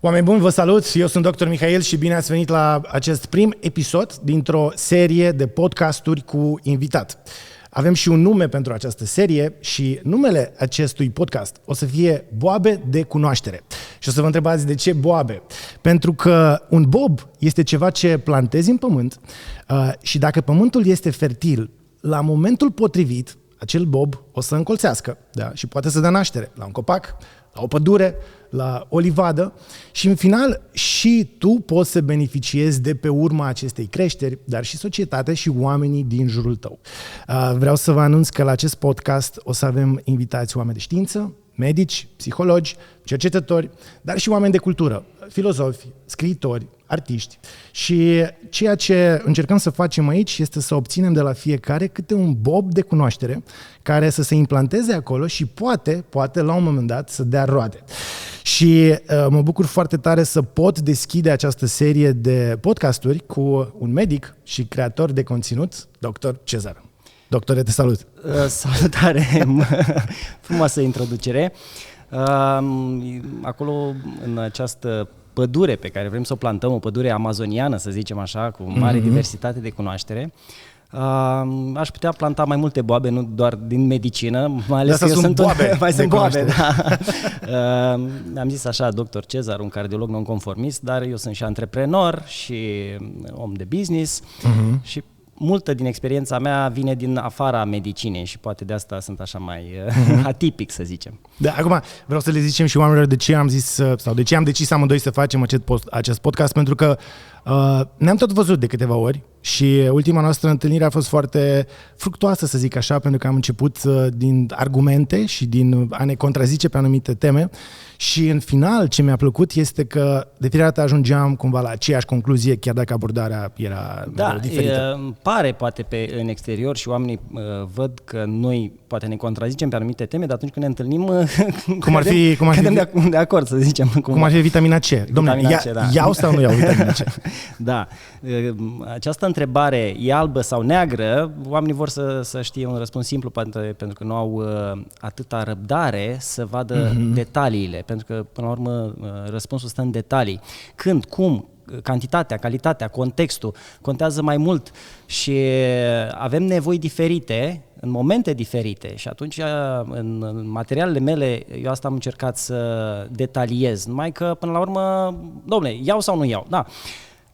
Oameni buni, vă salut! Eu sunt Dr. Mihail și bine ați venit la acest prim episod dintr-o serie de podcasturi cu invitat. Avem și un nume pentru această serie și numele acestui podcast o să fie Boabe de cunoaștere. Și o să vă întrebați de ce boabe? Pentru că un bob este ceva ce plantezi în pământ și dacă pământul este fertil, la momentul potrivit, acel bob o să încolțească, da? Și poate să dea naștere la un copac, la o pădure, la o livadă și în final și tu poți să beneficiezi de pe urma acestei creșteri, dar și societatea și oamenii din jurul tău. Vreau să vă anunț că la acest podcast o să avem invitați oameni de știință, medici, psihologi, cercetători, dar și oameni de cultură, filozofi, scriitori, artiști. Și ceea ce încercăm să facem aici este să obținem de la fiecare câte un bob de cunoaștere care să se implanteze acolo și poate la un moment dat să dea roade. Și mă bucur foarte tare să pot deschide această serie de podcasturi cu un medic și creator de conținut, Dr. Cezar. Doctore, te salut! Salutare! Frumoasă introducere. Acolo, în această pădure pe care vrem să o plantăm, o pădure amazoniană, să zicem așa, cu mare diversitate de cunoaștere, aș putea planta mai multe boabe, nu doar din medicină, mai ales că eu sunt boabe. Mai sunt boabe, da. Am zis așa, Dr. Cezar, un cardiolog nonconformist, dar eu sunt și antreprenor și om de business și multă din experiența mea vine din afara medicinei și poate de asta sunt așa mai atipic, să zicem. Da, acum vreau să le zicem și oamenilor de ce am zis sau de ce am decis amândoi să facem acest podcast, pentru că ne-am tot văzut de câteva ori și ultima noastră întâlnire a fost foarte fructuoasă, să zic așa, pentru că am început din argumente și din a ne contrazice pe anumite teme și în final ce mi-a plăcut este că de fiecare dată ajungeam cumva la aceeași concluzie, chiar dacă abordarea era diferită. Pare poate în exterior și oamenii văd că noi poate ne contrazicem pe anumite teme, dar atunci când ne întâlnim cum ar fi de acord, să zicem. Cum ar fi vitamina C. Dom'le, iau sau nu iau vitamina C? Da. Această întrebare, e albă sau neagră, oamenii vor să știe un răspuns simplu pentru că nu au atâta răbdare să vadă detaliile, pentru că până la urmă răspunsul stă în detalii. Când, cum, cantitatea, calitatea, contextul contează mai mult și avem nevoi diferite în momente diferite și atunci în materialele mele eu asta am încercat să detaliez, numai că până la urmă, dom'le, iau sau nu iau? Da.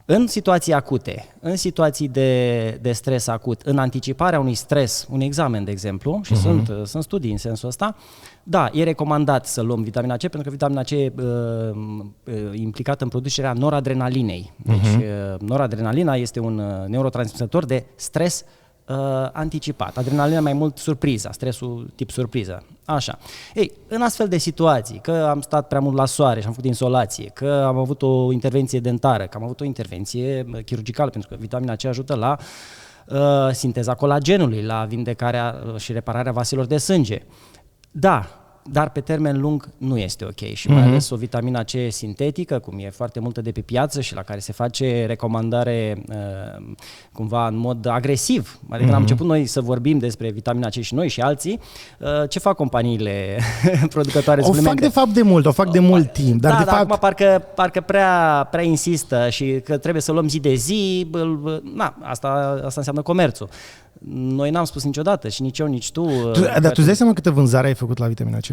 În situații acute, în situații de stres acut, în anticiparea unui stres, un examen, de exemplu, și sunt studii în sensul ăsta, da, e recomandat să luăm vitamina C, pentru că vitamina C e implicată în producerea noradrenalinei. Deci, noradrenalina este un neurotransmisător de stres anticipat. Adrenalina mai mult surpriza, stresul tip surpriză. Așa. Ei, în astfel de situații, că am stat prea mult la soare și am făcut insolație, că am avut o intervenție dentară, că am avut o intervenție chirurgicală, pentru că vitamina C ajută la sinteza colagenului, la vindecarea și repararea vaselor de sânge. Da, dar pe termen lung nu este ok și mai ales o vitamina C sintetică, cum e foarte multă de pe piață și la care se face recomandare cumva în mod agresiv. Adică când am început noi să vorbim despre vitamina C și noi și alții, ce fac companiile producătoare de suplimente? O fac de fapt de mult, o fac de mult timp. Dar da, de fapt... acum parcă prea insistă și că trebuie să luăm zi de zi, asta înseamnă comerțul. Noi n-am spus niciodată și nici eu, nici tu. Dar tu îți dai seama câtă vânzare ai făcut la vitamina C?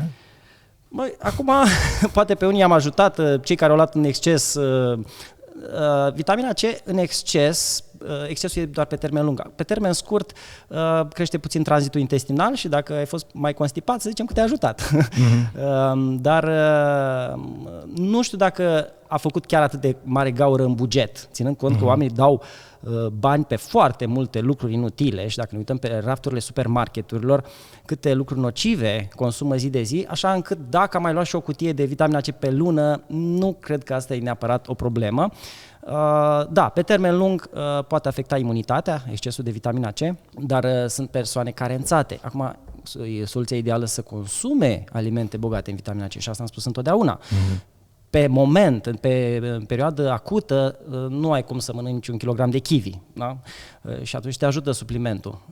Băi, acum, poate pe unii am ajutat, cei care au luat în exces. Vitamina C în exces, excesul e doar pe termen lung. Pe termen scurt crește puțin tranzitul intestinal și dacă ai fost mai constipat, să zicem că te-a ajutat. Dar nu știu dacă a făcut chiar atât de mare gaură în buget, ținând cont că oamenii dau bani pe foarte multe lucruri inutile și dacă ne uităm pe rafturile supermarketurilor, câte lucruri nocive consumă zi de zi, așa încât dacă am mai luat și o cutie de vitamina C pe lună, nu cred că asta e neapărat o problemă. Da, pe termen lung poate afecta imunitatea, excesul de vitamina C, dar sunt persoane carențate. Acum, e soluția ideală să consume alimente bogate în vitamina C și asta am spus întotdeauna. pe moment, în perioadă acută, nu ai cum să mănânci 1 kilogram de kiwi, da? Și atunci te ajută suplimentul.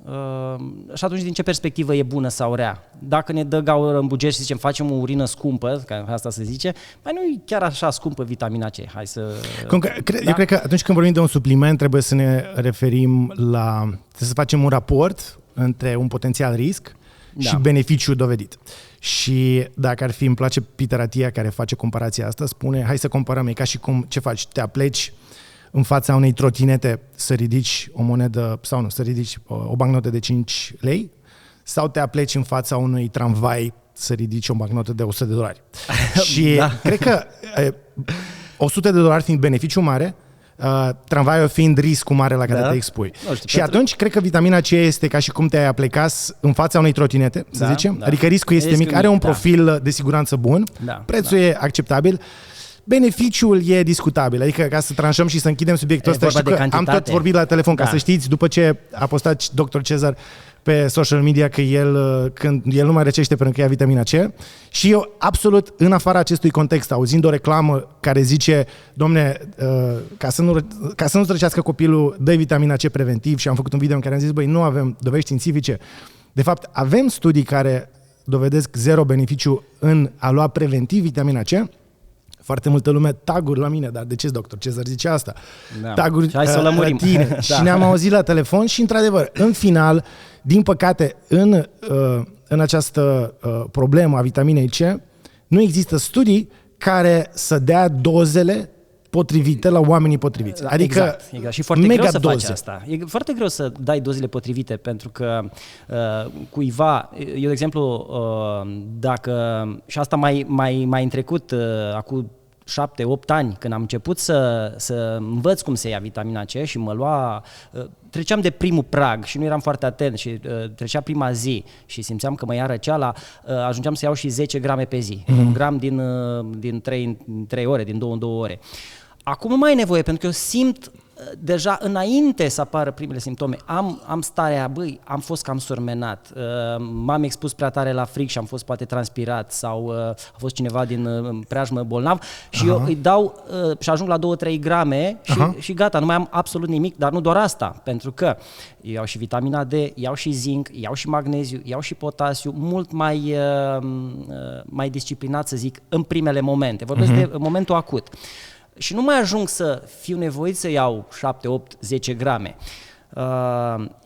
Și atunci din ce perspectivă e bună sau rea? Dacă ne dă gaură în buget și zicem facem o urină scumpă, ca asta se zice, mai nu e chiar așa scumpă vitamina C. Hai să... Eu cred că atunci când vorbim de un supliment trebuie să ne referim trebuie să facem un raport între un potențial risc și beneficiu dovedit. Și dacă ar fi, îmi place Peter Attia care face comparația asta, spune, hai să comparăm, e ca și cum, ce faci? Te apleci în fața unei trotinete să ridici o monedă, sau nu, să ridici o bancnotă de 5 lei, sau te apleci în fața unui tramvai să ridici o bancnotă de $100. Și cred că $100 fiind beneficiu mare, tramvaiul fiind riscul mare la care te expui. Și atunci cred că vitamina C este ca și cum te-ai aplecat în fața unei trotinete, să zicem. Adică riscul este mic, are un profil de siguranță bun, prețul e acceptabil, beneficiul e discutabil. Adică ca să tranșăm și să închidem subiectul ăsta, știu că am tot vorbit la telefon, ca să știți, după ce a postat Dr. Cezar pe social media că când el nu mai răcește pentru că ia vitamina C, și eu absolut în afara acestui context, auzind o reclamă care zice, domne, ca să nu răcească copilul, dă vitamina C preventiv, și am făcut un video în care am zis, băi, nu avem dovezi științifice. De fapt, avem studii care dovedesc zero beneficiu în a lua preventiv vitamina C. Foarte multă lume taguri la mine, dar de ce, doctor Cezar zice asta? Taguri la tine. Și ne-am auzit la telefon și, într-adevăr, în final, din păcate, în această problemă a vitaminei C, nu există studii care să dea dozele potrivite la oamenii potriviți. Adică exact. Și foarte greu să faci asta. E foarte greu să dai dozele potrivite, pentru că cuiva, eu de exemplu, dacă, și asta mai în trecut, acum 7-8 ani, când am început să învăț cum se ia vitamina C și treceam de primul prag și nu eram foarte atent și trecea prima zi și simțeam că mă ia răceala, ajungeam să iau și 10 grame pe zi. Un gram din 3 ore, din 2 în 2 ore. Acum nu mai e nevoie, pentru că eu simt deja înainte să apară primele simptome, am starea, băi, am fost cam surmenat, m-am expus prea tare la frig și am fost poate transpirat, sau a fost cineva din preajmă bolnav și eu îi dau și ajung la 2-3 grame și gata, nu mai am absolut nimic, dar nu doar asta, pentru că iau și vitamina D, iau și zinc, iau și magneziu, iau și potasiu, mult mai disciplinat, să zic, în primele momente, vorbesc de momentul acut. Și nu mai ajung să fiu nevoit să iau 7, 8, 10 grame.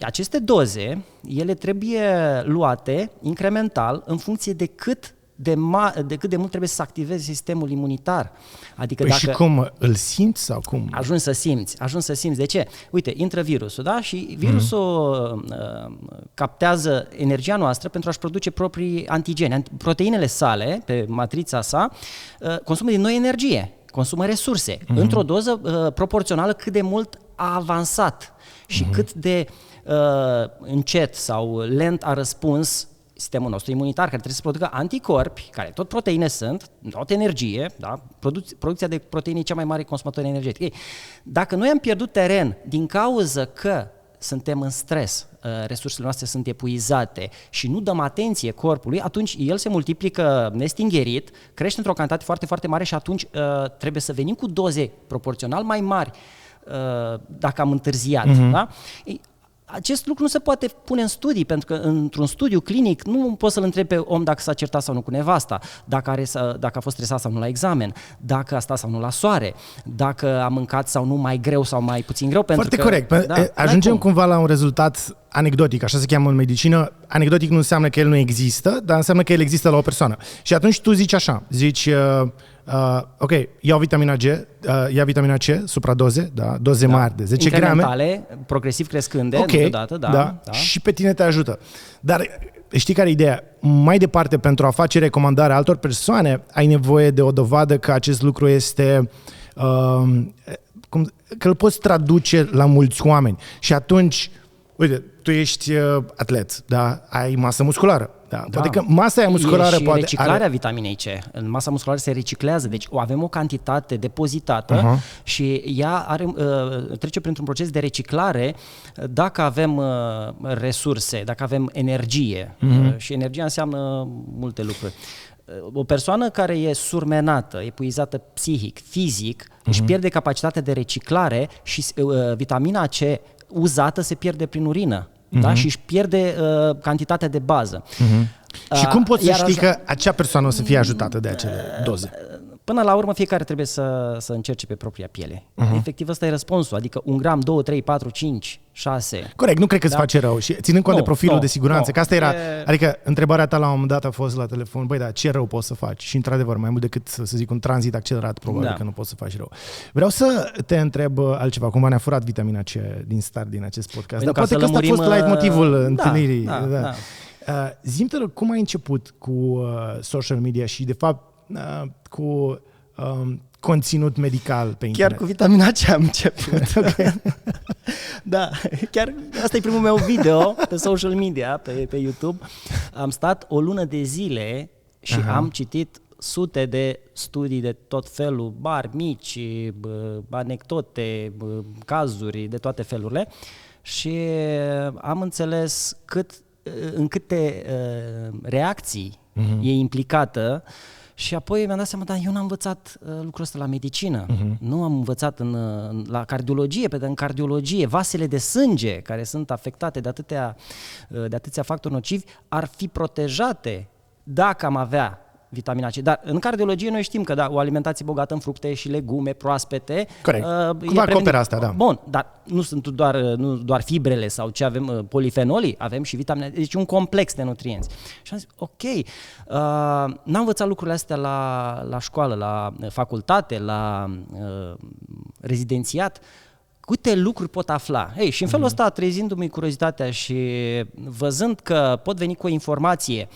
Aceste doze, ele trebuie luate incremental în funcție de cât de mult trebuie să activezi sistemul imunitar. Adică și cum îl simți sau cum? Ajungi să simți. De ce? Uite, intră virusul, da? Și virusul captează energia noastră pentru a-și produce proprii antigeni. Proteinele sale, pe matrița sa, consumă din noi energie, consumă resurse, într-o doză proporțională cât de mult a avansat și cât de încet sau lent a răspuns sistemul nostru imunitar, care trebuie să producă anticorpi, care tot proteine sunt, tot energie, da? Producția de proteine e cea mai mare consumator energetic. Ei, dacă noi am pierdut teren din cauza că suntem în stres, resursele noastre sunt epuizate și nu dăm atenție corpului, atunci el se multiplică nestingerit, crește într-o cantitate foarte, foarte mare și atunci trebuie să venim cu doze proporțional mai mari dacă am întârziat. Da? Ei, acest lucru nu se poate pune în studii, pentru că într-un studiu clinic nu poți să-l întrebi pe om dacă s-a certat sau nu cu nevasta, dacă a fost stresat sau nu la examen, dacă a stat sau nu la soare, dacă a mâncat sau nu mai greu sau mai puțin greu. Foarte corect. Ajungem cumva la un rezultat anecdotic, așa se cheamă în medicină. Anecdotic nu înseamnă că el nu există, dar înseamnă că el există la o persoană. Și atunci tu zici așa, ok, iau vitamina vitamina C, supradoze, doze mari de 10 grame. Incrementale, progresiv crescânde, deodată, da. Și pe tine te ajută. Dar știi care e ideea? Mai departe, pentru a face recomandarea altor persoane, ai nevoie de o dovadă că acest lucru este... că îl poți traduce la mulți oameni. Și atunci, uite, tu ești atlet, da? Ai masă musculară. Da. Poate că masa aia musculară și reciclarea vitaminei C. În masa musculară se reciclează, deci avem o cantitate depozitată și ea trece printr-un proces de reciclare dacă avem resurse, dacă avem energie. Și energia înseamnă multe lucruri. O persoană care e surmenată, epuizată psihic, fizic, își pierde capacitatea de reciclare și vitamina C uzată se pierde prin urină. Da? Și își pierde cantitatea de bază. Și cum poți să știi că acea persoană o să fie ajutată de acele doze? Până la urmă, fiecare trebuie să încerce pe propria piele. Efectiv, ăsta e răspunsul. Adică 1 gram, 2, 3, 4, 5, 6. Corect, nu cred că îți face rău. Și ținând cont de profilul de siguranță, că asta era... Adică întrebarea ta la un moment dat a fost la telefon, băi, dar ce rău poți să faci? Și într-adevăr, mai mult decât, să zic, un tranzit accelerat, probabil că nu poți să faci rău. Vreau să te întreb altceva. Cumva ne-a furat vitamina C din start din acest podcast. Dar poate că ăsta a fost light motivul întâlnirii. Zi-mi, te rog, cum ai început cu social media și, de fapt, cu conținut medical pe internet? Chiar cu vitamina C am început. Da, chiar asta e primul meu video pe social media, pe YouTube. Am stat o lună de zile și am citit sute de studii de tot felul, mari, mici, anecdote, cazuri de toate felurile și am înțeles în câte reacții e implicată. Și apoi mi-am dat seama, dar eu n-am învățat lucrul ăsta la medicină, nu am învățat la cardiologie, pentru că în cardiologie vasele de sânge care sunt afectate de atâția factori nocivi ar fi protejate dacă am avea vitamina C. Dar în cardiologie noi știm că o alimentație bogată în fructe și legume proaspete. Corect. Cum acoperă asta, da. Bun, dar nu sunt doar fibrele sau ce avem, polifenolii, avem și vitamine, deci un complex de nutrienți. Și am zis, ok, n-am învățat lucrurile astea la școală, la facultate, la rezidențiat. Câte lucruri pot afla? Și în felul ăsta, trezindu-mi curiozitatea și văzând că pot veni cu o informație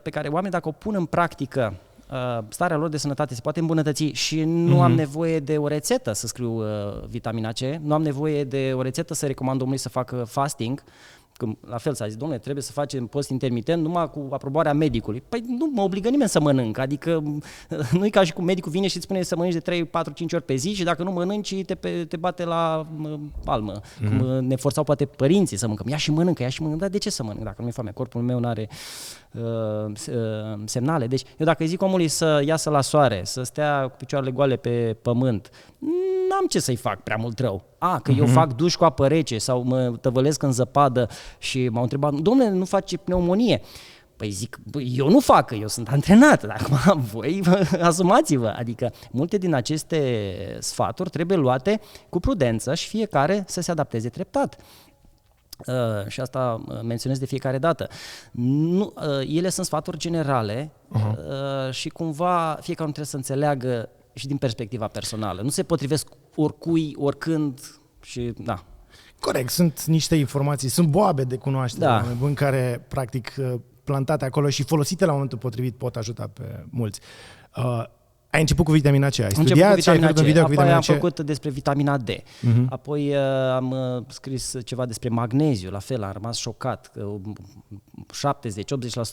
pe care oamenii, dacă o pun în practică, starea lor de sănătate se poate îmbunătăți și nu am nevoie de o rețetă să scriu vitamina C, nu am nevoie de o rețetă să recomand omului să facă fasting, că la fel s-a zis, domnule, trebuie să facem post intermitent numai cu aprobarea medicului. Păi nu mă obligă nimeni să mănânc, adică nu e ca și cum medicul vine și îți spune să mănânci de 3, 4, 5 ori pe zi și dacă nu mănânci te bate la palmă. Cum ne forțau poate părinții să mâncăm. Ia și mănâncă, dar de ce să mănânc dacă nu mi-e foame? Corpul meu nu are semnale. Deci eu dacă îi zic omului să iasă la soare, să stea cu picioarele goale pe pământ, n-am ce să-i fac prea mult rău. Că eu fac duș cu apă rece sau mă tăvălesc în zăpadă și m-au întrebat, domnule, nu face pneumonie? Păi zic, eu nu fac, eu sunt antrenat, dar acum voi asumați-vă. Adică multe din aceste sfaturi trebuie luate cu prudență și fiecare să se adapteze treptat. Și asta menționez de fiecare dată. Ele sunt sfaturi generale și cumva fiecare trebuie să înțeleagă și din perspectiva personală. Nu se potrivesc oricui, oricând și da. Corect, sunt niște informații, sunt boabe de cunoaștere, oameni buni care practic plantate acolo și folosite la momentul potrivit pot ajuta pe mulți. Ai început cu vitamina C, ai studiat și ai făcut un video cu vitamina C? Apoi am făcut despre vitamina D. Apoi am scris ceva despre magneziu, la fel, am rămas șocat că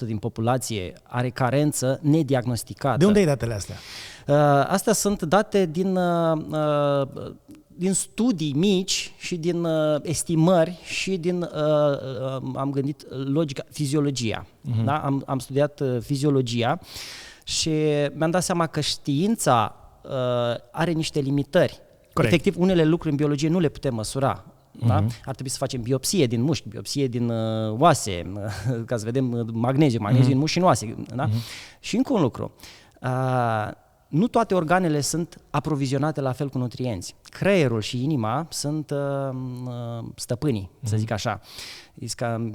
70-80% din populație are carență nediagnosticată. De unde ai datele astea? Astea sunt date din studii mici și din estimări și din, am gândit, fiziologia. Da? Am studiat fiziologia și mi-am dat seama că știința are niște limitări. Corect. Efectiv, unele lucruri în biologie nu le putem măsura. Da? Ar trebui să facem biopsie din mușchi, biopsie din oase, ca să vedem magneziu în mușchi și în oase. Da? Și încă un lucru. Nu toate organele sunt aprovizionate la fel cu nutrienți. Creierul și inima sunt stăpânii, să zic așa. Este ca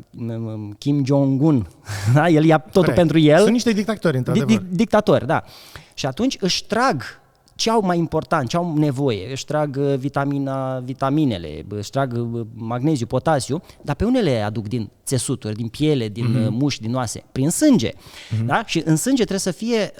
Kim Jong-un, da? El ia totul pentru el. Sunt niște dictatori, într-adevăr. Dictatori, da. Și atunci își trag ce au mai important, ce au nevoie. Își trag vitaminele, își trag magneziu, potasiu, dar pe unele le aduc din țesuturi, din piele, din mușchi, din oase, prin sânge. Da? Și în sânge trebuie să fie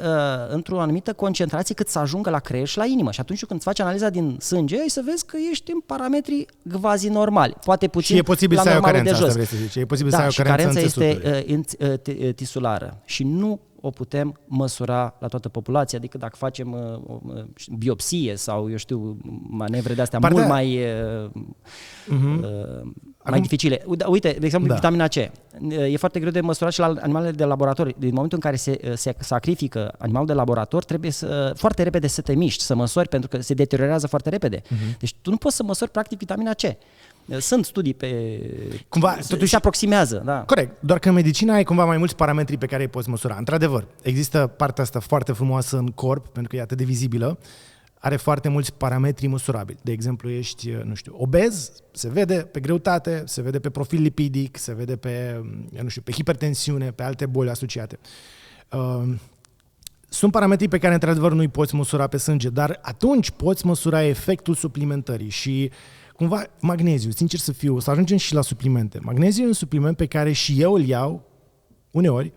într-o anumită concentrație cât să ajungă la creier și la inimă. Și atunci când îți faci analiza din sânge, ai să vezi că ești în parametri quasi normali. Poate puțin și e posibil la să ai o normalul carență, de jos. asta vrei să zici. E posibil da, să ai o carență în este tisulară. Și nu o putem măsura la toată populația, adică dacă facem biopsie sau, eu știu, manevre de-astea mult mai... mai dificile. Uite, de exemplu, vitamina C. E foarte greu de măsurat și la animalele de laborator. Din momentul în care se sacrifică animalul de laborator, trebuie foarte repede să te miști, să măsori, pentru că se deteriorează foarte repede. Deci tu nu poți să măsori practic vitamina C. Sunt studii totuși se aproximează. Da. Corect, doar că în medicină ai cumva mai mulți parametri pe care îi poți măsura. Într-adevăr, există partea asta foarte frumoasă în corp, pentru că e atât de vizibilă, are foarte mulți parametri măsurabili. De exemplu, ești, nu știu, obez, se vede pe greutate, se vede pe profil lipidic, se vede pe, nu știu, pe hipertensiune, pe alte boli asociate. Sunt parametri pe care, într-adevăr, nu îi poți măsura pe sânge, dar atunci poți măsura efectul suplimentării și cumva magneziu, sincer să fiu, să ajungem și la suplimente. Magneziu e un supliment pe care și eu îl iau uneori,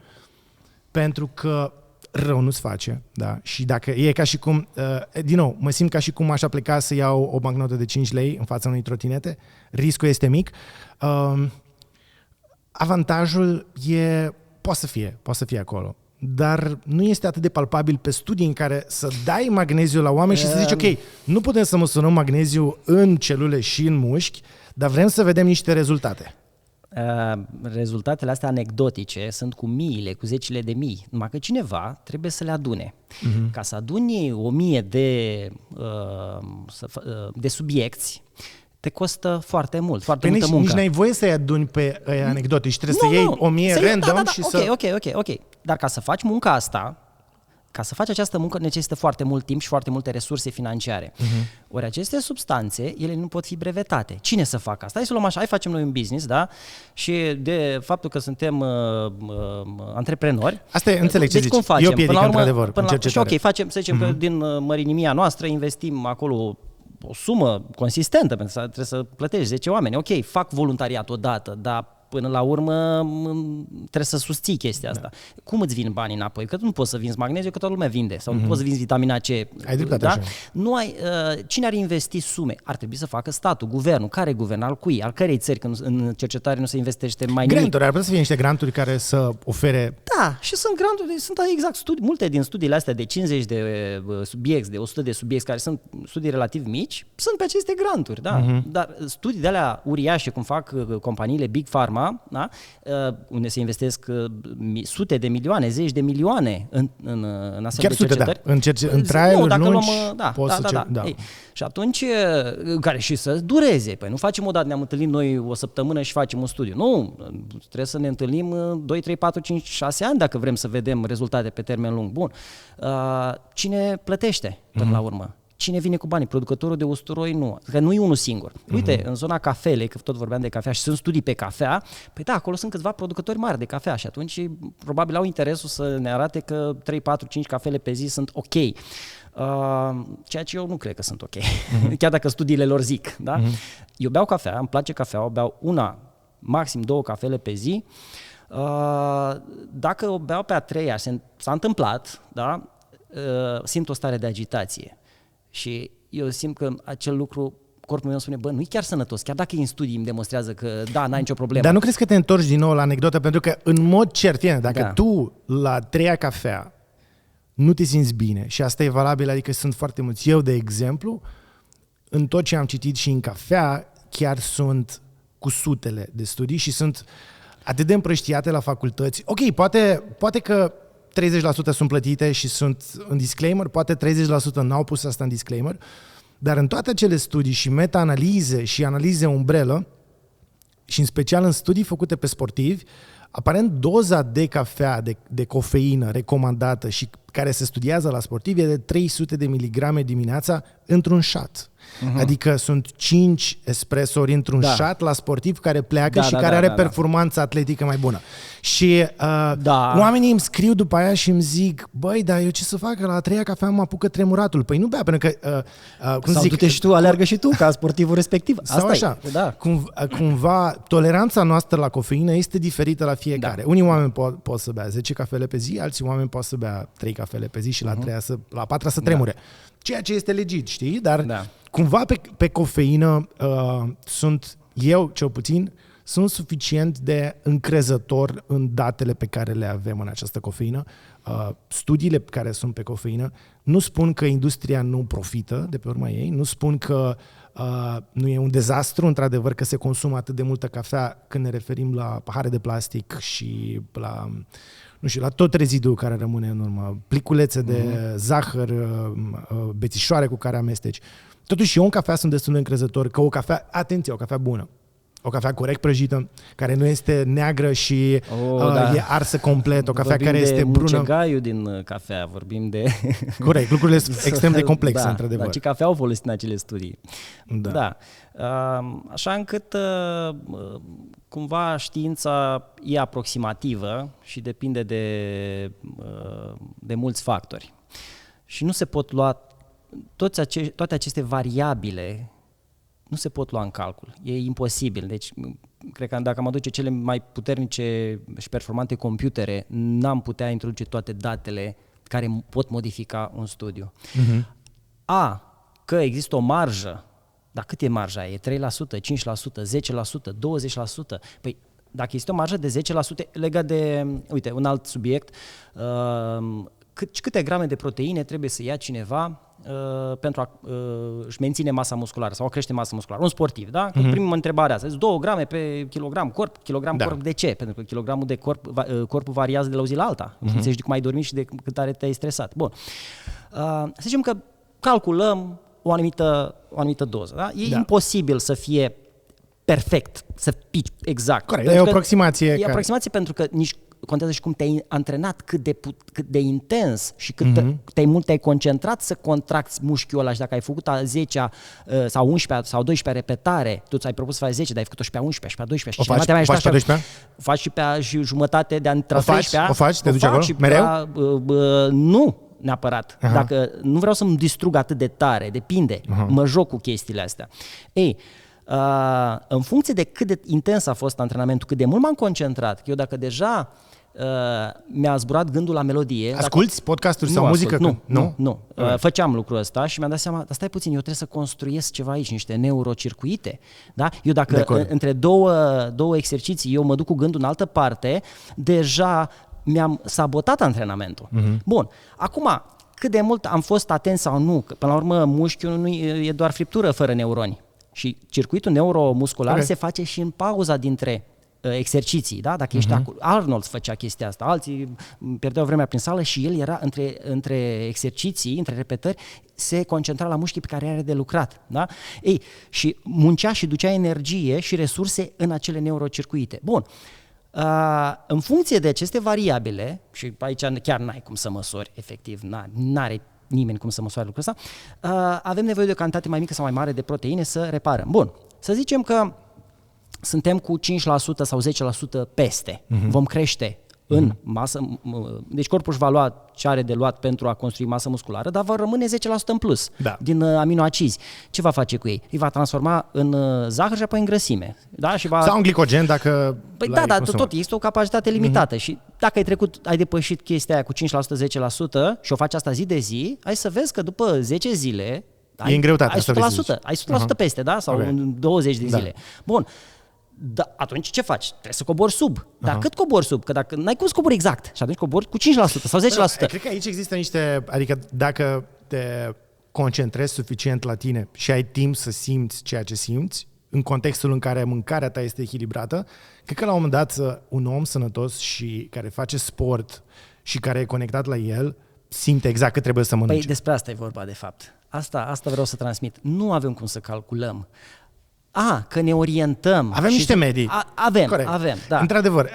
pentru că rău nu-ți face, da? Și dacă e ca și cum, din nou, mă simt ca și cum aș pleca să iau o bancnotă de 5 lei în fața unei trotinete, riscul este mic. Avantajul poate să fie acolo, dar nu este atât de palpabil pe studii în care să dai magneziu la oameni și să zici, ok, nu putem să măsurăm magneziu în celule și în mușchi, dar vrem să vedem niște rezultate. Rezultatele astea anecdotice sunt cu miile, cu zecile de mii, numai că cineva trebuie să le adune. Ca să aduni 1000 de subiecți, te costă foarte mult, foarte multă muncă. Nici n-ai voie să-i aduni pe anecdotici, trebuie să iei 1000 random și să... Ok. Dar ca să faci munca asta, ca să faci această muncă necesită foarte mult timp și foarte multe resurse financiare. Ori aceste substanțe, ele nu pot fi brevetate. Cine să facă asta? Hai să luăm așa, hai facem noi un business, da? Și de faptul că suntem antreprenori... Asta e, înțeleg ce zici. Cum facem? E o piedică, într-adevăr, în cercetare. Și ok, facem, să zicem că din mărinimia noastră investim acolo o sumă consistentă, pentru că trebuie să plătești 10 oameni. Ok, fac voluntariat odată, dar până la urmă trebuie să susții chestia asta. Cum îți vin banii înapoi? Că tu nu poți să vinzi magneziu, că toată lumea vinde. Sau nu poți să vinzi vitamina C. Ai dreptate, da? așa. Cine ar investi sume? Ar trebui să facă statul, guvernul. Care guvern? Al cui? Al cărei țări? Când în cercetare nu se investește mai nimic? Granturi, ar putea să fie niște granturi care să ofere... Da, și sunt granturi, sunt exact studii, multe din studiile astea de 50 de subiecti, de 100 de subiecti, care sunt studii relativ mici, sunt pe aceste granturi, da? Dar studii de alea uriașe, cum fac companiile Big Pharma, da? Unde se investesc sute de milioane, zeci de milioane în astfel de cercetări. În trial-uri lungi Ei, și atunci, care și să dureze. Păi nu facem odată, ne-am întâlnit noi o săptămână și facem un studiu. Nu, trebuie să ne întâlnim 2, 3, 4, 5, 6 ani dacă vrem să vedem rezultate pe termen lung. Bun. Cine plătește până la urmă? Cine vine cu banii? Producătorul de usturoi nu. Că nu e unul singur. Uite, în zona cafele, că tot vorbeam de cafea și sunt studii pe cafea, păi da, acolo sunt câțiva producători mari de cafea și atunci probabil au interesul să ne arate că 3, 4, 5 cafele pe zi sunt ok. Ceea ce eu nu cred că sunt ok. Chiar dacă studiile lor zic. Da? Eu beau cafea, îmi place cafeaua, beau una, maxim 2 cafele pe zi. Dacă o beau pe a treia, s-a întâmplat, da? Simt o stare de agitație. Și eu simt că acel lucru, corpul meu spune, bă, nu e chiar sănătos, chiar dacă în studii îmi demonstrează că da, n-ai nicio problemă. Dar nu crezi că te întorci din nou la anecdotă? Pentru că în mod cert, dacă tu la 3-a cafea nu te simți bine și asta e valabil, adică sunt foarte mulți. Eu, de exemplu, în tot ce am citit și în cafea, chiar sunt cu sutele de studii și sunt atât de împrăștiate la facultăți. Ok, poate că 30% sunt plătite și sunt în disclaimer, poate 30% n-au pus asta în disclaimer, dar în toate acele studii și meta-analize și analize umbrelă, și în special în studii făcute pe sportivi, aparent doza de cafea, de cofeină recomandată și care se studiază la sportivi e de 300 de miligrame dimineața într-un shot. Adică sunt 5 espresori într-un shot la sportiv care pleacă și care are performanță atletică mai bună. Și oamenii îmi scriu după aia și îmi zic, băi, dar eu ce să fac? La a 3-a cafea mă apucă tremuratul. Păi nu bea, pentru că... sau du-te și tu, alergă și tu ca sportivul respectiv. Sau așa. Cumva, toleranța noastră la cofeină este diferită la fiecare. Unii oameni pot să bea 10 cafele pe zi, alții oameni pot să bea 3 cafele pe zi și la 4-a să tremure. Ceea ce este legit, știi? Dar cumva pe cofeină eu, cel puțin, sunt suficient de încrezător în datele pe care le avem în această cofeină. Studiile care sunt pe cofeină nu spun că industria nu profită de pe urma ei, nu spun că nu e un dezastru, într-adevăr, că se consumă atât de multă cafea când ne referim la pahare de plastic și la, nu știu, la tot reziduul care rămâne în urmă, pliculețe de zahăr, bețișoare cu care amesteci. Totuși, eu în cafea sunt destul de încrezător că o cafea, atenție, o cafea bună, o cafea corect prăjită, care nu este neagră și e arsă complet, o cafea vorbim care este brună. Vorbim de mucegaiul din cafea, vorbim de... Corect, lucrurile sunt extrem de complexe, într-adevăr. Dar ce cafea au folosit în acele studii. Da. Așa încât cumva știința e aproximativă și depinde de mulți factori. Și nu se pot lua toate aceste variabile, nu se pot lua în calcul. E imposibil. Deci, cred că dacă am aduce cele mai puternice și performante computere, n-am putea introduce toate datele care pot modifica un studiu. Că există o marjă. Dar cât e marja? E 3%, 5%, 10%, 20%? Păi, dacă este o marjă de 10%, legat de, uite, un alt subiect, câte grame de proteine trebuie să ia cineva pentru a își menține masa musculară sau a crește masa musculară. Un sportiv, da? Prima întrebare asta. 2 grame pe kilogram corp. Corp de ce? Pentru că kilogramul de corpul variază de la o zi la alta. În funcție de cum ai dormit și de cât tare te-ai stresat. Bun. Să zicem că calculăm o anumită doză. Da? E imposibil să fie perfect, să pici exact. Corect, e o aproximație. E aproximație pentru că nici contează și cum te-ai antrenat, cât de intens și cât de mult te-ai concentrat să contracți mușchiul ăla și dacă ai făcut a 10-a sau 11-a sau 12-a repetare, tu ți-ai propus să faci 10, dar ai făcut-o și pe a 11-a și pe a 12-a. O faci pe a 12-a? Faci și pe a jumătate de a 13-a. O faci? Te duci acolo? Mereu? Nu neapărat. Dacă nu vreau să-mi distrug atât de tare, depinde. Mă joc cu chestiile astea. În funcție de cât de intens a fost antrenamentul, cât de mult m-am concentrat, că eu dacă deja mi-a zburat gândul la melodie... Asculți podcasturi sau muzică? Nu. Făceam lucrul ăsta și mi-am dat seama, dar stai puțin, eu trebuie să construiesc ceva aici, niște neurocircuite. Da? Eu dacă între două exerciții eu mă duc cu gândul în altă parte, deja mi-am sabotat antrenamentul. Bun, acum, cât de mult am fost atent sau nu, că până la urmă mușchiul nu e doar friptură fără neuroni. Și circuitul neuromuscular se face și în pauza dintre exerciții, da? Dacă ești acolo. Arnold făcea chestia asta, alții pierdeau vremea prin sală și el era între exerciții, între repetări, se concentra la mușchii pe care are de lucrat. Da? Și muncea și ducea energie și resurse în acele neurocircuite. Bun. În funcție de aceste variabile, și aici chiar n-ai cum să măsori, efectiv, n-are nimeni cum să măsoare lucrul ăsta, avem nevoie de o cantitate mai mică sau mai mare de proteine să reparăm. Bun, să zicem că suntem cu 5% sau 10% peste. Vom crește în masă, deci corpul își va lua ce are de luat pentru a construi masă musculară, dar va rămâne 10% în plus din aminoacizi. Ce va face cu ei? Îi va transforma în zahăr și apoi în grăsime. Da? Și sau în glicogen dacă Păi da, dar tot este o capacitate limitată și dacă ai depășit chestia aia cu 5%, 10% și o faci asta zi de zi, ai să vezi că după 10 zile e în greutate, ai 100% peste, da? Sau în 20 de zile. Bun. Da, atunci ce faci? Trebuie să cobori sub. Dar cât cobori sub? Că dacă n-ai cum să cobori exact și atunci cobori cu 5% sau 10%. Cred că aici există adică dacă te concentrezi suficient la tine și ai timp să simți ceea ce simți, în contextul în care mâncarea ta este echilibrată, cred că la un moment dat un om sănătos și care face sport și care e conectat la el, simte exact că trebuie să mănânce. Păi despre asta e vorba de fapt. Asta vreau să transmit. Nu avem cum să calculăm. Că ne orientăm. Avem niște medii. Avem, da. Într-adevăr,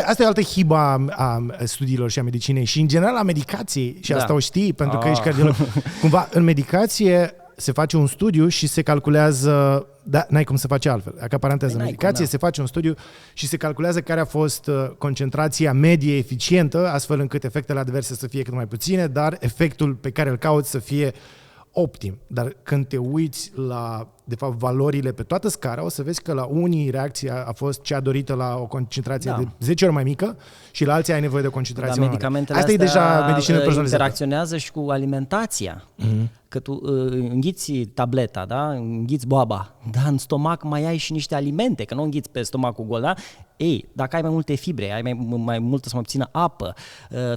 asta e o altă hibă a studiilor și a medicinei și în general a medicației, și asta o știi pentru că ești cardiolog. Cumva în medicație se face un studiu și se calculează, n-ai cum să faci altfel. Ca paranteză, în medicație se face un studiu și se calculează care a fost concentrația medie eficientă, astfel încât efectele adverse să fie cât mai puține, dar efectul pe care îl cauți să fie optim, dar când te uiți la, de fapt, valorile pe toată scara, o să vezi că la unii reacția a fost cea dorită la o concentrație de 10 ori mai mică și la alții ai nevoie de o concentrație mai mare. Asta e deja medicină personalizată. Interacționează și cu alimentația. Că tu înghiți tableta, da? Înghiți boaba, dar în stomac mai ai și niște alimente, că nu înghiți pe stomacul gol, da? Ei, dacă ai mai multe fibre, ai mai multă sau mai puțină apă,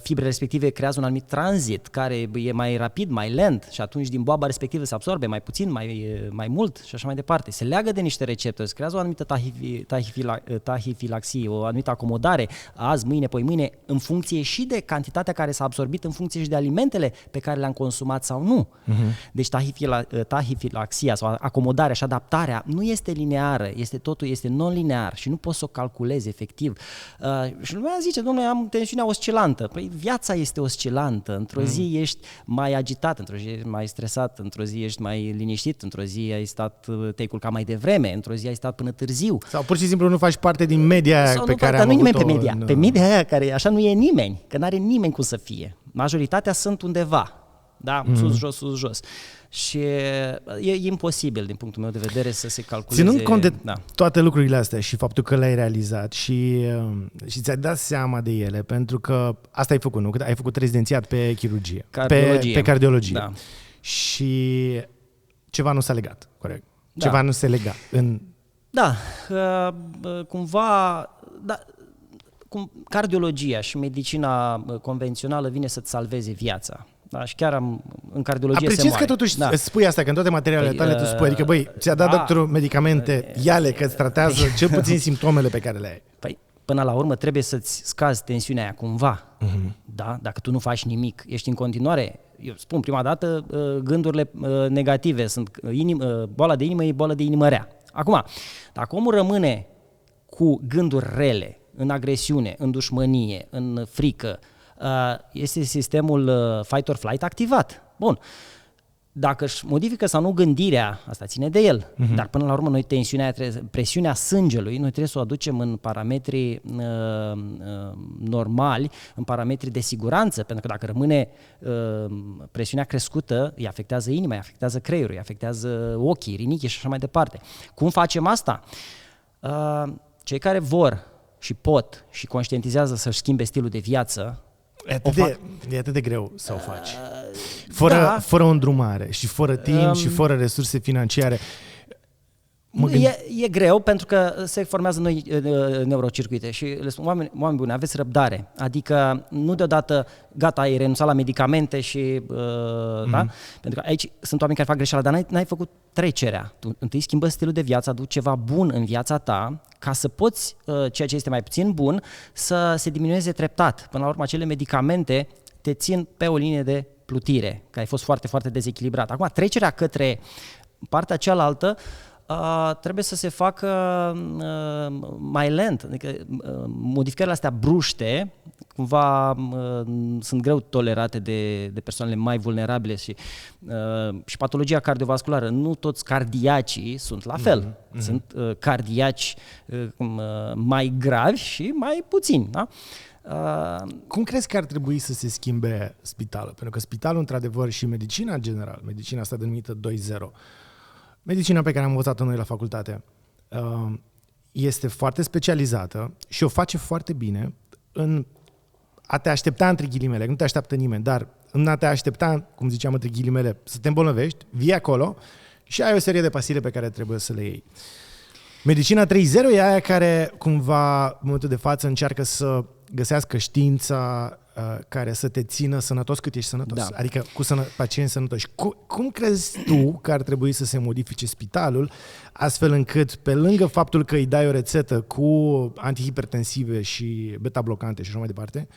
fibrele respective creează un anumit tranzit care e mai rapid, mai lent și atunci din boaba respectivă se absorbe mai puțin, mai mult și așa mai departe. Se leagă de niște receptori, se creează o anumită tahifilaxie, o anumită acomodare azi, mâine, poimâine, în funcție și de cantitatea care s-a absorbit, în funcție și de alimentele pe care le-am consumat sau nu. Deci tahifilaxia sau acomodarea și adaptarea nu este lineară, totul este non-linear și nu poți să o calculezi efectiv. Și lumea zice, domnule, am tensiunea oscilantă. Păi viața este oscilantă. Într-o zi ești mai agitat, într-o zi ești mai stresat, într-o zi ești mai liniștit, într-o zi te-ai culcat mai devreme, într-o zi ai stat până târziu. Sau pur și simplu nu faci parte din media aia pe care am avut-o. Dar nu pe media. Pe media aia care așa nu e nimeni, că n-are nimeni cum să fie. Majoritatea sunt undeva. Da, sus, jos, sus, jos. Și e imposibil, din punctul meu de vedere, să se calculeze... Ținând cont de toate lucrurile astea și faptul că le-ai realizat și ți-ai dat seama de ele, pentru că asta ai făcut, nu? Că ai făcut rezidențiat pe chirurgie, pe cardiologie. Da. Și ceva nu s-a legat, corect? Da. Ceva nu se lega în... Da, cumva... Da, cardiologia și medicina convențională vine să-ți salveze viața. Da, și chiar în cardiologie apreciez că totuși spui asta, că în toate materialele tale tu spui, adică băi, ți-a dat doctorul medicamente, ia-le că îți tratează cel puțin simptomele pe care le ai. Păi, până la urmă trebuie să-ți scazi tensiunea aia cumva, da? Dacă tu nu faci nimic, ești în continuare, eu spun prima dată, gândurile negative, sunt boala de inimă e boală de inimă rea. Acum, dacă omul rămâne cu gânduri rele, în agresiune, în dușmănie, în frică, este sistemul fight or flight activat. Bun. Dacă își modifică sau nu gândirea, asta ține de el. Dar până la urmă noi presiunea sângelui, noi trebuie să o aducem în parametri normali, în parametri de siguranță, pentru că dacă rămâne presiunea crescută, îi afectează inima, îi afectează creierul, îi afectează ochii, rinichii și așa mai departe. Cum facem asta? Cei care vor și pot și conștientizează să-și schimbe stilul de viață, e atât de greu să o faci. Fără o îndrumare și fără timp și fără resurse financiare. E greu pentru că se formează noi neurocircuite și le spun, oameni buni, aveți răbdare. Adică nu deodată, gata, ai renunțat la medicamente și... da? Pentru că aici sunt oameni care fac greșeala, dar n-ai făcut trecerea. Tu întâi schimbă stilul de viață, aduci ceva bun în viața ta ca să poți, ceea ce este mai puțin bun, să se diminueze treptat. Până la urmă, acele medicamente te țin pe o linie de plutire, că ai fost foarte, foarte dezechilibrat. Acum, trecerea către partea cealaltă trebuie să se facă mai lent. Adică modificările astea bruște cumva sunt greu tolerate de persoanele mai vulnerabile și patologia cardiovasculară. Nu toți cardiacii sunt la fel. Sunt cardiaci mai gravi și mai puțini. Da? Cum crezi că ar trebui să se schimbe spitalul? Pentru că spitalul, într-adevăr, și medicina în general, medicina asta denumită 2.0, medicina pe care am învățat-o noi la facultate, este foarte specializată și o face foarte bine în a te aștepta între ghilimele, nu te așteaptă nimeni, dar în a te aștepta, cum ziceam între ghilimele, să te îmbolnăvești, vii acolo și ai o serie de pastile pe care trebuie să le iei. Medicina 3.0 e aia care cumva în momentul de față încearcă să găsească știința care să te țină sănătos cât ești sănătos. Da. Adică cu pacienți sănătoși. Cum crezi tu că ar trebui să se modifice spitalul astfel încât, pe lângă faptul că îi dai o rețetă cu antihipertensive și beta-blocante și așa mai departe,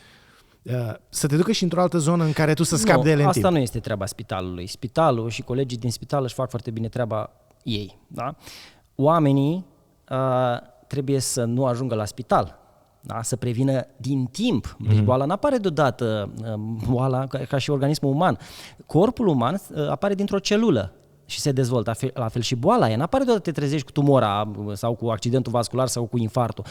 să te ducă și într-o altă zonă în care tu să scapi de ele în timp? Asta nu este treaba spitalului. Spitalul și colegii din spital își fac foarte bine treaba ei. Da? Oamenii trebuie să nu ajungă la spital. Da? Să prevină din timp. Deci boala nu apare deodată, boala ca și organismul uman. Corpul uman apare dintr-o celulă. și se dezvoltă. La fel și boala e. N-apare doar te trezești cu tumora sau cu accidentul vascular sau cu infartul.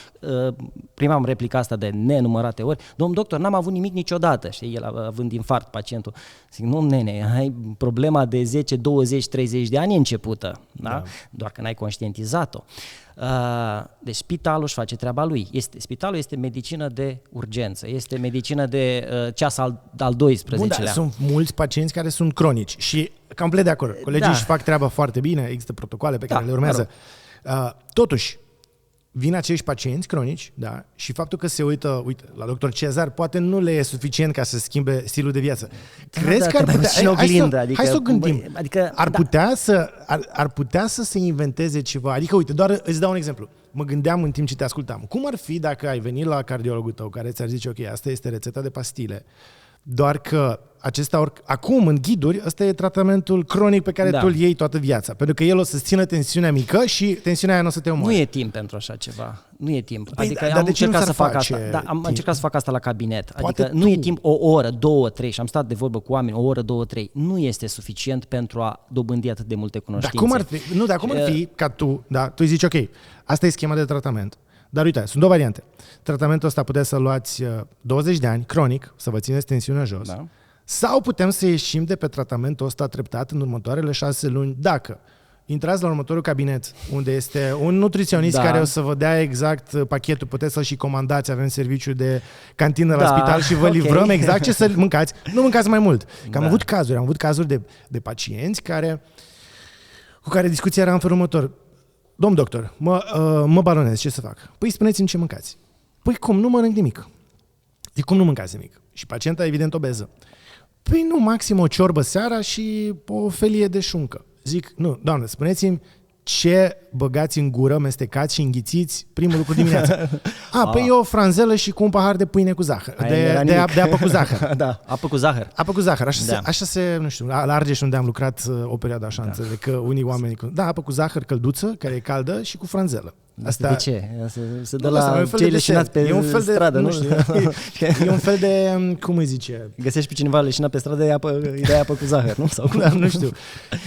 Prima am replica asta de nenumărate ori. Domn doctor, n-am avut nimic niciodată. Știi, el având infart, pacientul. Zic, nu, nene, ai problema de 10, 20, 30 de ani e începută. Da? Doar că n-ai conștientizat-o. Deci spitalul își face treaba lui. Spitalul este medicină de urgență, este medicină de ceas al 12-lea. Bun, dar sunt mulți pacienți care sunt cronici și complet de acord. Colegii își fac treaba foarte bine, există protocoale pe care le urmează. Totuși, vin acești pacienți cronici, da, și faptul că se uită, uite, la doctor Cezar, poate nu le e suficient ca să schimbe stilul de viață. Crezi că ar putea... Hai să o gândim. Ar putea să se inventeze ceva. Adică, uite, doar îți dau un exemplu. Mă gândeam în timp ce te ascultam. Cum ar fi dacă ai venit la cardiologul tău care ți-ar zice, ok, asta este rețeta de pastile, doar că acesta acum, în ghiduri, ăsta e tratamentul cronic pe care tu îl iei toată viața. Pentru că el o să țină tensiunea mică și tensiunea aia nu o să te omoare. Nu e timp pentru așa ceva. Nu e timp. Păi, adică am încercat să fac asta. Da, am încercat să fac asta la cabinet. Adică nu e timp o oră, 2, 3 și am stat de vorbă cu oameni o oră, 2, 3. Nu este suficient pentru a dobândi atât de multe cunoștințe. Dar cum ar fi ca tu îi zici, ok, asta e schema de tratament. Dar uite, sunt două variante. Tratamentul ăsta puteți să luați 20 de ani, cronic, să vă țineți tensiunea jos. Da. Sau putem să ieșim de pe tratamentul ăsta treptat în următoarele 6 luni, dacă intrați la următorul cabinet, unde este un nutriționist care o să vă dea exact pachetul, puteți să-l și comandați, avem serviciu de cantină la spital și vă livrăm exact ce să mâncați. Nu mâncați mai mult. Că am avut cazuri de pacienți cu care discuția era în felul următor. Domn doctor, mă balonez, ce să fac? Păi spuneți-mi ce mâncați. Păi cum, nu mănânc nimic. De cum nu mâncați nimic? Și pacienta evident obeză. Păi nu, maxim o ciorbă seara și o felie de șuncă. Zic, nu, doamnă, spuneți-mi ce băgați în gură, mestecați și înghițiți primul lucru dimineața. Păi o franzelă și cu un pahar de pâine cu zahăr. De apă cu zahăr. Da, apă cu zahăr. Apă cu zahăr. Așa se, nu știu, la Argeș unde am lucrat o perioadă așa, înțeleg că unii oameni... Da, apă cu zahăr călduță, care e caldă și cu franzelă. Asta... De ce? Se dă la cei leșinați pe stradă, nu știu. E un fel de, cum îi zice? Găsești pe cineva leșinat pe stradă, îi dai apă cu zahăr, nu? Sau nu știu.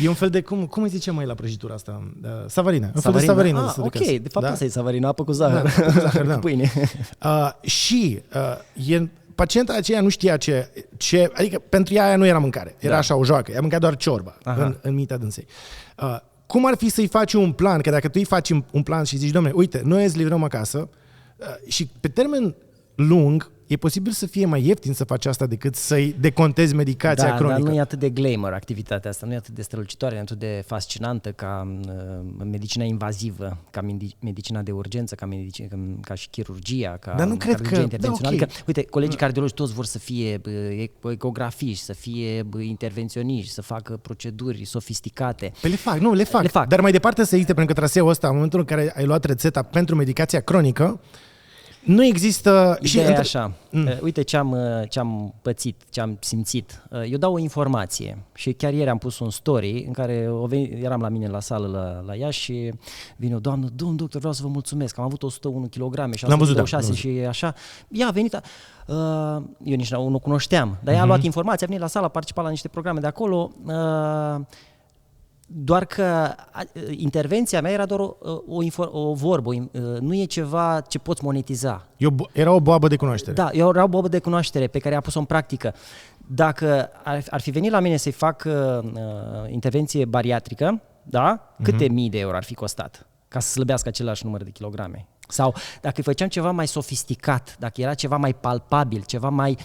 E un fel de, cum îi zice mai la prăjitura asta? Savarină. Un fel de savarină. Ok, de fapt asta e savarină, apă cu zahăr. Da, cu zahăr, da. Cu pâine. Și pacienta aceea nu știa ce... Adică pentru ea nu era mâncare. Era așa o joacă. Ea mânca doar ciorba în mintea dânsei. Cum ar fi să-i faci un plan? Că dacă tu îi faci un plan și zici, dom'le, uite, noi îți livrăm acasă și pe termen lung e posibil să fie mai ieftin să faci asta decât să-i decontezi medicația cronică. Dar nu e atât de glamour activitatea asta, nu e atât de strălucitoare, nu e atât de fascinantă ca medicina invazivă, ca medicina de urgență, ca și chirurgia, ca dar nu cred că... intervențională. Okay. Uite, colegii cardiologi toți vor să fie ecografiști, să fie intervenționiști, să facă proceduri sofisticate. Păi le fac. Dar mai departe să existe, pentru că traseul ăsta, în momentul în care ai luat rețeta pentru medicația cronică, nu există... Ideea e așa. Uite ce am pățit, ce am simțit. Eu dau o informație și chiar ieri am pus un story în care eram la mine la sală la Iași și vine o doamnă, domn doctor, vreau să vă mulțumesc, am avut 101 kg și 126 și așa. Ea a venit, eu nici nu cunoșteam, dar ea a luat informația, a venit la sală, a participat la niște programe de acolo, doar că intervenția mea era doar o vorbă, nu e ceva ce poți monetiza. Era o boabă de cunoaștere. Da, era o boabă de cunoaștere pe care a pus-o în practică. Dacă ar fi venit la mine să-i fac intervenție bariatrică, da? Câte mii de euro ar fi costat ca să slăbească același număr de kilograme? Sau dacă îi făceam ceva mai sofisticat, dacă era ceva mai palpabil, ceva mai...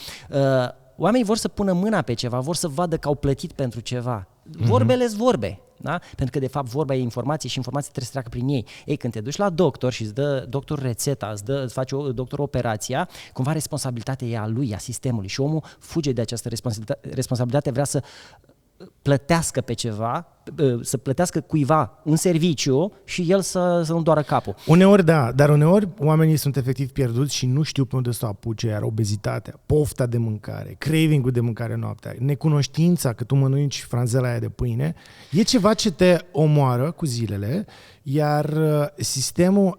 oamenii vor să pună mâna pe ceva, vor să vadă că au plătit pentru ceva. Vorbele-s vorbe, da? Pentru că de fapt vorba e informație și informația trebuie să treacă prin ei. Ei, când te duci la doctor și îți dă doctor rețeta, îți face doctor operația, cumva responsabilitatea e a lui, a sistemului și omul fuge de această responsabilitate, vrea să plătească pe ceva, să plătească cuiva un serviciu și el să nu doară capul. Uneori da, dar uneori oamenii sunt efectiv pierduți și nu știu pe unde să o apuce, iar obezitatea, pofta de mâncare, craving-ul de mâncare noaptea, necunoștința că tu mănânci franzela aia de pâine, e ceva ce te omoară cu zilele, iar sistemul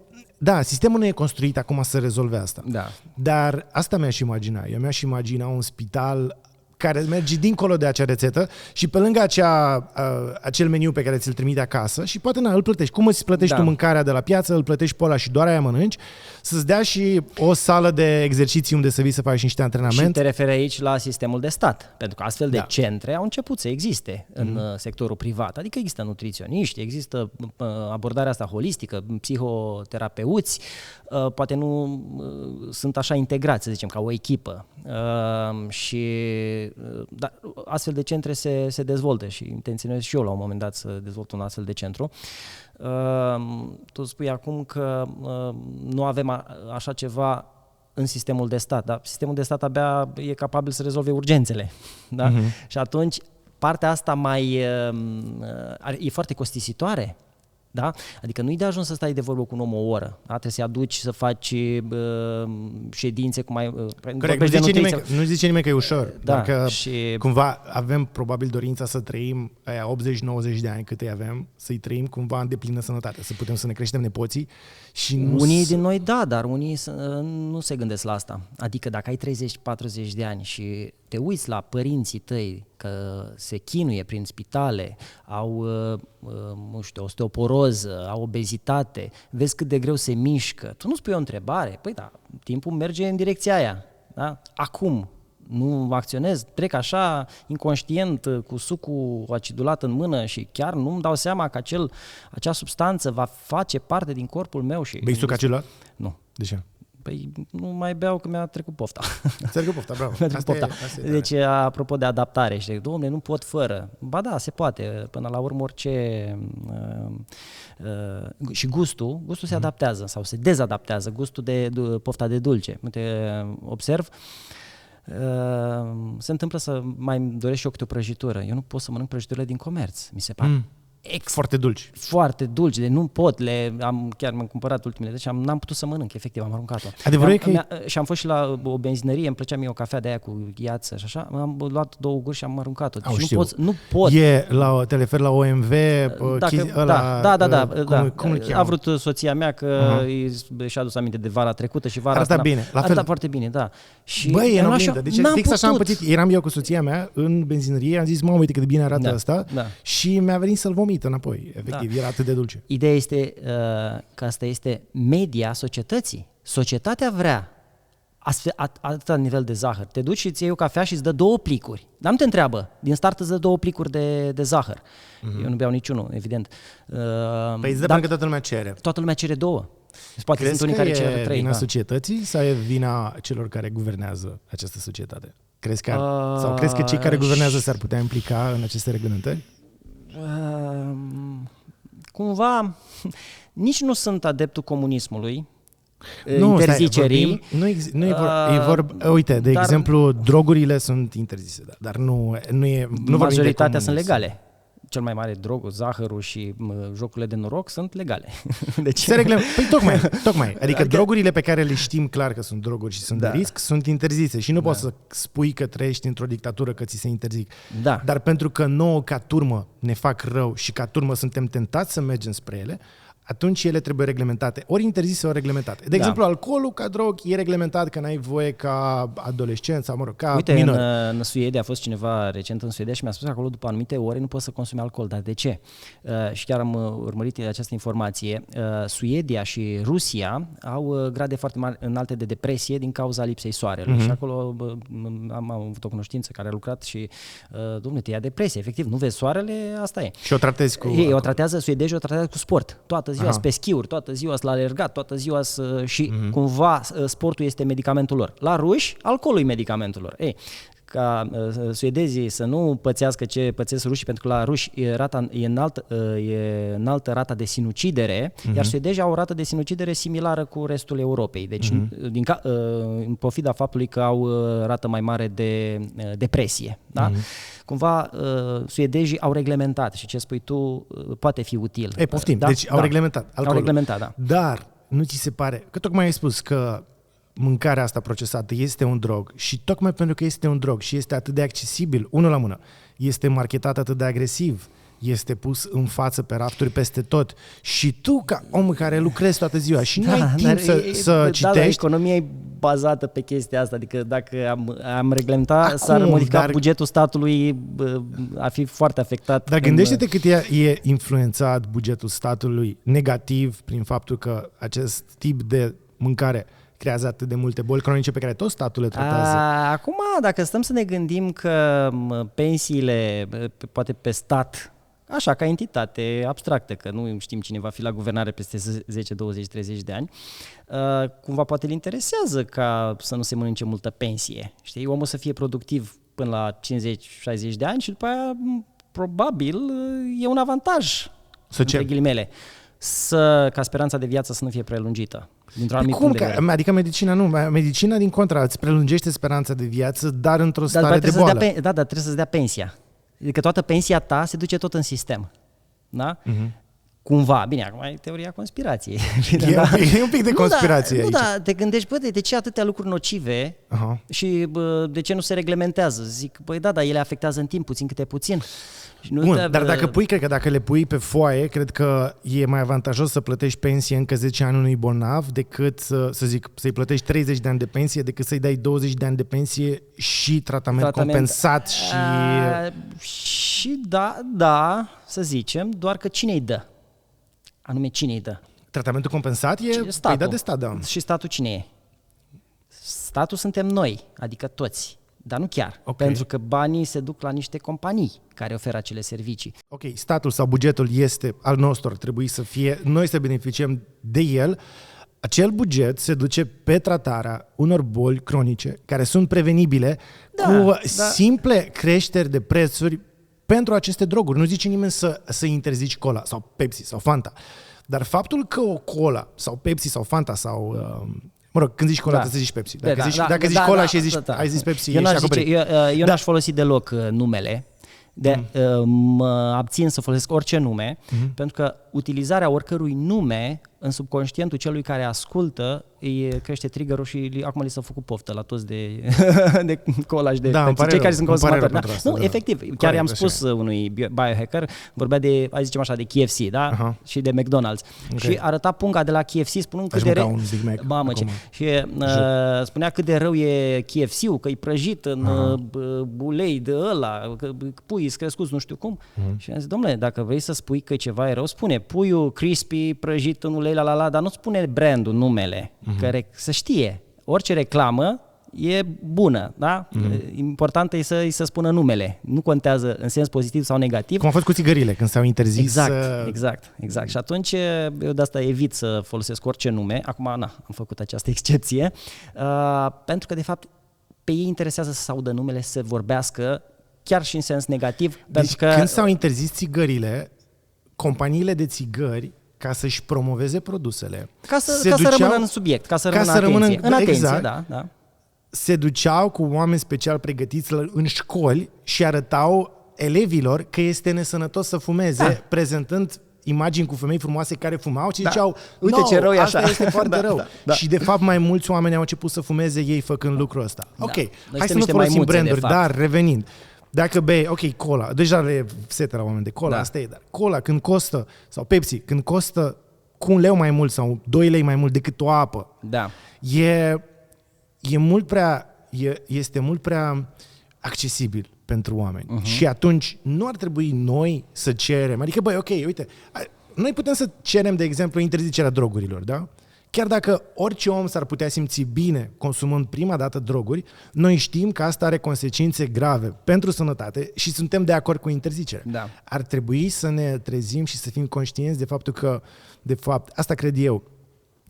nu e construit acum să rezolve asta. Da. Dar asta mi-aș imagina. Eu mi-aș imagina un spital care merge dincolo de acea rețetă și pe lângă acel meniu pe care ți-l trimite acasă și poate îl plătești. Cum îți plătești tu mâncarea de la piață, îl plătești pe ăla și doar aia mănânci, să-ți dea și o sală de exerciții unde să vii să faci niște antrenament. Și te referi aici la sistemul de stat, pentru că astfel de centre au început să existe în sectorul privat. Adică există nutriționiști, există abordarea asta holistică, psihoterapeuți, poate nu sunt așa integrați, să zicem, ca o echipă. Și astfel de centre se dezvoltă și intenționez și eu la un moment dat să dezvolt un astfel de centru. Tu spui acum că nu avem așa ceva în sistemul de stat, dar sistemul de stat abia e capabil să rezolve urgențele. Da? Și atunci partea asta e foarte costisitoare. Da? Adică nu-i de ajuns să stai de vorbă cu un om o oră. Da? Trebuie să-i aduci să faci ședințe cu mai... Corect, nu zice nimeni că e ușor. Da, dacă cumva avem probabil dorința să trăim aia 80-90 de ani cât îi avem, să-i trăim cumva în deplină sănătate, să putem să ne creștem nepoții. Și unii din noi da, dar unii nu se gândesc la asta. Adică dacă ai 30-40 de ani și te uiți la părinții tăi că se chinuie prin spitale, au, nu știu, osteoporoză, au obezitate, vezi cât de greu se mișcă, tu nu spui o întrebare? Păi da, timpul merge în direcția aia. Da? Acum nu acționez, trec așa inconștient cu sucul acidulat în mână și chiar nu-mi dau seama că acea substanță va face parte din corpul meu. Bei suc acidulat? Nu. De ce? Păi nu mai beau că mi-a trecut pofta. Ți-a trecut pofta, bravo. Deci, apropo de adaptare, și dom'le, nu pot fără. Ba da, se poate. Până la urmă, orice... și gustul se adaptează sau se dezadaptează. Gustul de pofta de dulce. Observ, se întâmplă să mai doresc și eu câte o prăjitură. Eu nu pot să mănânc prăjiturile din comerț. Mi se pare foarte dulci. Foarte dulci, de nu pot, chiar m-am cumpărat ultimele, deci n-am putut să mănânc, efectiv, am aruncat-o. Și am fost și la o benzinărie, îmi plăcea mie o cafea de aia cu gheață și așa, am luat 2 guri și am aruncat-o. Deci nu pot. E te referi la OMV? Da. Cum îl cheamă? A vrut soția mea că și-a adus aminte de vara trecută și vara asta. Bine, la fel. Arăta foarte bine, da. Și băi, e oglindă. Deci fix așa am pățit. Eram eu cu soția mea în benzinărie, am zis, mamă, uite cât de bine arată asta și mi-a venit să-l vomit înapoi. Efectiv, era atât de dulce. Ideea este că asta este media societății. Societatea vrea atâta nivel de zahăr. Te duci și îți iei o cafea și îți dă 2 plicuri. Dar nu te întreabă. Din start îți dă 2 plicuri de zahăr. Eu nu beau niciunul, evident. Păi îți dă pentru că toată lumea cere. Toată lumea cere 2. Poate crezi sunt unii care cer 3. Crezi că e vina societății sau e vina celor care guvernează această societate? Sau crezi că cei care guvernează s-ar putea implica în aceste reglementări? Cumva nici nu sunt adeptul comunismului, interzicerii. Uite, de exemplu, drogurile sunt interzise, dar nu majoritatea sunt legale. Cel mai mare drogul, zahărul și jocurile de noroc sunt legale. Deci... Păi tocmai. Adică drogurile pe care le știm clar că sunt droguri și sunt de risc, sunt interzise și nu poți să spui că trăiești într-o dictatură că ți se interzic. Da. Dar pentru că nouă ca turmă ne fac rău și ca turmă suntem tentați să mergem spre ele, atunci ele trebuie reglementate. Ori interzise, ori reglementate. De exemplu, alcoolul ca drog e reglementat că n-ai voie ca adolescent sau, ca minor. În Suedia a fost cineva recent în Suedia și mi-a spus că acolo după anumite ore nu poți să consumi alcool. Dar de ce? Și chiar am urmărit această informație. Suedia și Rusia au grade foarte mari înalte de depresie din cauza lipsei soarelui. Și acolo am avut o cunoștință care a lucrat și dom'le, te ia depresie. Efectiv, nu vezi soarele, asta e. Și o tratezi cu... Suedezii o tratează cu sport. Toată ziua pe schiuri, toată ziua la alergat, toată ziua și cumva sportul este medicamentul lor. La ruși, alcoolul e medicamentul lor. Ca suedezii să nu pățească ce pățesc rușii, pentru că la ruși e înaltă rata de sinucidere, iar suedezii au o rată de sinucidere similară cu restul Europei. Deci, în pofida faptului că au rată mai mare de depresie. Da? Cumva suedezii au reglementat și ce spui tu poate fi util. Poftim, deci au reglementat alcoolul. Au reglementat, da. Dar nu ți se pare, că tocmai ai spus că mâncarea asta procesată este un drog și tocmai pentru că este un drog și este atât de accesibil, unul la mână, este marketat atât de agresiv, este pus în față pe rafturi peste tot și tu ca om care lucrezi toată ziua și nu ai timp să citești... Da, economia e bazată pe chestia asta. Adică dacă am reglementat, s-ar modifica bugetul statului, ar fi foarte afectat. Dar gândește-te cât e influențat bugetul statului negativ prin faptul că acest tip de mâncare creează atât de multe boli cronice pe care tot statul le tratează. Acum, dacă stăm să ne gândim că pensiile, poate pe stat, așa, ca entitate abstractă, că nu știm cine va fi la guvernare peste 10, 20, 30 de ani, cumva poate îl interesează ca să nu se mănânce multă pensie. Știi? Omul să fie productiv până la 50-60 de ani și după aia, probabil, e un avantaj, între ghilimele, ca speranța de viață să nu fie prelungită. Dintr-un anumit punct de vedere. Adică medicina nu. Medicina, din contra, îți prelungește speranța de viață, dar într-o stare de boală. Dar trebuie să-ți dea pensia. Adică toată pensia ta se duce tot în sistem. Da? Cumva. Bine, acum e teoria conspirației. E un pic de conspirație aici. Nu, da, te gândești, de ce atâtea lucruri nocive și de ce nu se reglementează? Zic, dar ele afectează în timp, puțin câte puțin. Bun, dar cred că dacă le pui pe foaie, cred că e mai avantajos să plătești pensie încă 10 ani unui bolnav decât să-i plătești 30 de ani de pensie, decât să-i dai 20 de ani de pensie și tratament compensat și da, să zicem, doar că cine îi dă? Anume cine îi dă? Tratamentul compensat e statul. dat de stat, da. Și statul cine e? Statul suntem noi, adică toți. Dar nu chiar, pentru că banii se duc la niște companii care oferă acele servicii. Ok, statul sau bugetul este al nostru, ar trebui să fie, noi să beneficiem de el. Acel buget se duce pe tratarea unor boli cronice care sunt prevenibile cu simple creșteri de prețuri pentru aceste droguri. Nu zice nimeni să interzici cola sau Pepsi sau Fanta, dar faptul că o cola sau Pepsi sau Fanta sau... Mă rog, când zici cola, să zici Pepsi. Dacă zici cola și ai zis Pepsi, ești acoperit. Eu n-aș folosi deloc numele. Mă abțin să folosesc orice nume, pentru că utilizarea oricărui nume în subconștientul celui care ascultă îi crește triggerul și acum li s-a făcut poftă la toți de cola și de Pepsi, cei care sunt consumatori. Nu, efectiv, chiar i-am spus unui biohacker, vorbea de, hai zicem așa, de KFC, da? Și de McDonald's. Și arăta punga de la KFC spunând cât de rău. Și spunea cât de rău e KFC-ul, că e prăjit în ulei de ăla, că puii sunt crescuți nu știu cum. Și am zis, domnule, dacă vrei să spui că ceva e rău, spune puiul crispy prăjit în ulei dar nu spune brandul, numele, care să știe. Orice reclamă e bună, da? Important e să-i se spună numele. Nu contează în sens pozitiv sau negativ. Cum a fost cu țigările, când s-au interzis. Exact. Și atunci eu de asta evit să folosesc orice nume. Acum, am făcut această excepție. Pentru că, de fapt, pe ei interesează să se audă numele, să vorbească, chiar și în sens negativ. Deci, când s-au interzis țigările, companiile de țigări, ca să-și promoveze produsele. Ca să rămână în subiect, ca să rămână în atenție. Exact, da. Se duceau cu oameni special pregătiți în școli și arătau elevilor că este nesănătos să fumeze, prezentând imagini cu femei frumoase care fumau și ziceau, uite ce rău e asta așa. este foarte rău. Și de fapt mai mulți oameni au început să fumeze ei făcând lucrul ăsta. Ok, hai să nu folosim branduri, dar revenind. Dacă bei, cola, deja le sete la oameni de cola, asta e, dar cola când costă, sau Pepsi, când costă cu 1 leu mai mult sau 2 lei mai mult decât o apă, este mult prea accesibil pentru oameni. Și atunci nu ar trebui noi să cerem, adică uite, noi putem să cerem, de exemplu, interzicerea drogurilor, da? Chiar dacă orice om s-ar putea simți bine consumând prima dată droguri, noi știm că asta are consecințe grave pentru sănătate și suntem de acord cu interzicerea. Ar trebui să ne trezim și să fim conștienți de faptul că, de fapt, asta cred eu,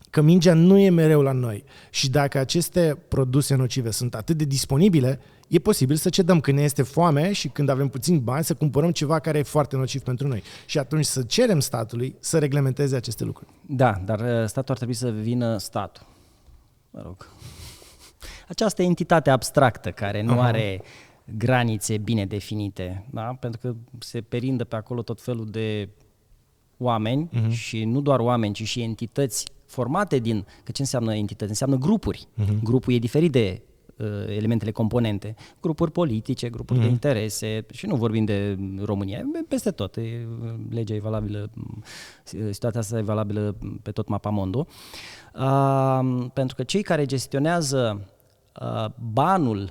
că mingea nu e mereu la noi și dacă aceste produse nocive sunt atât de disponibile, e posibil să cedăm când ne este foame și când avem puțin bani să cumpărăm ceva care e foarte nociv pentru noi. Și atunci să cerem statului să reglementeze aceste lucruri. Da, dar statul ar trebui să vină statul. Mă rog. Această entitate abstractă care nu are granițe bine definite, da? Pentru că se perindă pe acolo tot felul de oameni și nu doar oameni, ci și entități formate din... Că ce înseamnă entități? Înseamnă grupuri. Grupul e diferit de elementele componente. Grupuri politice, grupuri de interese și nu vorbim de România, peste tot. Legea e valabilă, situația asta e valabilă pe tot mapamondo. Pentru că cei care gestionează banul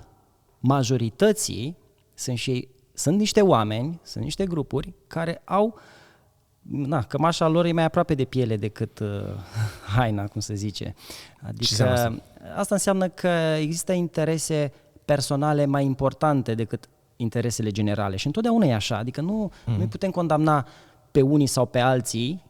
majorității sunt niște oameni, sunt niște grupuri care au cămașa lor e mai aproape de piele decât haina, cum se zice. Adică asta înseamnă că există interese personale mai importante decât interesele generale și întotdeauna e așa, adică nu putem condamna pe unii sau pe alții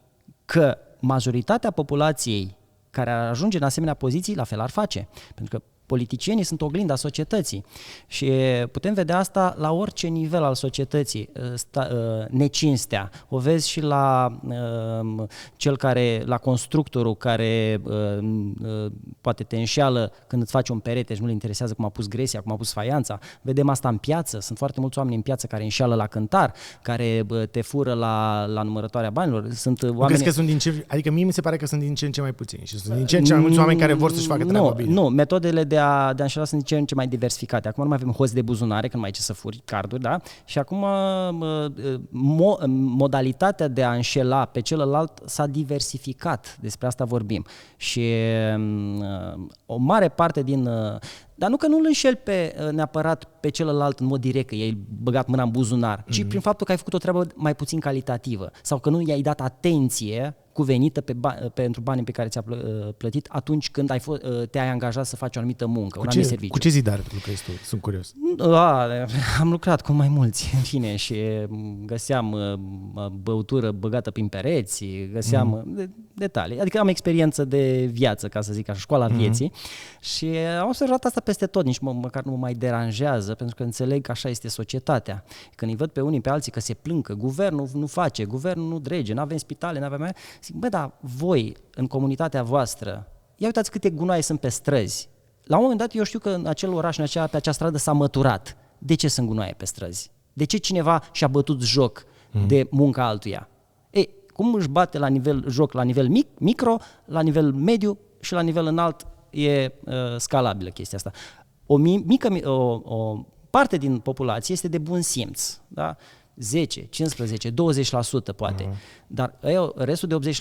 că majoritatea populației care ar ajunge în asemenea poziții la fel ar face, pentru că politicienii sunt oglinda societății și putem vedea asta la orice nivel al societății, necinstea. O vezi și la la constructorul care poate te înșeală când îți face un perete și nu le interesează cum a pus gresia, cum a pus faianța. Vedem asta în piață, sunt foarte mulți oameni în piață care înșeală la cântar, care te fură la numărătoarea banilor. Sunt oameni... Crezi că adică mie mi se pare că sunt din ce în ce mai puțini și sunt din ce în ce mai mulți oameni care vor să-și facă treaba bine. Nu, metodele de a înșela sunt din ce în ce mai diversificate. Acum nu mai avem hoți de buzunare, că nu mai e ce să furi carduri, da? Și acum modalitatea de a înșela pe celălalt s-a diversificat. Despre asta vorbim. Și o mare parte din... Dar nu că nu îl înșeli neapărat pe celălalt în mod direct, că i-ai băgat mâna în buzunar, ci prin faptul că ai făcut o treabă mai puțin calitativă sau că nu i-ai dat atenție cuvenită pentru banii pe care ți-a plătit atunci când te-ai angajat să faci o anumită muncă, un anumit serviciu. Cu ce zidar lucrezi tu? Sunt curios. Am lucrat cu mai mulți, în fine, și găseam băutură băgată prin pereți, găseam detalii. Adică am experiență de viață, ca să zic așa, școala vieții și am observat asta peste tot, nici măcar nu mă mai deranjează, pentru că înțeleg că așa este societatea. Când îi văd pe unii pe alții că se plâng, că guvernul nu face, guvernul nu drege, nu avem spitale, nu avem mai... Zic, dar voi, în comunitatea voastră, ia uitați câte gunoaie sunt pe străzi. La un moment dat eu știu că în acel oraș, pe acea stradă s-a măturat. De ce sunt gunoaie pe străzi? De ce cineva și-a bătut joc de munca altuia? Cum își bate joc la nivel micro, la nivel mediu și la nivel înalt e scalabilă chestia asta. O parte din populație este de bun simț, da? 10, 15, 20% poate. Dar restul de 80%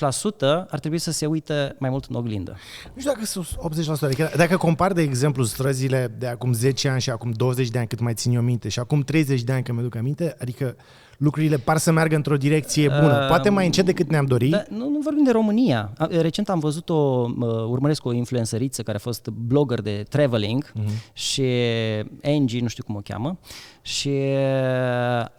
ar trebui să se uită mai mult în oglindă. Nu știu dacă sunt 80%. Adică dacă compar, de exemplu, străzile de acum 10 ani și acum 20 de ani, cât mai țin eu minte, și acum 30 de ani, când mi-aduc aminte, adică lucrurile par să meargă într-o direcție bună. Poate mai încet decât ne-am dorit. Nu vorbim de România. Recent am văzut urmăresc o influențăriță care a fost blogger de traveling și Angie, nu știu cum o cheamă, și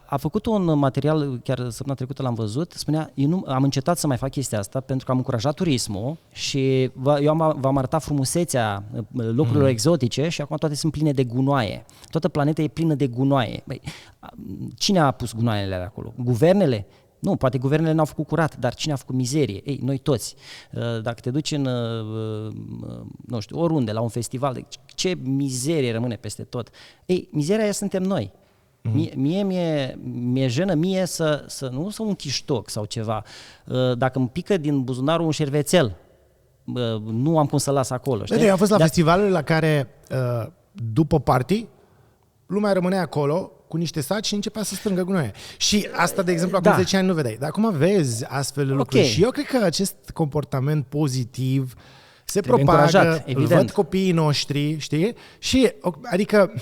a făcut un material, chiar săptămâna trecută l-am văzut, spunea, am încetat să mai fac chestia asta pentru că am încurajat turismul și v-am arătat frumusețea locurilor exotice și acum toate sunt pline de gunoaie. Toată planeta e plină de gunoaie. Cine a pus gunoaiele alea acolo? Guvernele? Nu, poate guvernele n-au făcut curat, dar cine a făcut mizerie? Noi toți. Dacă te duci nu știu, oriunde, la un festival, ce mizerie rămâne peste tot. Mizeria aia suntem noi. Mi-e jenă să nu un chiștoc sau ceva. Dacă îmi pică din buzunarul un șervețel, nu am cum să las acolo. Eu am fost la festivaluri la care, după party, lumea rămânea acolo cu niște saci și începea să strângă gunoaie. Și asta, de exemplu, acum 10 ani nu vedeai. Dar acum vezi astfel de lucruri. Și eu cred că acest comportament pozitiv se propagă, îl văd copiii noștri, știi? Și, adică,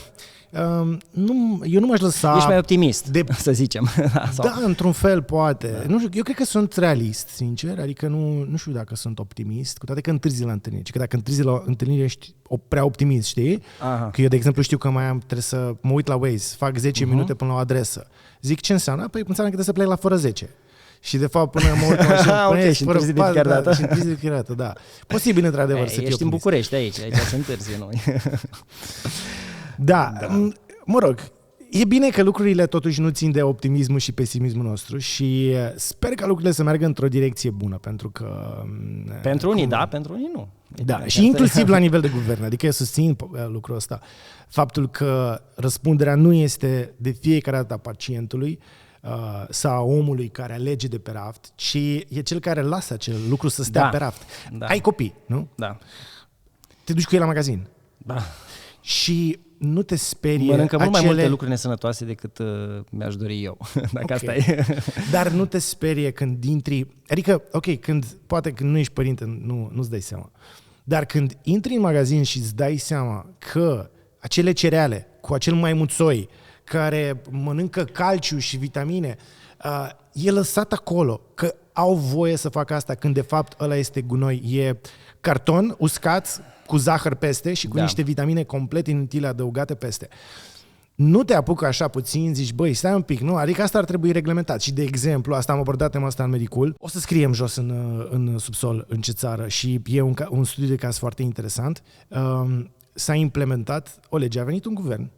eu nu m-aș lăsa... Ești mai optimist, să zicem. Da, într-un fel, poate. Nu știu, eu cred că sunt realist, sincer, adică nu știu dacă sunt optimist, cu toate că întârzi la întâlnire. Că dacă întârzi la întâlnire ești prea optimist, știi? Aha. Că eu, de exemplu, știu că trebuie să mă uit la Waze, fac 10 minute până la o adresă. Zic, ce înseamnă? Păi înseamnă că trebuie să plec la fără 10. Și de fapt până mă uit la mașină, și întârzi de fiecare dată. Și întârzi de fiecare dată, da. Posibil, într-adevăr, să fii ești în București, aici se întârzi noi. Da, mă rog, e bine că lucrurile totuși nu țin de optimismul și pesimismul nostru și sper că lucrurile să meargă într-o direcție bună, pentru că... Pentru unii da, pentru unii nu. Da, și inclusiv la nivel de guvern, adică eu susțin lucrul ăsta. Faptul că răspunderea nu este de fiecare dată a pacientului sau a omului care alege de pe raft, ci e cel care lasă acel lucru să stea pe raft. Da. Ai copii, nu? Da. Te duci cu ei la magazin. Da. și nu te sperie Mănâncă mult mai multe lucruri nesănătoase decât mi-aș dori eu, dacă asta e. Dar nu te sperie când intri, adică, poate când nu ești părinte, nu-ți dai seama. Dar când intri în magazin și îți dai seama că acele cereale cu acel maimuțoi care mănâncă calciu și vitamine, e lăsat acolo, că au voie să facă asta când de fapt ăla este gunoi, e carton uscat cu zahăr peste și cu niște vitamine complet inutile adăugate peste. Nu te apucă așa puțin, zici, băi, stai un pic, nu? Adică asta ar trebui reglementat. Și de exemplu, asta am abordat tema asta în Medicul, o să scriem jos în subsol în ce țară și e un studiu de caz foarte interesant. S-a implementat o lege, a venit un guvern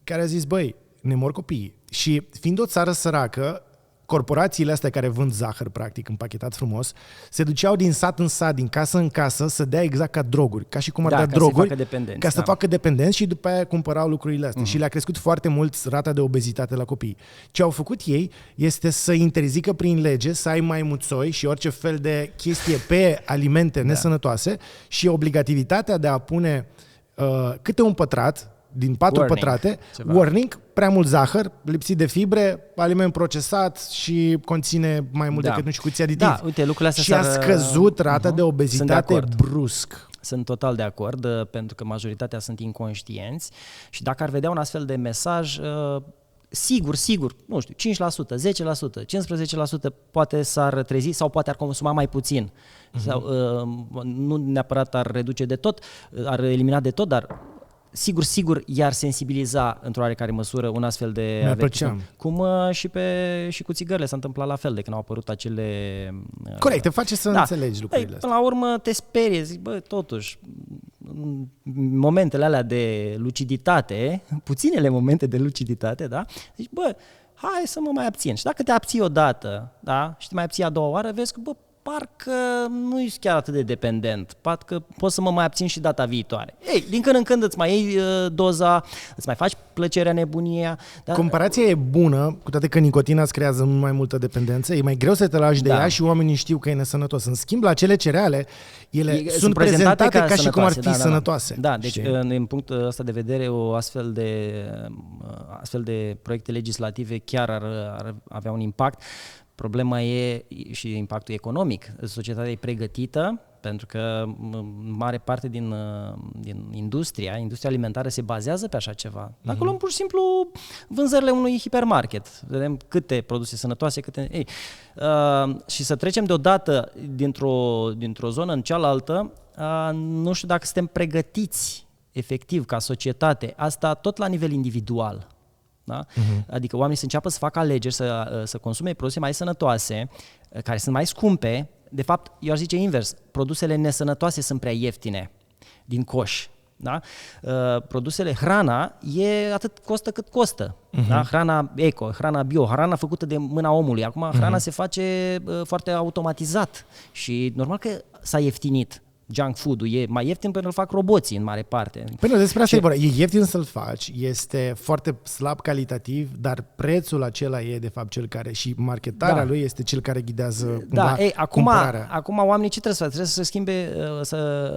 care a zis, băi, ne mor copiii. Și fiind o țară săracă, corporațiile astea care vând zahăr, practic, împachetat frumos, se duceau din sat în sat, din casă în casă, să dea exact ca droguri. Ca și cum ar da, droguri, ca să facă dependenți și după aia cumpărau lucrurile astea. Și le-a crescut foarte mult rata de obezitate la copii. Ce au făcut ei este să interzică prin lege să ai maimuțoi și orice fel de chestie pe alimente nesănătoase și obligativitatea de a pune câte un pătrat din 4 pătrate, warning, prea mult zahăr, lipsit de fibre, aliment procesat și conține mai mult decât nu știu câți aditivi. Da, uite, lucrurile astea și a scăzut rata de obezitate brusc. Sunt total de acord, pentru că majoritatea sunt inconștienți și dacă ar vedea un astfel de mesaj, sigur, nu știu, 5%, 10%, 15% poate s-ar trezi sau poate ar consuma mai puțin. Sau, nu neapărat ar reduce de tot, ar elimina de tot, dar sigur i-ar sensibiliza într-o oarecare măsură un astfel de avertisment. Cum și cu țigările s-a întâmplat la fel de când au apărut acele... Corect, te face să înțelegi lucrurile astea. Până la urmă te sperie, zic, totuși, momentele alea de luciditate, puținele momente de luciditate, da? Zici, hai să mă mai abțin. Și dacă te abții odată, da? Și te mai abții a doua oară, vezi că, parcă nu ești chiar atât de dependent, parcă poți să mă mai abțin și data viitoare. Ei, din când în când îți mai iei doza, îți mai faci plăcerea, nebunia. Dar... Comparația e bună, cu toate că nicotina îți creează mult mai multă dependență, e mai greu să te lași de ea și oamenii știu că e nesănătos. În schimb, la acele cereale, ele sunt prezentate ca și cum ar fi sănătoase. Da, deci în punctul ăsta de vedere, o astfel de proiecte legislative chiar ar avea un impact. Problema e și impactul economic. Societatea e pregătită pentru că mare parte din industria alimentară se bazează pe așa ceva. Dacă luăm pur și simplu vânzările unui hipermarket, vedem câte produse sănătoase, și să trecem deodată dintr-o zonă în cealaltă, nu știu dacă suntem pregătiți efectiv ca societate, asta tot la nivel individual. Da? Adică oamenii să înceapă să facă alegeri, să consume produse mai sănătoase, care sunt mai scumpe. De fapt, eu aș zice invers, produsele nesănătoase sunt prea ieftine din coș. Da? Hrana costă cât costă. Da? Hrana eco, hrana bio, hrana făcută de mâna omului. Acum hrana se face foarte automatizat și normal că s-a ieftinit. Junk food-ul e mai ieftin pentru că îl fac roboții în mare parte. Păi despre asta e vorba. E ieftin să-l faci, este foarte slab calitativ, dar prețul acela e de fapt cel care și marketarea lui este cel care ghidează cumpărarea. Acum oamenii ce trebuie să facă? Trebuie să se schimbe,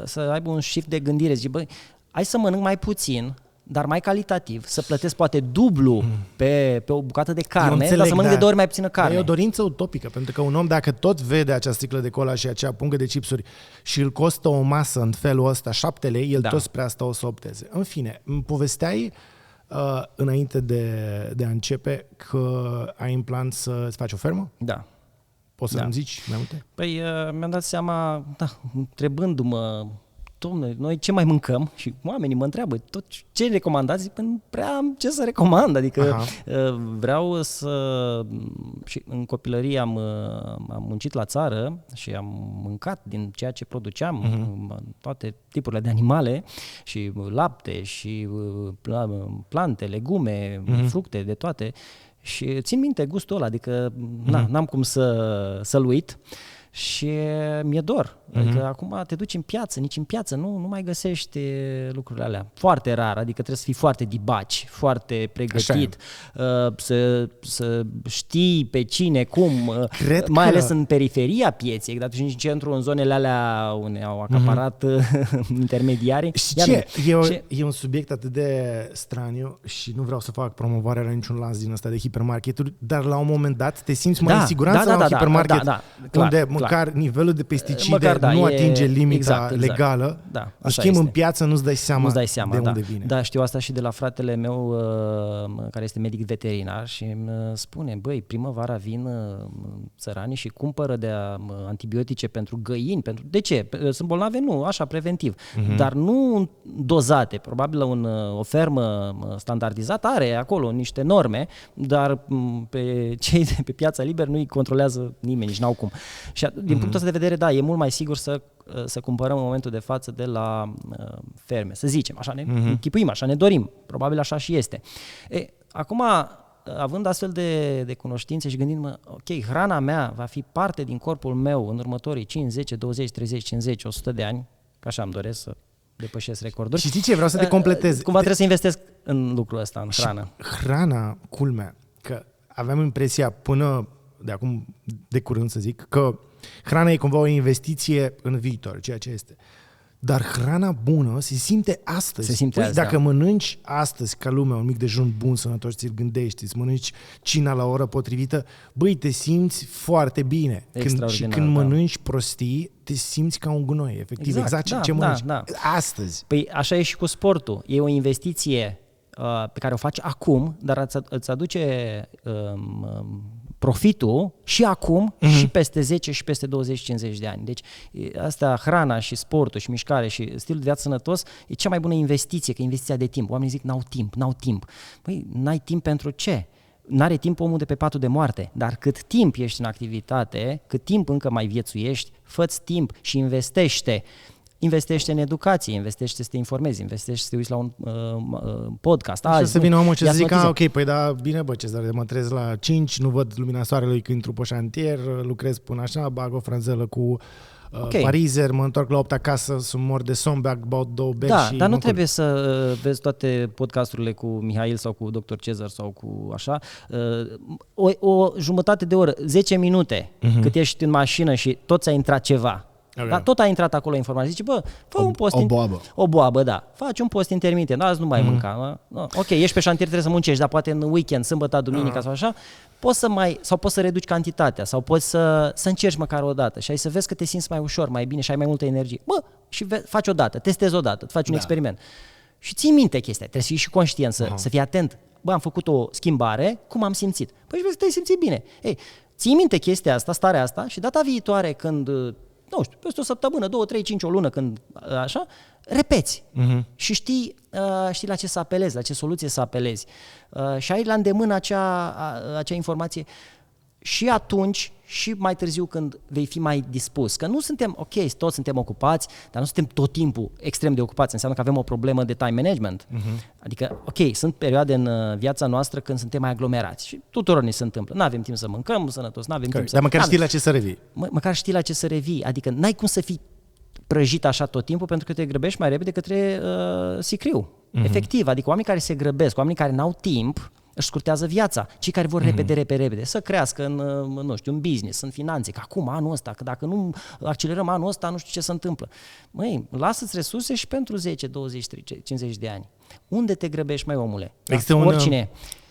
să aibă un shift de gândire. Zice, hai să mănânc mai puțin, dar mai calitativ, să plătesc poate dublu pe o bucată de carne, dar să mănânc de 2 ori mai puțină carne. E o dorință utopică, pentru că un om, dacă tot vede acea sticlă de cola și acea pungă de chipsuri și îl costă o masă în felul ăsta 7 lei, el tot spre asta o să opteze. În fine, îmi povesteai înainte de a începe că ai în plan să-ți faci o fermă? Da. Poți să-mi zici mai multe? Păi mi-am dat seama, întrebându-mă, dom'le, noi ce mai mâncăm? Și oamenii mă întreabă, tot ce recomandați? Zic, nu prea am ce să recomand, adică vreau să... Și în copilărie am muncit la țară și am mâncat din ceea ce produceam, toate tipurile de animale și lapte și plante, legume, fructe, de toate. Și țin minte gustul ăla, adică n-am cum să-l uit. Și mi-e dor. Adică acum te duci în piață, nici în piață nu mai găsești lucrurile alea. Foarte rar, adică trebuie să fii foarte dibaci, foarte pregătit, să știi pe cine, cum, mai ales în periferia pieței, dar și în centru, în zonele alea unde au acaparat intermediarii. E un subiect atât de straniu și nu vreau să fac promovarea la niciun lanț din ăsta de hipermarketuri, dar la un moment dat te simți mai în siguranță la un hipermarket unde măcar nivelul de pesticide nu atinge limita legală. Da, în schimb, în piață nu-ți dai seama, de unde vine. Da, știu asta și de la fratele meu care este medic veterinar și îmi spune, băi, primăvara vin țăranii și cumpără de antibiotice pentru găini. De ce? Sunt bolnave? Nu, așa, preventiv. Dar nu dozate. Probabil o fermă standardizată are acolo niște norme, dar pe cei de pe piața liberă nu îi controlează nimeni, nici n-au cum. Și din punctul ăsta de vedere, da, e mult mai sigur să cumpărăm în momentul de față de la ferme, să zicem, așa ne închipuim, așa ne dorim, probabil așa și este. Acum, având astfel de cunoștințe și gândindu-mă, ok, hrana mea va fi parte din corpul meu în următorii 5, 10, 20, 30, 50, 100 de ani, că așa îmi doresc să depășesc recorduri. Și știi ce? Vreau să te completez. Cumva trebuie să investesc în lucrul ăsta, în hrană. Hrana, culmea, că aveam impresia până de acum, de curând să zic, că hrana e cumva o investiție în viitor, ceea ce este. Dar hrana bună se simte astăzi. Se simte azi, dacă mănânci astăzi ca lumea un mic dejun bun, sănătos, ți-l gândești, îți mănânci cina la o oră potrivită, te simți foarte bine. Când mănânci prostii, te simți ca un gunoi, efectiv. Exact ce mănânci astăzi. Păi așa e și cu sportul. E o investiție pe care o faci acum, dar îți aduce profitul și acum și peste 10 și peste 20-50 de ani. Deci asta, hrana și sportul și mișcare și stilul de viață sănătos e cea mai bună investiție, că investiția de timp. Oamenii zic n-au timp. Păi n-ai timp pentru ce? N-are timp omul de pe patul de moarte, dar cât timp ești în activitate, cât timp încă mai viețuiești, fă-ți timp și investește. Investește în educație, investește să te informezi, investește să te uiți la un podcast. Și să vină omul și să zică, ok, păi da, bine Cezar, mă trezesc la 5, nu văd lumina soarelui când intru pe șantier, lucrez până așa, bag o frânzelă cu parizer, mă întorc la 8 acasă, sunt mort de somn, bag 2 beri și... dar nu trebuie să vezi toate podcasturile cu Mihail sau cu Dr. Cezar sau cu așa. O jumătate de oră, 10 minute, cât ești în mașină și tot ți-a intrat ceva. Okay. Dar tot a intrat acolo informații. Zice, fă un post... O boabă, da. Faci un post intermitent. Azi nu mai mânca. Ok, ești pe șantier, trebuie să muncești, dar poate în weekend, sâmbătă, duminica sau așa, poți să reduci cantitatea sau poți să încerci măcar o dată și ai să vezi că te simți mai ușor, mai bine și ai mai multă energie. Și faci o dată, testezi o dată, faci un experiment. Și ții minte chestia, trebuie să fii și conștient, să fii atent. Am făcut o schimbare, cum am simțit? Păi și vezi că te-ai simțit bine. Ții minte chestia asta, starea asta și data viitoare când... nu știu, peste o săptămână, 2, 3, 5, o lună, când așa, repeți. Și știi la ce să apelezi, la ce soluție să apelezi. Și ai la îndemână acea informație și atunci și mai târziu când vei fi mai dispus. Că nu suntem, toți suntem ocupați, dar nu suntem tot timpul extrem de ocupați. Înseamnă că avem o problemă de time management. Adică, sunt perioade în viața noastră când suntem mai aglomerați și tuturor ni se întâmplă. Nu avem timp să mâncăm sănătos, nu avem timp să... Dar măcar știi la ce să revii. Măcar știi la ce să revii. Adică n-ai cum să fii prăjit așa tot timpul pentru că te grăbești mai repede către sicriu. Efectiv, adică oamenii care se grăbesc, oamenii care n-au timp, își scurtează viața. Cei care vor repede, să crească în business, în finanțe, că acum anul ăsta, că dacă nu accelerăm anul ăsta, nu știu ce se întâmplă. Lasă-ți resurse și pentru 10, 20, 50 de ani. Unde te grăbești, omule? Există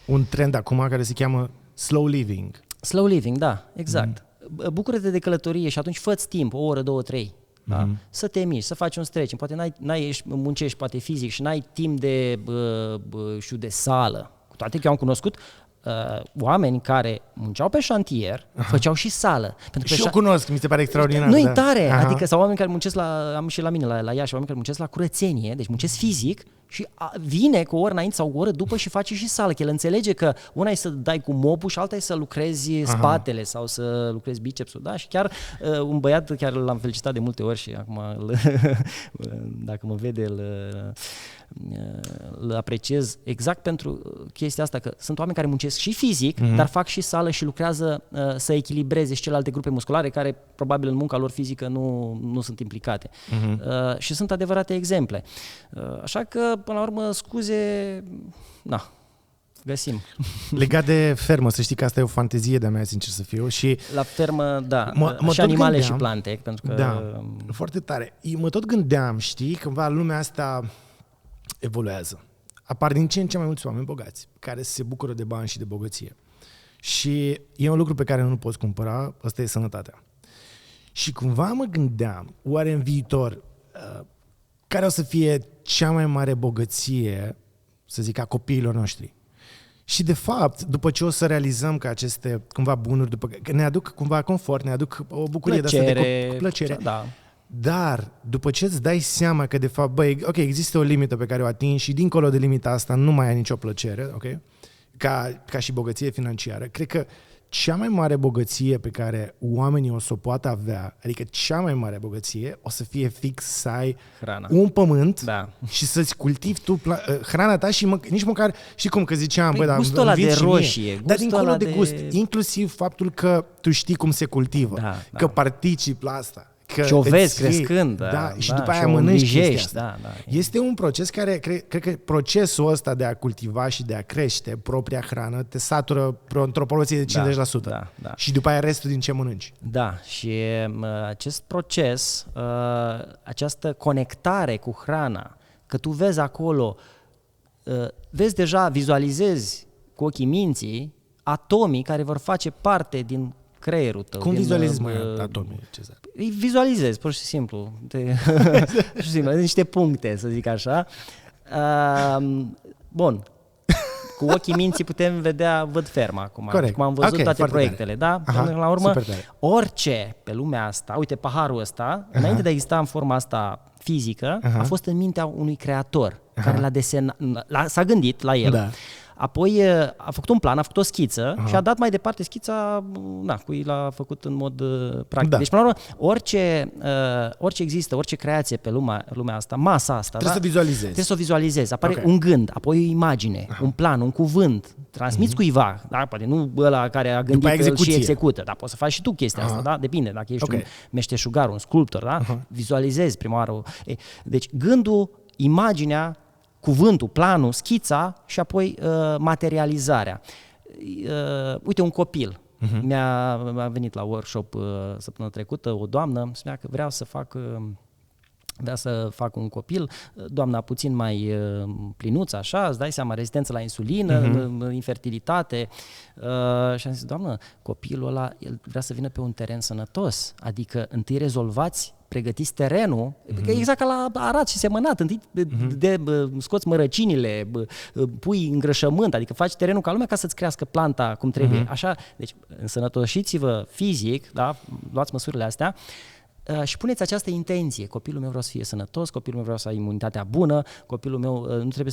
un trend acum care se cheamă slow living. Slow living, da, exact. Bucură-te de călătorie și atunci fă-ți timp, o oră, 2, 3. Da? Să te miști, să faci un stretching. Poate muncești poate fizic și n-ai timp de sală. Cu toate că eu am cunoscut oameni care munceau pe șantier, făceau și sală. Pentru că eu cunosc, mi se pare extraordinar. Nu-i tare, adică sau oameni care muncesc am și la mine la Iași, oameni care muncesc la curățenie, deci muncesc fizic și vine cu o oră înainte sau o oră după și face și sală, că el înțelege că una e să dai cu mopul și alta e să lucrezi spatele sau să lucrezi bicepsul, da? Și chiar un băiat, chiar l-am felicitat de multe ori și acum dacă mă vede îl apreciez exact pentru chestia asta, că sunt oameni care muncesc și fizic, dar fac și sală și lucrează să echilibreze și celelalte grupe musculare care probabil în munca lor fizică nu sunt implicate. Și sunt adevărate exemple. Așa că, până la urmă, scuze, găsim. Legat de fermă, să știi că asta e o fantezie de-a mea, sincer să fiu. Și la fermă, da, mă și animale gândeam, și plante. Pentru că... Da, foarte tare. Mă tot gândeam, știi, cândva lumea asta evoluează. Apar din ce în ce mai mulți oameni bogați, care se bucură de bani și de bogăție. Și e un lucru pe care nu poți cumpăra, ăsta e sănătatea. Și cumva mă gândeam, oare în viitor, care o să fie cea mai mare bogăție, să zic, a copiilor noștri? Și de fapt, după ce o să realizăm că aceste cumva bunuri că ne aduc cumva confort, ne aduc o bucurie de plăcere, da. Dar după ce îți dai seama că de fapt, băi, ok, există o limită pe care o atingi și dincolo de limita asta nu mai ai nicio plăcere, ok? Ca și bogăție financiară, cred că cea mai mare bogăție pe care oamenii o să o poată avea, adică cea mai mare bogăție, o să fie fix să ai hrana. Un pământ da. și să-ți cultivi tu hrana ta și nici măcar, știi cum că ziceam, păi, dar gustul ăla de roșie, dar dincolo de gust, inclusiv faptul că tu știi cum se cultivă, că participi la asta. Și o vezi crescând. Și după aia mănânci chestia asta. Da. Este un proces care, cred că procesul ăsta de a cultiva și de a crește propria hrană te satură într-o proporție de 50%. Da. Și după aia restul din ce mănânci. Da, și acest proces, această conectare cu hrana, că tu vezi acolo, vezi deja, vizualizezi cu ochii minții atomii care vor face parte din creierul tău. Cum vizualizezi atomii, Cezar? Îi vizualizezi, pur și simplu. Niște puncte, să zic așa. Bun. Cu ochii minții putem văd ferma acum. Corect. Cum am văzut toate proiectele, tare. Da? Până la urmă, orice pe lumea asta, uite, paharul ăsta, înainte de a exista în forma asta fizică, a fost în mintea unui creator care l-a desenat, s-a gândit la el. Da. Apoi a făcut un plan, a făcut o schiță și a dat mai departe schița, cui l-a făcut în mod practic. Da. Deci, până la urmă, orice există, orice creație pe lumea asta, masa asta, trebuie să o vizualizezi. Apare un gând, apoi o imagine, un plan, un cuvânt, transmiți cuiva, da? Poate nu ăla care a gândit el și execută, dar poți să faci și tu chestia asta, da? Depinde, dacă ești un meșteșugar, un sculptor, da? Vizualizezi prima oară. Deci gândul, imaginea, cuvântul, planul, schița și apoi materializarea. Uite, un copil mi-a venit la workshop săptămâna trecută, o doamnă, spunea că vrea să fac un copil, doamna puțin mai plinuță, așa, îți dai seama, rezistență la insulină, infertilitate, și am zis, doamnă, copilul ăla, el vrea să vină pe un teren sănătos, adică întâi rezolvați, pregătiți terenul, exact ca la arat și semănat, întâi scoți mărăcinile, pui îngrășământ, adică faci terenul ca lumea ca să-ți crească planta cum trebuie. Așa, deci însănătoșiți-vă fizic, da? Luați măsurile astea, și puneți această intenție. Copilul meu vreau să fie sănătos, copilul meu vreau să ai imunitatea bună, copilul meu nu trebuie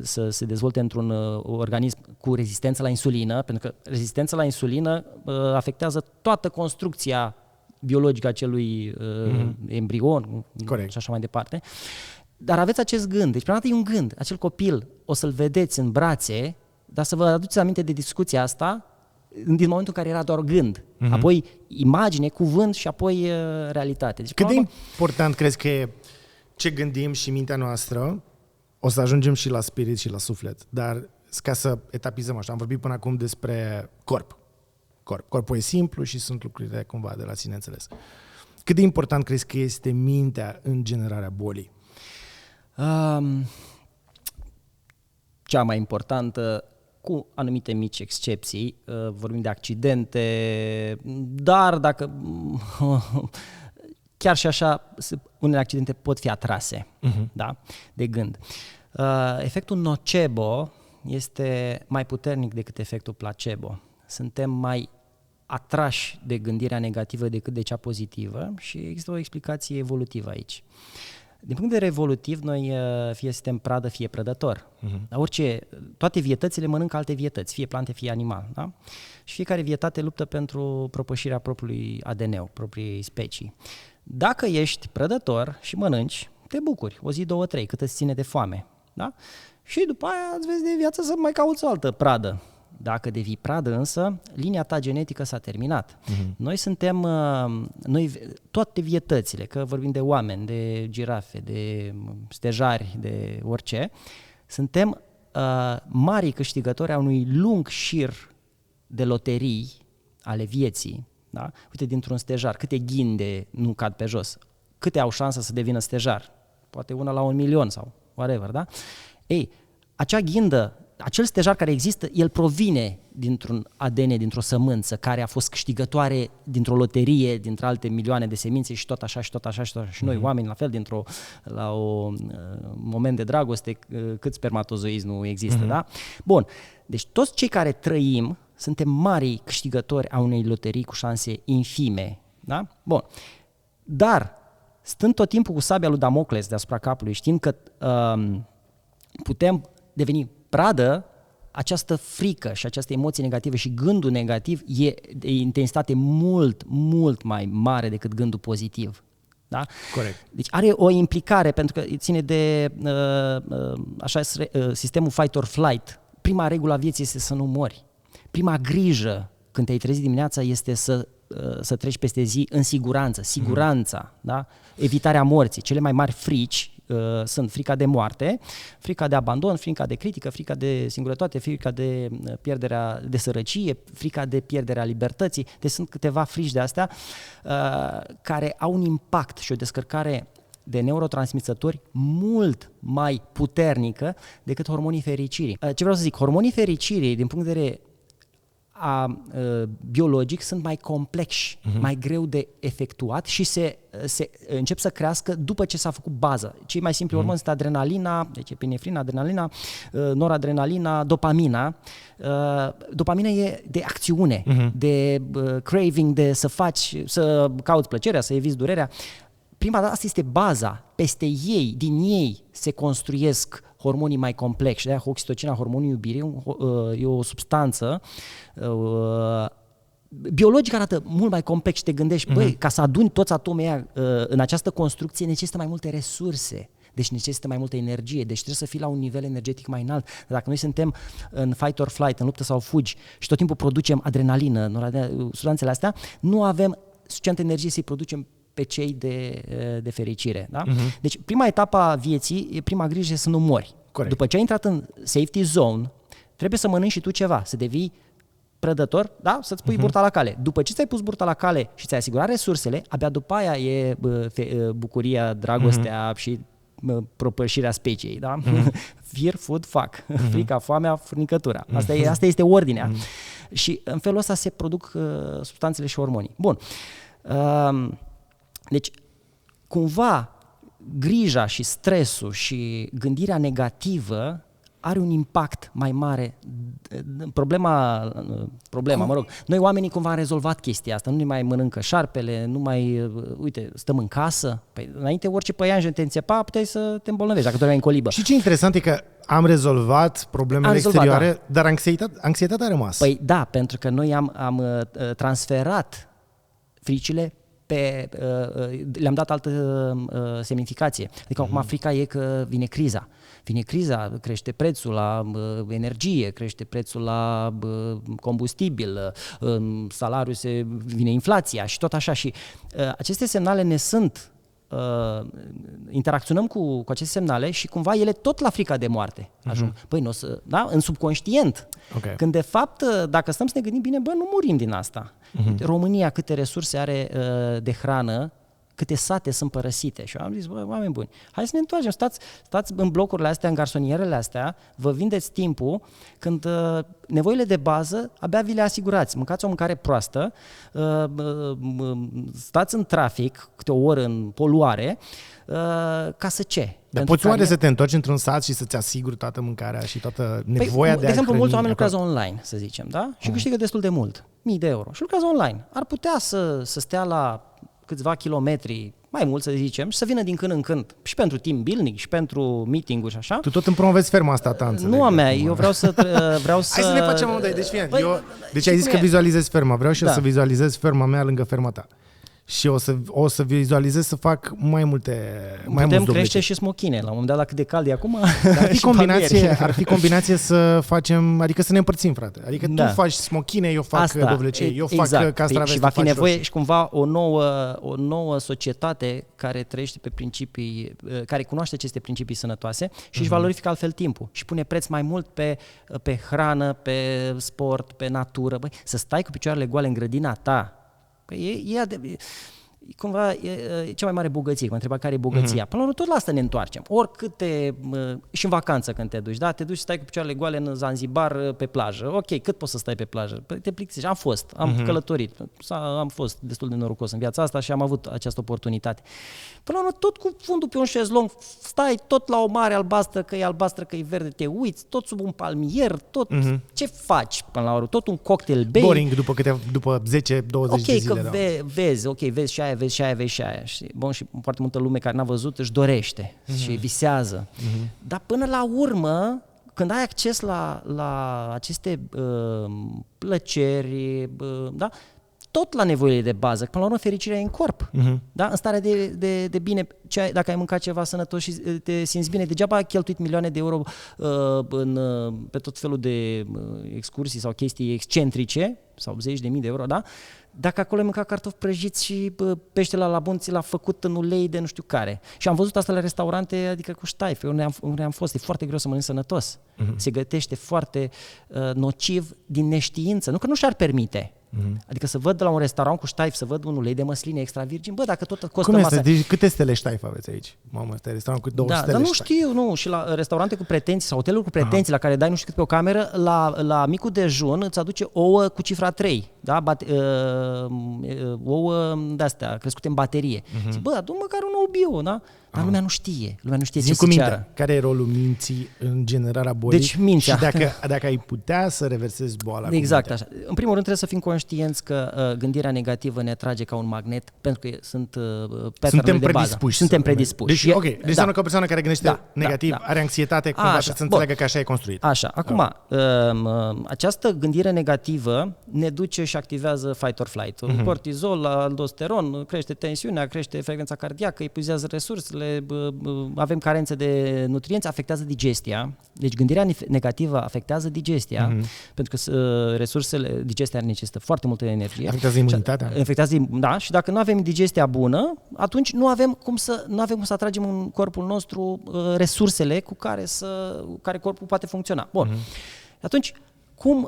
să se dezvolte într-un organism cu rezistență la insulină, pentru că rezistența la insulină afectează toată construcția biologică a acelui embrion. Corect. Și așa mai departe. Dar aveți acest gând. Deci, prima dată e un gând. Acel copil o să-l vedeți în brațe, dar să vă aduceți aminte de discuția asta din momentul în care era doar gând. Apoi imagine, cuvânt și apoi realitate. Deci, cât de important crezi că e ce gândim și mintea noastră? O să ajungem și la spirit și la suflet. Dar ca să etapizăm așa, am vorbit până acum despre corp. Corpul e simplu și sunt lucrurile cumva de la sine înțeles. Cât de important crezi că este mintea în generarea bolii? Cea mai importantă, cu anumite mici excepții, vorbim de accidente, dar dacă chiar și așa unele accidente pot fi atrase da? De gând. Efectul nocebo este mai puternic decât efectul placebo. Suntem mai atrași de gândirea negativă decât de cea pozitivă și există o explicație evolutivă aici. Din punct de vedere evolutiv, noi fie suntem pradă, fie prădător. Toate vietățile mănâncă alte vietăți, fie plante, fie animal. Da? Și fiecare vietate luptă pentru propășirea propriului ADN, propriei specii. Dacă ești prădător și mănânci, te bucuri, o zi, 2, 3, cât îți ține de foame. Da? Și după aia îți vezi de viață să mai cauți o altă pradă. Dacă devii pradă însă, linia ta genetică s-a terminat. Noi suntem, toate vietățile, că vorbim de oameni, de girafe, de stejari, de orice, suntem mari câștigători a unui lung șir de loterii ale vieții. Da? Uite, dintr-un stejar, câte ghinde nu cad pe jos? Câte au șansa să devină stejar? Poate una la 1.000.000 sau whatever, da? Ei, acea ghindă, acel stejar care există, el provine dintr-un ADN, dintr-o sămânță care a fost câștigătoare dintr-o loterie, dintre alte milioane de semințe și tot așa și tot așa și tot așa. Și noi, oameni, la fel, la un moment de dragoste, cât spermatozoizi nu există, da? Bun, deci toți cei care trăim suntem mari câștigători a unei loterii cu șanse infime, da? Bun, dar stând tot timpul cu sabia lui Damocles deasupra capului, știind că putem deveni pradă, această frică și această emoție negativă și gândul negativ e de intensitate mult, mult mai mare decât gândul pozitiv. Da? Corect. Deci are o implicare, pentru că ține de sistemul fight or flight. Prima regulă a vieții este să nu mori. Prima grijă când te-ai trezit dimineața este să treci peste zi în siguranță. Siguranța, da? Evitarea morții. Cele mai mari frici sunt frica de moarte, frica de abandon, frica de critică, frica de singurătate, frica de pierderea de sărăcie, frica de pierderea libertății. Deci sunt câteva frici de astea care au un impact și o descărcare de neurotransmițători mult mai puternică decât hormonii fericirii. Ce vreau să zic? Hormonii fericirii, din punct de vedere biologic, sunt mai complexi, mai greu de efectuat și se încep să crească după ce s-a făcut baza. Cei mai simpli hormoni sunt adrenalina, deci epinefrina, adrenalina, noradrenalina, dopamina. Dopamina e de acțiune, de craving, de să faci, să cauți plăcerea, să eviți durerea. Prima dată, asta este baza. Peste ei, din ei se construiesc hormonii mai complexi. De-aia oxitocina, hormonul iubirii, e o substanță biologic arată mult mai complex și te gândești, băi, ca să aduni toți atomii aia în această construcție necesită mai multe resurse. Deci necesită mai multă energie, deci trebuie să fii la un nivel energetic mai înalt. Dacă noi suntem în fight or flight, în luptă sau fugi și tot timpul producem adrenalină, substanțele astea, nu avem suficientă energie să-i producem pe cei de fericire. Da? Deci prima etapă a vieții, prima grijă să nu mori. Corect. După ce ai intrat în safety zone, trebuie să mănânci și tu ceva, să devii prădător, da? Să-ți pui burta la cale. După ce ți-ai pus burta la cale și ți-ai asigurat resursele, abia după aia e bucuria, dragostea și propășirea speciei. Da? Fear, food, fuck. Frica, foamea, furnicătura. Asta este ordinea. Și în felul ăsta se produc substanțele și hormonii. Bun. Deci, cumva, grija și stresul și gândirea negativă are un impact mai mare. Problema, mă rog, noi oamenii cumva am rezolvat chestia asta, nu ne mai mănâncă șarpele, nu mai, uite, stăm în casă. Păi, înainte orice păianjen te înțepa, puteai să te îmbolnăvești dacă dormeai în colibă. Și ce interesant e că am rezolvat problemele exterioare, da. Dar anxietatea a rămas. Păi da, pentru că noi am transferat fricile le-am dat altă semnificație. Adică acum frica e că vine criza. Vine criza, crește prețul la energie, crește prețul la combustibil, salariul vine inflația și tot așa. Și aceste semnale ne sunt, interacționăm cu aceste semnale și cumva ele tot la frica de moarte ajung. Păi n-o să, da? În subconștient. Okay. Când de fapt, dacă stăm să ne gândim bine, bă, nu murim din asta. România câte resurse are de hrană, câte sate sunt părăsite. Și eu am zis, bă, oameni buni, hai să ne întoarcem, stați în blocurile astea, în garsonierele astea, vă vindeți timpul când nevoile de bază abia vi le asigurați. Mâncați o mâncare proastă, stați în trafic câte o oră în poluare, ca să ce? Dar poți oare să te întorci într-un sat și să-ți asiguri toată mâncarea și toată nevoia de a exemplu, mulți oameni lucrează online, să zicem, da? Și câștigă destul de mult, 1000 de euro. Și lucrează online. Ar putea să stea la câțiva kilometri mai mult să zicem, și să vină din când în când și pentru team building și pentru meeting-uri și așa. Tu tot îmi promovezi ferma asta ta, înțeleg. Nu a mea, eu vreau să... Hai să ne facem amândoi. Deci ai zis că vizualizezi ferma. Vreau și eu să vizualizez ferma mea lângă ferma ta. Și o să vizualizez să fac mai multe Putem crește și smochine. La un moment dat, la cât de cald e acum... Ar fi combinație să facem, adică să ne împărțim, frate. Adică tu faci smochine, eu fac dovlecei, eu fac castraveți. Și va fi nevoie roșii. Și cumva o nouă societate care trăiește pe principii, care cunoaște aceste principii sănătoase și își valorifică altfel timpul. Și pune preț mai mult pe hrană, pe sport, pe natură. Băi, să stai cu picioarele goale în grădina ta. Cumva e cea mai mare bogăție. Mă întreba care e bogăția. Până la urmă tot la asta ne întoarcem. Și în vacanță când te duci, da? Te duci să stai cu picioarele goale în Zanzibar pe plajă. Ok, cât poți să stai pe plajă? Păi te plictisești. Am călătorit. Am fost destul de norocos în viața asta și am avut această oportunitate. Până la urmă tot cu fundul pe un șezlong, stai tot la o mare albastră, că e albastră, că e verde, te uiți, tot sub un palmier, tot ce faci până la urmă? Tot un cocktail bei. Boring după 10-20 de zile. Vezi și aia. Și foarte multă lume care n-a văzut își dorește și visează. Dar până la urmă, când ai acces la aceste plăceri, da? Tot la nevoile de bază, că până la urmă fericirea e în corp, da? În stare de bine, dacă ai mâncat ceva sănătos și te simți bine, degeaba ai cheltuit milioane de euro pe tot felul de excursii sau chestii excentrice, sau 10.000 de euro, da? Dacă acolo ai mâncat cartofi prăjiți și peștele la bun ți l-a făcut în ulei de nu știu care. Și am văzut asta la restaurante, adică cu ștaife, unde am fost, e foarte greu să mănânci sănătos. Se gătește foarte nociv din neștiință, nu că nu și-ar permite. Adică să văd de la un restaurant cu ștaif, să văd un ulei de măsline extra virgin, dacă tot costă masa. Cum este? Deci, câte stele ștaif aveți aici? Mamă, este restaurant cu 2 stele dar nu ștaif. știu, nu. Și la restaurante cu pretenții sau hoteluri cu pretenții la care dai nu știu cât pe o cameră, la micul dejun îți aduce ouă cu cifra 3, da? Ouă de-astea, crescute în baterie. Zic, adu măcar un ou bio, da? Dar lumea nu știe ce să ceară. Care e rolul minții în generarea bolii? Deci mintea. Și dacă ai putea să reversezi boala. Exact așa. În primul rând trebuie să fim conștienți că gândirea negativă ne atrage ca un magnet, pentru că sunt pattern-uri de bază. Suntem predispuși. Deci, deci înseamnă că o persoană care gândește negativ are anxietate, cumva trebuie să înțeleagă că așa e construit. Așa. Acum, această gândire negativă ne duce și activează fight or flight. Cortizol, aldosteron, crește tensiunea, crește frecvența cardiacă, epuizează resursele, avem carențe de nutrienți, afectează digestia. Deci gândirea negativă afectează digestia, pentru că digestia necesită foarte multă energie. Afectează imunitatea. Da, și dacă nu avem digestia bună, atunci nu avem cum să atragem în corpul nostru resursele cu care corpul poate funcționa. Bun. Atunci, în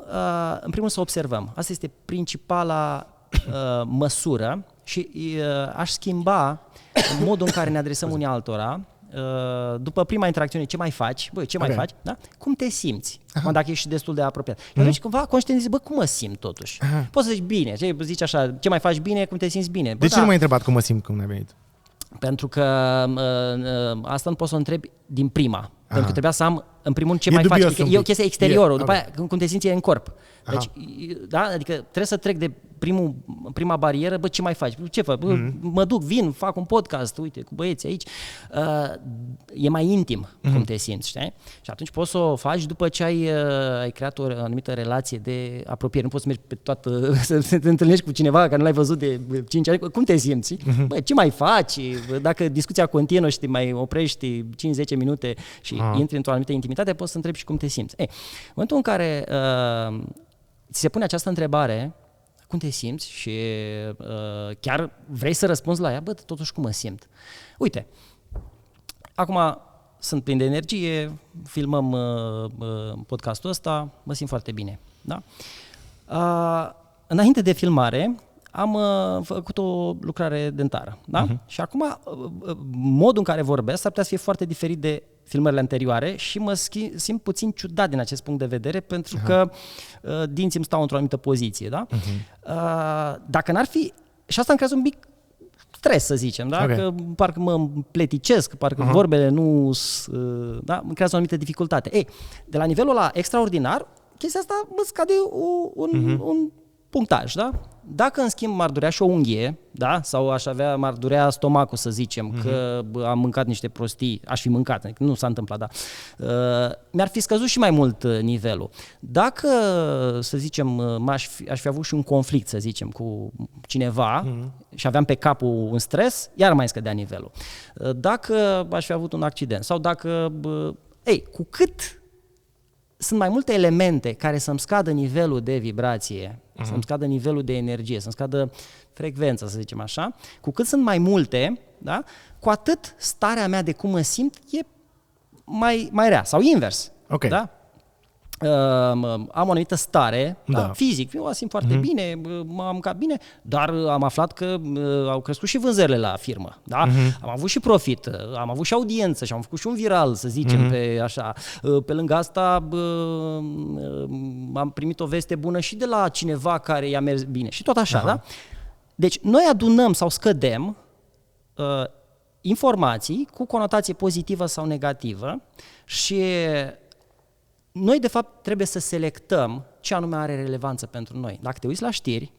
primul rând să observăm. Asta este principala măsură și aș schimba modul în care ne adresăm unii altora. După prima interacțiune, ce mai faci? Mai faci? Da? Cum te simți? Dacă ești destul de apropiat. Și atunci cumva conștientizezi, cum mă simt totuși? Poți să zici bine, zici așa, ce mai faci bine, cum te simți bine? De ce nu m-ai întrebat cum mă simt când ai venit? Pentru că asta nu poți să o întrebi din prima. Pentru că trebuia să am, în primul rând, ce mai faci. Adică e o chestie exteriorul, după aia, cum te simți în corp. Deci, da? Adică trebuie să trec de prima barieră, ce mai faci? Ce fac? Mă duc, vin, fac un podcast, uite, cu băieții aici. E mai intim cum te simți, știi? Și atunci poți să o faci după ce ai creat o anumită relație de apropiere. Nu poți să mergi pe toată, să te întâlnești cu cineva care nu l-ai văzut de 5 ani. Cum te simți? Ce mai faci? Dacă discuția continuă și te mai oprești 5-10 minute și intri într-o anumită intimitate, poți să întrebi și cum te simți. În momentul în care ți se pune această întrebare, cum te simți și chiar vrei să răspunzi la ea, totuși cum mă simt? Uite, acum sunt plin de energie, filmăm podcastul ăsta, mă simt foarte bine. Da? Înainte de filmare am făcut o lucrare dentară. Da? Și acum modul în care vorbesc s-ar putea să fie foarte diferit de filmările anterioare și mă simt puțin ciudat din acest punct de vedere, pentru că dinții îmi stau într-o anumită poziție. Da? Dacă n-ar fi... Și asta îmi creează un pic stres, să zicem, da? Că parcă mă împleticesc, parcă vorbele nu... Da? Îmi creează o anumită dificultate. De la nivelul ăla extraordinar, chestia asta mă scade punctaj, da? Dacă, în schimb, m-ar durea și o unghie, da? Sau m-ar durea stomacul, să zicem, că am mâncat niște prostii, aș fi mâncat, nu s-a întâmplat, da. Mi-ar fi scăzut și mai mult nivelul. Dacă, să zicem, aș fi avut și un conflict, să zicem, cu cineva și aveam pe capul un stres, iar mai scădea nivelul. Dacă aș fi avut un accident sau dacă... cu cât sunt mai multe elemente care să-mi scadă nivelul de vibrație, să-mi scadă nivelul de energie, să-mi scadă frecvența, să zicem așa, cu cât sunt mai multe, da, cu atât starea mea de cum mă simt e mai rea sau invers. Okay. Da? Am o anumită stare, da, fizic, eu o simt foarte bine, m-am mâncat bine, dar am aflat că au crescut și vânzările la firmă. Da? Am avut și profit, am avut și audiență și am făcut și un viral, să zicem, pe așa. Pe lângă asta am primit o veste bună și de la cineva care i-a mers bine și tot așa. Da? Deci noi adunăm sau scădem informații cu conotație pozitivă sau negativă și noi, de fapt, trebuie să selectăm ce anume are relevanță pentru noi. Dacă te uiți la știri,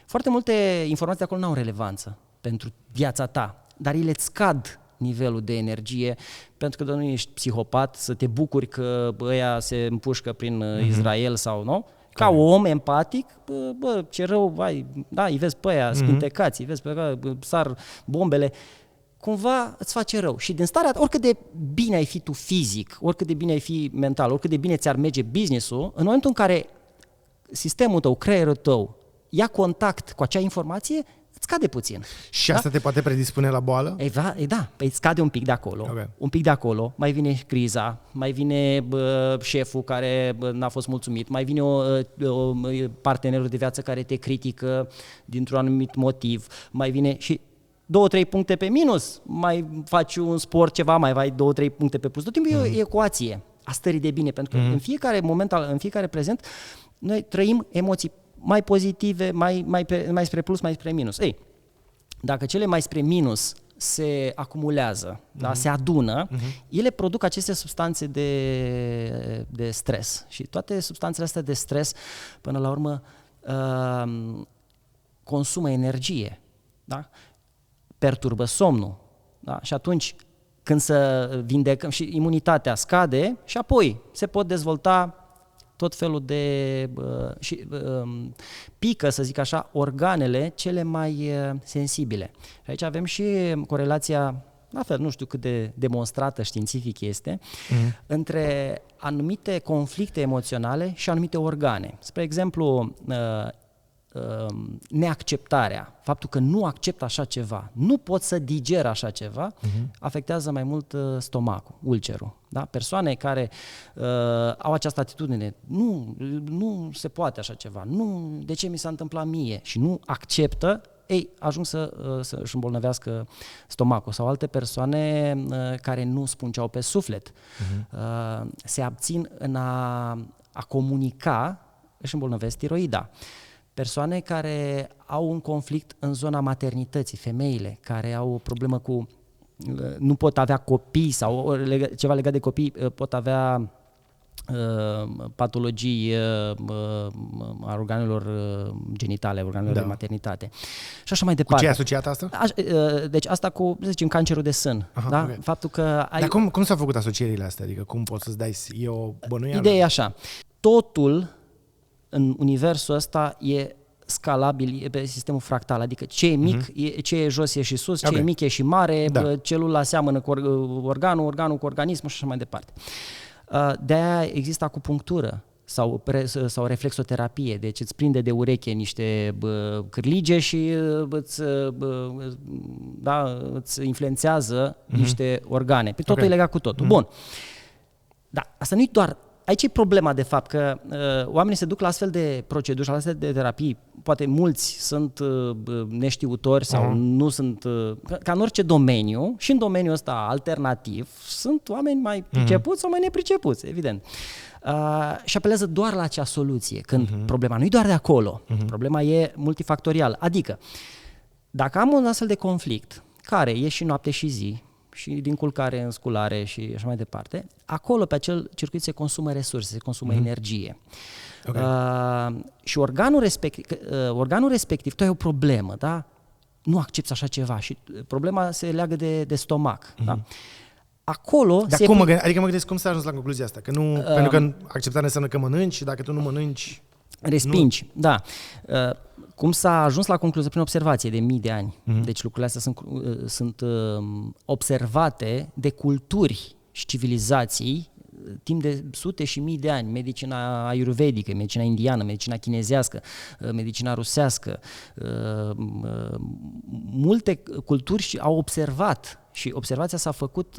foarte multe informații de acolo nu au relevanță pentru viața ta, dar ele îți scad nivelul de energie, pentru că nu ești psihopat să te bucuri că ăia se împușcă prin Israel sau nu. Ca om empatic, ce rău, îi vezi pe aia spintecați, îi vezi pe aia, sar bombele, cumva îți face rău. Și din starea, oricât de bine ai fi tu fizic, oricât de bine ai fi mental, oricât de bine ți-ar merge business-ul, în momentul în care sistemul tău, creierul tău, ia contact cu acea informație, îți scade puțin. Și asta te poate predispune la boală? Da, îți scade un pic de acolo. Okay. Un pic de acolo, mai vine criza, mai vine șeful care n-a fost mulțumit, mai vine partenerul de viață care te critică dintr-un anumit motiv, mai vine și 2-3 puncte pe minus, mai faci un sport ceva, mai vai 2-3 puncte pe plus. Tot timpul e o ecuație a stării de bine, pentru că în fiecare moment, în fiecare prezent, noi trăim emoții mai pozitive, mai spre plus, mai spre minus. Dacă cele mai spre minus se acumulează, da, se adună, ele produc aceste substanțe de stres. Și toate substanțele astea de stres, până la urmă, consumă energie. Da? Perturbă somnul. Da? Și atunci, când să vindecăm, și imunitatea scade și apoi se pot dezvolta tot felul de pică, să zic așa, organele cele mai sensibile. Și aici avem și corelația, la fel, nu știu cât de demonstrată științific este, între anumite conflicte emoționale și anumite organe. Spre exemplu, neacceptarea, faptul că nu accept așa ceva, nu pot să diger așa ceva, afectează mai mult stomacul, ulcerul. Da? Persoane care au această atitudine, nu se poate așa ceva, de ce mi s-a întâmplat mie, și nu acceptă, ajung să își îmbolnăvească stomacul. Sau alte persoane care nu spun ce au pe suflet, se abțin în a comunica, își îmbolnăvesc tiroida. Persoane care au un conflict în zona maternității, femeile care au o problemă cu, nu pot avea copii sau ceva legat de copii, pot avea patologii a organelor genitale, organelor de maternitate. Și așa mai departe. Cu ce e asociat asta? Deci asta cu, să zicem, cancerul de sân. Da? Okay. Faptul că ai... Dar cum s-au făcut asocierile astea? Adică cum poți să-ți dai o bănuială? Ideea e așa. Totul în universul ăsta e scalabil, e pe sistemul fractal, adică ce e mic, ce e jos e și sus, ce e mic e și mare, celula seamănă cu organul, organul cu organismul și așa mai departe. De-aia există acupunctură sau reflexoterapie, deci îți prinde de ureche niște cârlige și îți influențează niște organe. Pe totul e legat cu totul. Bun. Da, asta nu e doar. Aici e problema, de fapt, că oamenii se duc la astfel de proceduri și la astfel de terapii. Poate mulți sunt neștiutori sau nu sunt... Ca în orice domeniu, și în domeniul ăsta alternativ, sunt oameni mai pricepuți sau mai nepricepuți, evident. Și apelează doar la acea soluție, când problema nu e doar de acolo, problema e multifactorială. Adică, dacă am un astfel de conflict, care e și noapte și zi, și din culcare în sculare și așa mai departe, acolo pe acel circuit se consumă resurse, se consumă energie. Okay. Și organul respectiv, tu ai o problemă, da? Nu accepți așa ceva și problema se leagă de stomac. Da? Acolo Dar adică mă gândesc cum s-a ajuns la concluzia asta? Că nu, pentru că acceptarea înseamnă că mănânci și dacă tu nu mănânci... Respingi, da. Cum s-a ajuns la concluzie? Prin observație de mii de ani. Deci lucrurile astea sunt observate de culturi și civilizații timp de sute și mii de ani. Medicina ayurvedică, medicina indiană, medicina chinezească, medicina rusească. Multe culturi au observat și observația s-a făcut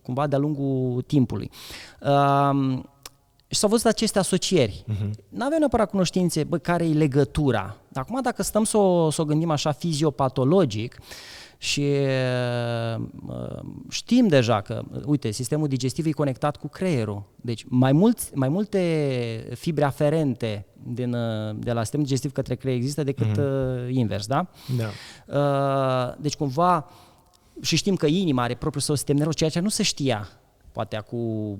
cumva de-a lungul timpului. Și s-au văzut aceste asocieri. N-aveam neapărat cunoștințe, care e legătura. Acum, dacă stăm să o gândim așa fiziopatologic și știm deja că, uite, sistemul digestiv e conectat cu creierul. Deci mai multe fibre aferente de la sistemul digestiv către creier există decât invers, da? Da. Deci cumva, și știm că inima are propriul său sistem nervos, ceea ce nu se știa poate acum,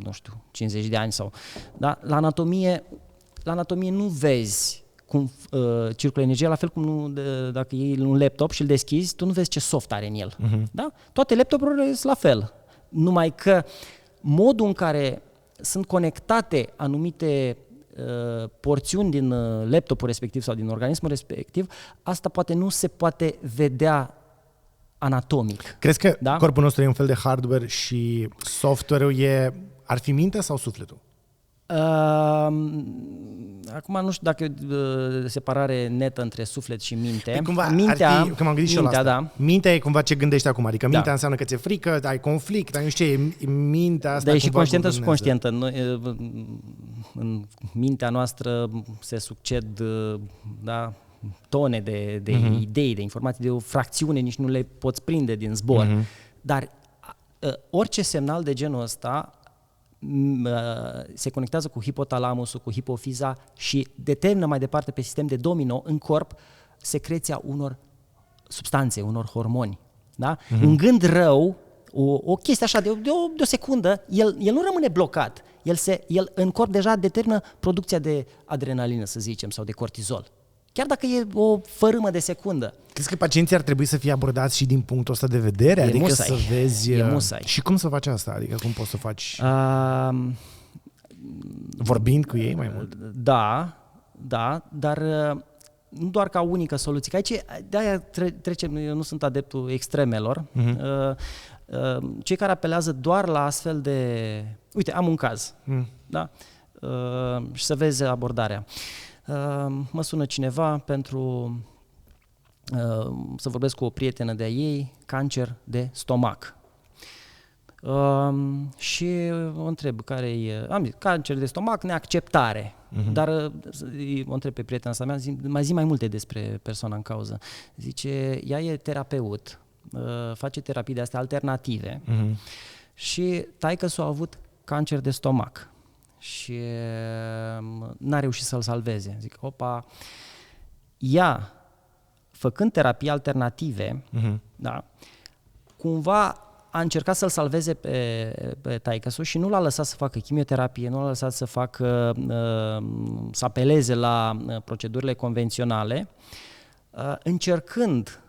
nu știu, 50 de ani sau... Da? La anatomie nu vezi cum circulă energia, la fel cum dacă iei un laptop și îl deschizi, tu nu vezi ce soft are în el. Da? Toate laptopurile sunt la fel. Numai că modul în care sunt conectate anumite porțiuni din laptopul respectiv sau din organismul respectiv, asta poate nu se poate vedea anatomic. Crezi că corpul nostru e un fel de hardware și software-ul ar fi mintea sau sufletul? Acum nu știu dacă e o separare netă între suflet și minte. Cumva mintea, ar fi, că m-am gândit și eu la asta. Da. Mintea e cumva ce gândești acum, adică mintea înseamnă că ți-e frică, ai conflict, ai nu știu ce, e mintea asta. Dar e și conștientă și subconștientă. În mintea noastră se succed tone de idei, de informații, de o fracțiune, nici nu le poți prinde din zbor. Dar orice semnal de genul ăsta se conectează cu hipotalamusul, cu hipofiza și determină mai departe pe sistem de domino în corp secreția unor substanțe, unor hormoni. Da? Un gând rău, o chestie așa de o secundă, el nu rămâne blocat. El în corp deja determină producția de adrenalină, să zicem, sau de cortizol. Chiar dacă e o fărâmă de secundă. Crezi că pacienții ar trebui să fie abordați și din punctul ăsta de vedere? Adică musai. să vezi... E musai. Și cum să faci asta? Adică cum poți să faci... Vorbind cu ei mai mult? Da, dar nu doar ca unică soluție. Că aici, de-aia trecem, eu nu sunt adeptul extremelor. Cei care apelează doar la astfel de... Uite, am un caz. Da? Și să vezi abordarea. Mă sună cineva pentru să vorbesc cu o prietenă de-a ei, cancer de stomac. Și o întreb am zis, cancer de stomac, neacceptare. Dar o întreb pe prietena asta mea, zi mai multe despre persoana în cauză. Zice, ea e terapeut, face terapii de astea alternative și taică-s-o a avut cancer de stomac și n-a reușit să-l salveze. Zic, opa, ea, făcând terapii alternative, da, cumva a încercat să-l salveze pe taică-su și nu l-a lăsat să facă chimioterapie, nu l-a lăsat să facă, să apeleze la procedurile convenționale, încercând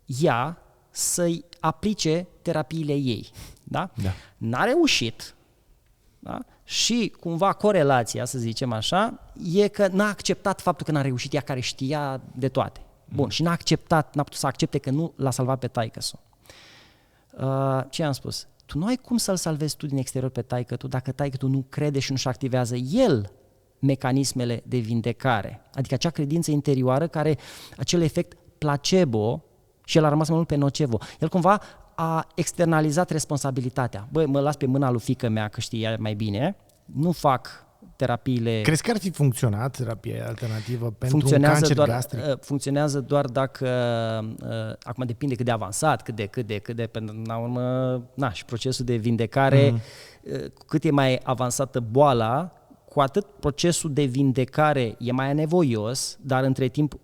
ea să-i aplice terapiile ei. Da? Da. N-a reușit. Da? Și cumva corelația, să zicem așa, e că n-a acceptat faptul că n-a reușit, ea care știa de toate. Bun, și n-a putut să accepte că nu l-a salvat pe taică-su. Ce am spus? Tu nu ai cum să-l salvezi tu din exterior pe taică-tu dacă taică-tu nu crede și nu-și activează el mecanismele de vindecare. Adică acea credință interioară care, acel efect placebo, și el a rămas mai mult pe nocebo. El cumva a externalizat responsabilitatea. Băi, mă las pe mâna lui fiică mea că știe mai bine, nu fac terapiile... Crezi că ar fi funcționat terapia alternativă pentru un cancer gastric? Funcționează doar dacă, acum depinde cât de avansat, cât de pentru la urmă, și procesul de vindecare, cu cât e mai avansată boala, cu atât procesul de vindecare e mai anevoios, dar între timp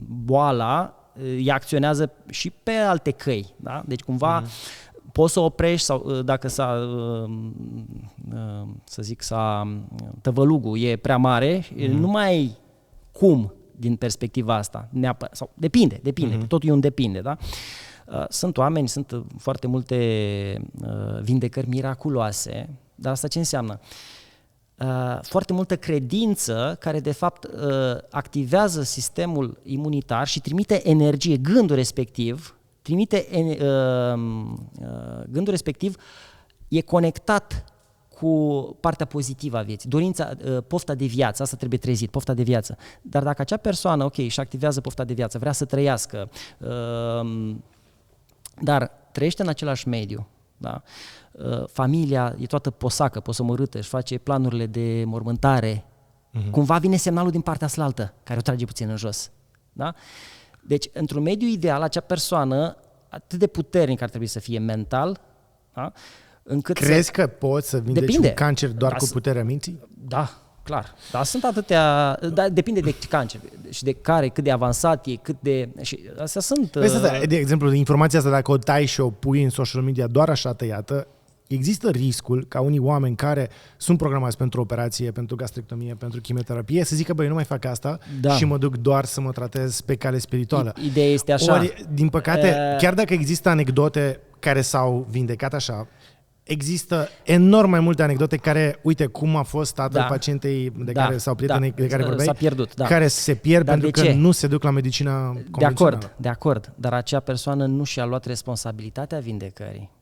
boala ea acționează și pe alte căi, da? Deci cumva poți să oprești sau dacă tăvălugul e prea mare, nu mai ai cum din perspectiva asta, sau depinde, totul e un depinde, da? Sunt foarte multe vindecări miraculoase, dar asta ce înseamnă? Foarte multă credință care de fapt activează sistemul imunitar și trimite energie, gândul respectiv e conectat cu partea pozitivă a vieții, dorința, pofta de viață, asta trebuie trezit, pofta de viață. Dar dacă acea persoană, ok, și activează pofta de viață, vrea să trăiască, dar trăiește în același mediu, da? Familia e toată posacă, posomorâtă, își face planurile de mormântare, cumva vine semnalul din partea slaltă, care o trage puțin în jos. Da? Deci, într-un mediu ideal, acea persoană atât de puternic ar trebui să fie mental, da? Încât crezi că poți să vindeci un cancer doar cu puterea minții? Da, clar. Dar sunt atâtea... Dar depinde de cancer și de care, cât de avansat e, cât de... Și astea sunt... De exemplu, informația asta, dacă o tai și o pui în social media doar așa tăiată, există riscul ca unii oameni care sunt programați pentru operație, pentru gastrectomie, pentru chimioterapie, să zică, băi, nu mai fac asta și mă duc doar să mă tratez pe cale spirituală. Ideea este așa. Ori, din păcate, chiar dacă există anecdote care s-au vindecat așa, există enorm mai multe anecdote care, uite, cum a fost tatăl pacientei sau prietenei de care vorbeai, s-a pierdut, care se pierd pentru că nu se duc la medicina convențională. De acord, dar acea persoană nu și-a luat responsabilitatea vindecării.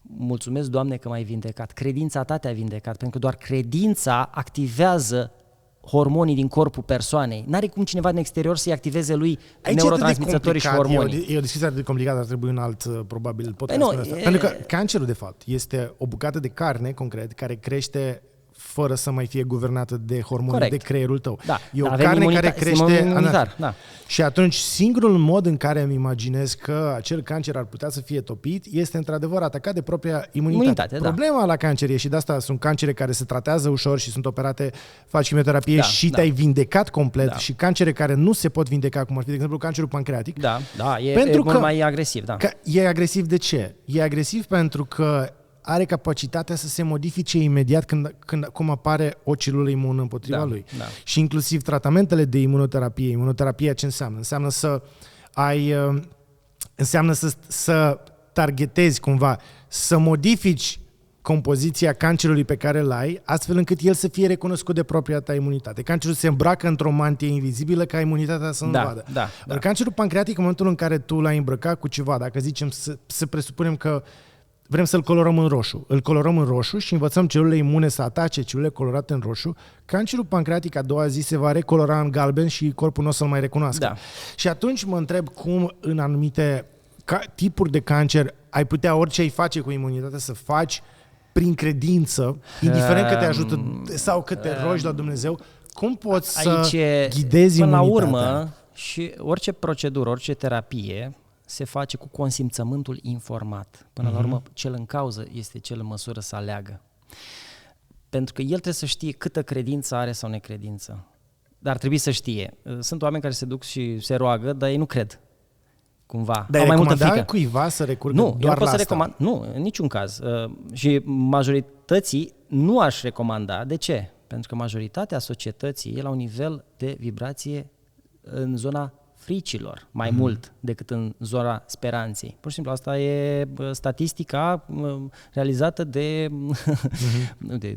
Mulțumesc, Doamne, că m-ai vindecat. Credința ta te-a vindecat, pentru că doar credința activează hormonii din corpul persoanei. N-are cum cineva din exterior să-i activeze lui neurotransmițătorii și hormonii. E o discuție atât de complicată, ar trebui un alt, probabil, podcast. Pentru că cancerul, de fapt, este o bucată de carne, concret, care crește fără să mai fie guvernată de hormonii de creierul tău. Da, e o carne care crește... Și atunci, singurul mod în care îmi imaginez că acel cancer ar putea să fie topit este, într-adevăr, atacat de propria imunitate. Problema la cancer e, și de asta sunt cancere care se tratează ușor și sunt operate, faci chimioterapie și te-ai vindecat complet, și cancere care nu se pot vindeca, cum ar fi, de exemplu, cancerul pancreatic. E mult mai agresiv. E agresiv de ce? E agresiv pentru că are capacitatea să se modifice imediat cum apare o celulă imună împotriva lui. Și inclusiv tratamentele de imunoterapie. Imunoterapia ce înseamnă? Înseamnă să targetezi cumva, să modifici compoziția cancerului pe care îl ai, astfel încât el să fie recunoscut de propria ta imunitate. Cancerul se îmbracă într-o mantie invizibilă ca imunitatea să nu vadă. Cancerul pancreatic, în momentul în care tu l-ai îmbrăcat cu ceva, dacă zicem să presupunem că vrem să-l colorăm în roșu. Îl colorăm în roșu și învățăm celulele imune să atace celulele colorate în roșu. Cancerul pancreatic a doua zi se va recolora în galben și corpul nu o să-l mai recunoască. Și atunci mă întreb cum în anumite tipuri de cancer ai putea, orice ai face cu imunitatea, să faci prin credință, indiferent că te ajută sau că te rogi la Dumnezeu, cum poți să ghidezi imunitatea? Până la urmă, și orice procedură, orice terapie se face cu consimțământul informat. Până la urmă, cel în cauză este cel în măsură să aleagă. Pentru că el trebuie să știe câtă credință are sau necredință. Dar trebuie să știe. Sunt oameni care se duc și se roagă, dar ei nu cred. Cumva. Dar mai multă frică. Cuiva să recurgă doar la asta? Nu, în niciun caz. Și majorității nu aș recomanda. De ce? Pentru că majoritatea societății e la un nivel de vibrație în zona fricilor, mai mult decât în zona speranței. Pur și simplu, asta e statistica realizată de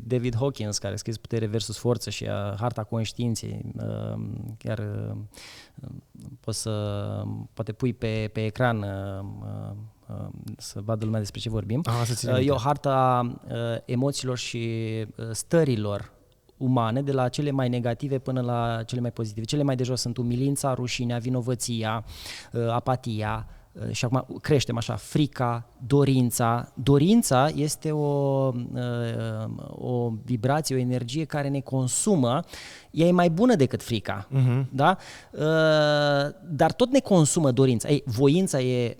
David Hawkins, care a scris Putere versus Forță și Harta Conștiinței. Chiar poate pui pe ecran să vadă lumea despre ce vorbim. E o hartă a emoțiilor și stărilor umane, de la cele mai negative până la cele mai pozitive. Cele mai de jos sunt umilința, rușinea, vinovăția, apatia și acum creștem așa, frica, dorința. Dorința este o vibrație, o energie care ne consumă. Ea e mai bună decât frica, da? Dar tot ne consumă dorința. Voința e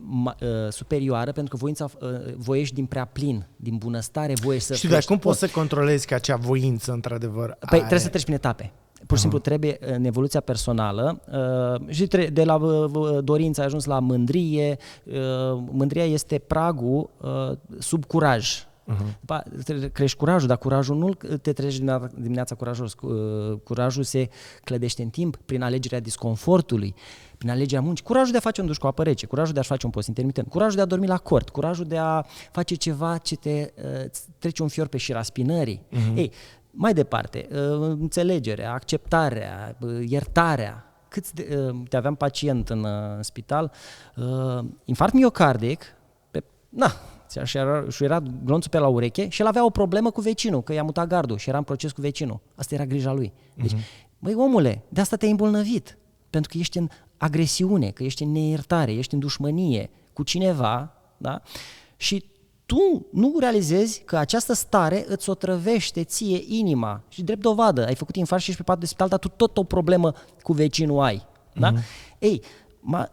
superioară, pentru că voiești din prea plin, din bunăstare, voiești să... Știu, dar cum poți să controlezi că acea voință, într-adevăr, trebuie să treci prin etape. Pur și simplu trebuie în evoluția personală și de la dorință ai ajuns la mândrie. Mândria este pragul sub curaj. Crești curajul, dar curajul nu te treci dimineața curajos. Curajul se clădește în timp prin alegerea disconfortului, prin alegerea muncii. Curajul de a face un duș cu apă rece, curajul de a face un post intermitent, curajul de a dormi la cort, curajul de a face ceva ce te trece un fior pe șira spinării. Ei, mai departe, înțelegerea, acceptarea, iertarea. Te aveam pacient în spital, infarct miocardic, și era glonțul pe la ureche și el avea o problemă cu vecinul, că i-a mutat gardul și era în proces cu vecinul. Asta era grija lui. Deci, băi omule, de asta te-ai îmbolnăvit, pentru că ești în agresiune, că ești în neiertare, ești în dușmănie cu cineva, da? Și tu nu realizezi că această stare îți otrăvește ție inima. Și drept dovadă, ai făcut infarct și ești pe pat de spital, dar tu tot o problemă cu vecinul ai. Da? Ei,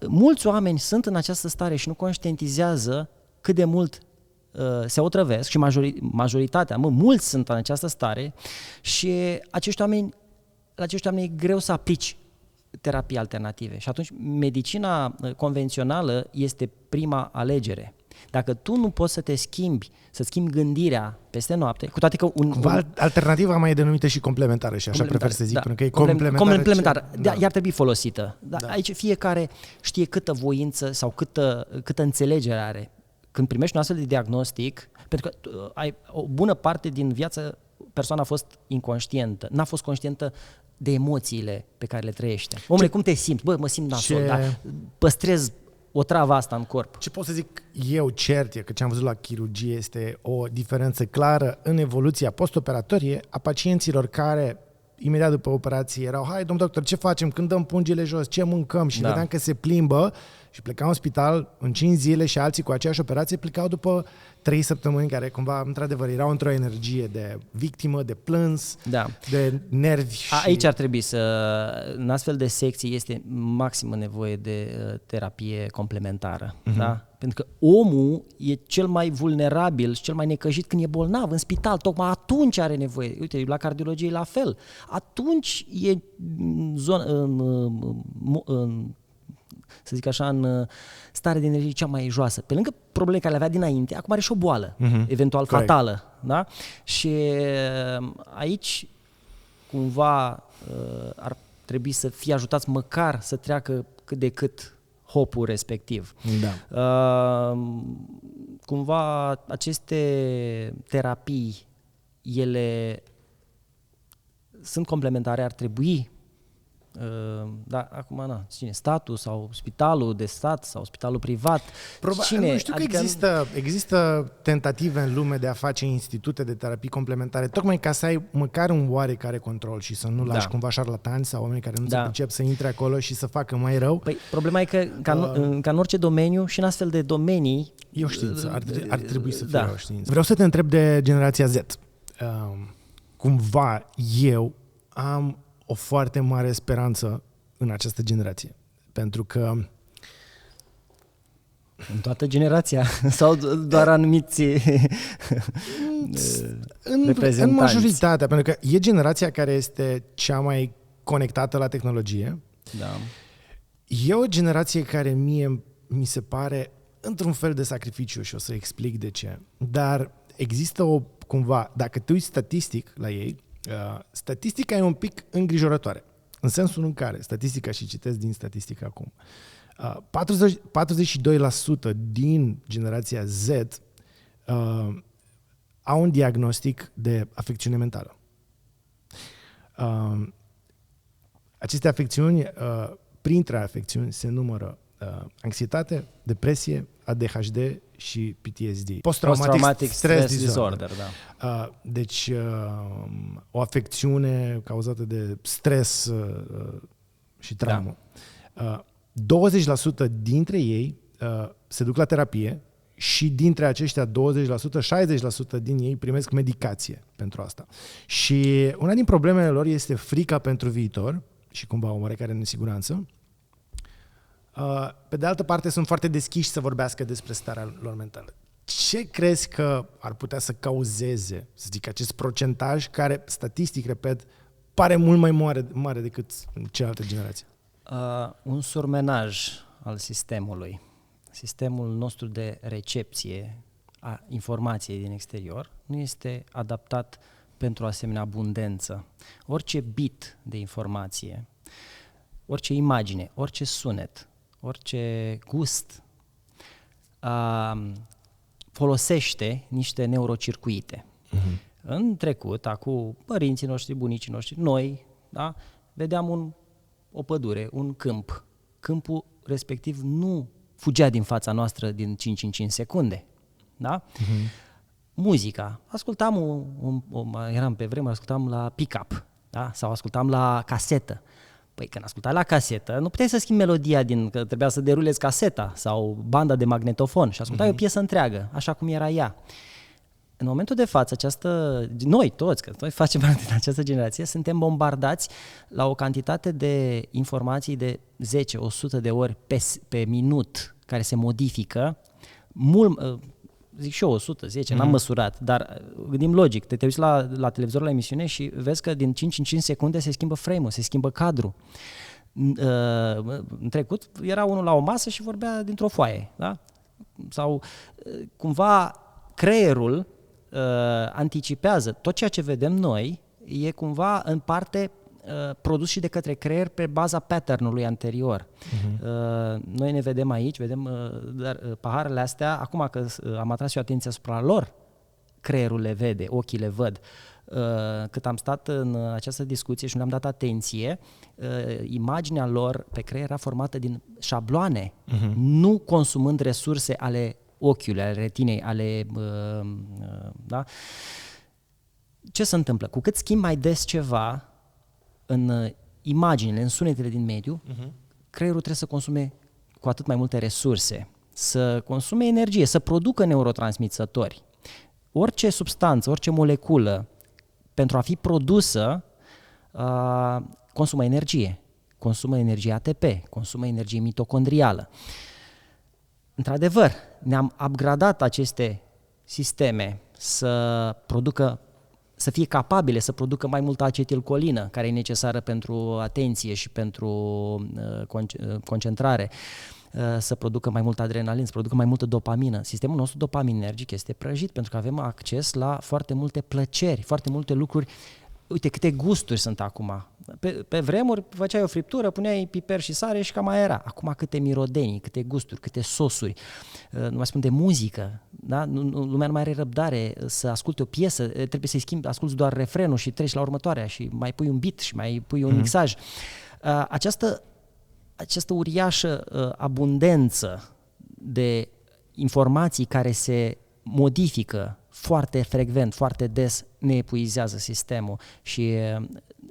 mulți oameni sunt în această stare și nu conștientizează cât de mult se otrăvesc și majoritatea, mulți sunt în această stare și la acești oameni e greu să aplici terapii alternative. Și atunci medicina convențională este prima alegere. Dacă tu nu poți să te schimbi, să schimbi gândirea peste noapte, cu toate că alternativa mai e denumită și complementară și așa prefer să zic, pentru că e complementară. Iar trebuie folosită. Aici fiecare știe câtă voință sau câtă înțelegere are. Când primești un astfel de diagnostic, pentru că ai o bună parte din viață, persoana a fost inconștientă, n-a fost conștientă de emoțiile pe care le trăiește. Omule, cum te simți? Bă, mă simt nasol, dar păstrez o travă asta în corp. Ce pot să zic eu cert e că ce am văzut la chirurgie este o diferență clară în evoluția postoperatorie a pacienților care imediat după operație erau, hai, domn doctor, ce facem? Când dăm pungile jos? Ce mâncăm? Și vedeam că se plimbă și plecau în spital în 5 zile și alții cu aceeași operație plecau după 3 săptămâni, care cumva, într-adevăr, erau într-o energie de victimă, de plâns, de nervi. Aici ar trebui în astfel de secții este maximă nevoie de terapie complementară. Da? Pentru că omul e cel mai vulnerabil și cel mai necăjit când e bolnav în spital. Tocmai atunci are nevoie. Uite, la cardiologie e la fel. Atunci e să zic așa, în stare de energie cea mai joasă. Pe lângă problemele care le avea dinainte, acum are și o boală, eventual fatală. Da? Și aici, cumva, ar trebui să fie ajutați măcar să treacă cât de cât hopul respectiv. Cumva, aceste terapii, ele sunt complementare, ar trebui acum, cine? Statul sau spitalul de stat sau spitalul privat? Cine? Nu știu că există tentative în lume de a face institute de terapii complementare, tocmai ca să ai măcar un oarecare control și să nu lași cumva șarlatani sau oameni care nu se pricep să intre acolo și să facă mai rău. Păi, problema e că, ca în orice domeniu și în astfel de domenii... E o știință, ar trebui să fie o știință. Vreau să te întreb de generația Z. Cumva eu am o foarte mare speranță în această generație. Pentru că... În toată generația? Sau doar anumiți reprezentanți? În majoritatea, pentru că e generația care este cea mai conectată la tehnologie. Da. E o generație care mi se pare într-un fel de sacrificiu și o să explic de ce. Dar există cumva, dacă te uiți statistic la ei, statistica e un pic îngrijorătoare, în sensul în care, statistica, și citesc din statistică acum, 42% din generația Z au un diagnostic de afecțiune mentală. Aceste afecțiuni, printre afecțiuni, se numără anxietate, depresie, ADHD și PTSD. Post-traumatic stress disorder. Da. Deci, o afecțiune cauzată de stres și traumă. 20% dintre ei se duc la terapie și dintre aceștia 20%, 60% din ei primesc medicație pentru asta. Și una din problemele lor este frica pentru viitor și cumva o oarecare nesiguranță. Pe de altă parte, sunt foarte deschiși să vorbească despre starea lor mentală. Ce crezi că ar putea să cauzeze, să zic, acest procentaj care, statistic, repet, pare mult mai mare decât cealaltă generație? Un surmenaj al sistemului. Sistemul nostru de recepție a informației din exterior nu este adaptat pentru o asemenea abundență. Orice bit de informație, orice imagine, orice sunet, orice gust folosește niște neurocircuite. În trecut, acum părinții noștri, bunicii noștri, noi, da, vedeam o pădure, un câmp. Câmpul respectiv nu fugea din fața noastră din 5 în 5 secunde. Da? Muzica. Ascultam eram pe vremuri, ascultam la pick-up, da? Sau ascultam la casetă. Păi când ascultai la casetă, nu puteai să schimbi melodia că trebuia să derulezi caseta sau banda de magnetofon și ascultai o piesă întreagă, așa cum era ea. În momentul de față, noi toți, că noi facem parte din această generație, suntem bombardați la o cantitate de informații de 10-100 de ori pe minut care se modifică, zic și eu 110, n-am măsurat, dar gândim logic, te uiți la televizor la emisiune și vezi că din 5 în 5 secunde se schimbă frame-ul, se schimbă cadrul. În trecut era unul la o masă și vorbea dintr-o foaie, da? Sau cumva creierul anticipează tot ceea ce vedem noi, e cumva în parte produs și de către creier pe baza pattern-ului anterior. Noi ne vedem aici, dar paharele astea, acum că am atras și atenția asupra lor, creierul le vede, ochii le văd. Cât am stat în această discuție și nu le-am dat atenție, imaginea lor pe creier era formată din șabloane, nu consumând resurse ale ochiului, ale retinei, da? Ce se întâmplă? Cu cât schimbi mai des ceva în imaginile, în sunetele din mediu, creierul trebuie să consume cu atât mai multe resurse, să consume energie, să producă neurotransmițători. Orice substanță, orice moleculă, pentru a fi produsă, consumă energie. Consumă energie ATP, consumă energie mitocondrială. Într-adevăr, ne-am upgradat aceste sisteme să fie capabile să producă mai multă acetilcolină, care e necesară pentru atenție și pentru concentrare, să producă mai multă adrenalină, să producă mai multă dopamină. Sistemul nostru dopaminergic este prăjit pentru că avem acces la foarte multe plăceri, foarte multe lucruri. Uite câte gusturi sunt acum. Pe vremuri făceai o friptură, puneai piper și sare și cam mai era. Acum câte mirodenii, câte gusturi, câte sosuri. Nu mai spun de muzică. Da? Lumea nu mai are răbdare să asculte o piesă, trebuie să-i schimbi, asculți doar refrenul și treci la următoarea și mai pui un beat și mai pui un mixaj. Această uriașă abundență de informații care se modifică foarte frecvent, foarte des, ne epuizează sistemul și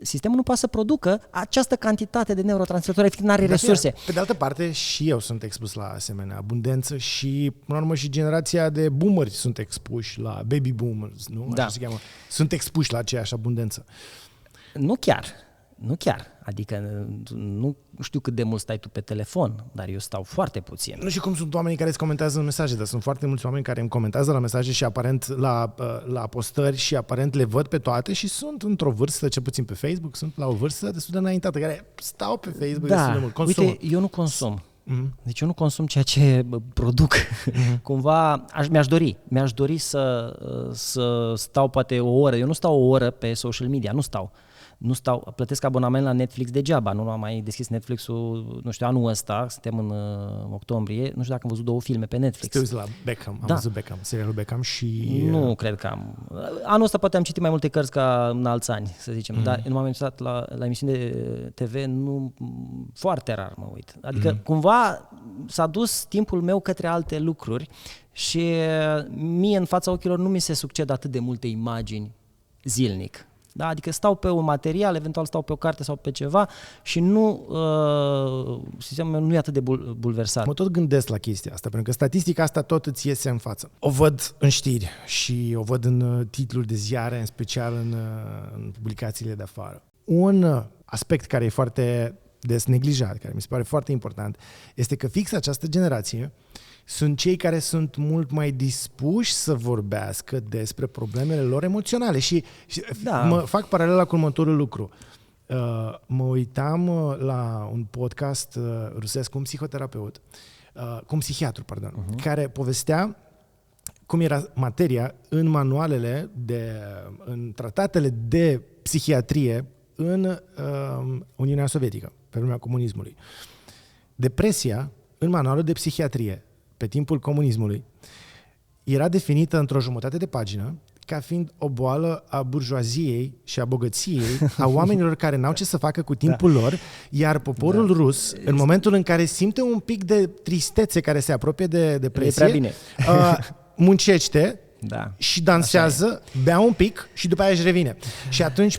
sistemul nu poate să producă această cantitate de neurotransmițători, efectiv nu are resurse. Pe de altă parte, și eu sunt expus la asemenea abundență și, până la urmă, și generația de boomeri sunt expuși la baby boomers, nu? Da. Așa se cheamă. Sunt expuși la aceeași abundență. Nu chiar. Adică nu știu cât de mult stai tu pe telefon, dar eu stau foarte puțin. Nu știu cum sunt oamenii care îți comentează în mesaje, dar sunt foarte mulți oameni care îmi comentează la mesaje și aparent la postări și aparent le văd pe toate și sunt într-o vârstă, cel puțin pe Facebook, sunt la o vârstă destul de înaintată, care stau pe Facebook destul de mult, consumă. Uite, eu nu consum. Deci eu nu consum ceea ce produc. Cumva mi-aș dori să stau poate o oră. Eu nu stau o oră pe social media, nu stau, plătesc abonament la Netflix degeaba, nu am mai deschis Netflix-ul, nu știu, anul ăsta, suntem în octombrie, nu știu dacă am văzut 2 filme pe Netflix. Te uiți la Beckham, am văzut Beckham, serialul Beckham și... Nu cred că am. Anul ăsta poate am citit mai multe cărți ca în alți ani, să zicem, dar nu m-am uitat la emisiuni de TV, foarte rar mă uit. Adică cumva s-a dus timpul meu către alte lucruri și mie în fața ochilor nu mi se succed atât de multe imagini zilnic. Da? Adică stau pe un material, eventual stau pe o carte sau pe ceva și sistemul meu nu e atât de bulversat. Mă tot gândesc la chestia asta, pentru că statistica asta tot îți iese în față. O văd în știri și o văd în titluri de ziare, în special în publicațiile de afară. Un aspect care e foarte des neglijat, care mi se pare foarte important, este că fix această generație sunt cei care sunt mult mai dispuși să vorbească despre problemele lor emoționale. Și mă fac paralela cu următorul lucru. Mă uitam la un podcast rusesc cu un psihoterapeut, cu un psihiatru, care povestea cum era materia în manualele, în tratatele de psihiatrie în Uniunea Sovietică, pe vremea comunismului. Depresia, în manualul de psihiatrie, pe timpul comunismului, era definită într-o jumătate de pagină ca fiind o boală a burjoaziei și a bogăției, a oamenilor care n-au ce să facă cu timpul lor, iar poporul rus, în momentul în care simte un pic de tristețe care se apropie de depresie, muncește și dansează, bea un pic și după aia își revine. Și atunci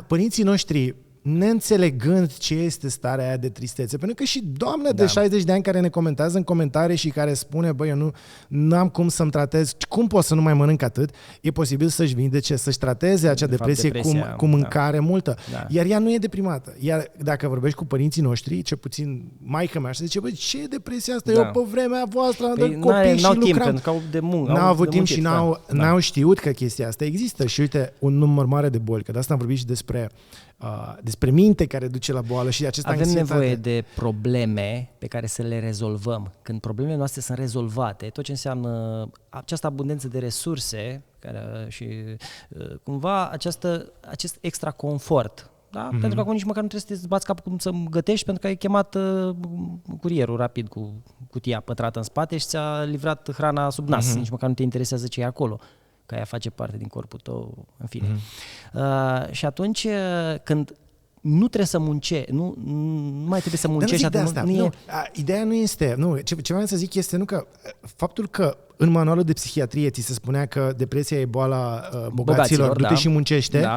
părinții noștri, neînțelegând ce este starea aia de tristețe, pentru că și doamna de 60 de ani care ne comentează în comentarii și care spune, băi, eu nu am cum să-mi tratez, cum pot să nu mai mănânc atât, e posibil să-și vindece, să-și trateze acea depresie cu mâncare multă. Iar ea nu e deprimată. Iar dacă vorbești cu părinții noștri, ce puțin maică mea, și zice, băi, ce e depresia asta? Eu pe vremea voastră am dat copii și lucram. N-au avut timp și n-au știut că chestia asta există. Și uite, un număr mare de boli, că de asta am vorbit și despre minte care duce la boală și această anxietate. Avem nevoie de probleme pe care să le rezolvăm. Când problemele noastre sunt rezolvate, tot ce înseamnă această abundență de resurse și cumva acest extra confort. Da? Pentru că acum nici măcar nu trebuie să te bați capul cum să gătești, pentru că ai chemat curierul rapid cu cutia pătrată în spate și ți-a livrat hrana sub nas. Nici măcar nu te interesează ce e acolo, că aia face parte din corpul tău, în fine. Și atunci, când nu trebuie să muncești, nu mai trebuie să muncești. Ideea nu este, ce vreau să zic este că faptul că în manualul de psihiatrie ți se spunea că depresia e boala bogaților, du-te și muncește,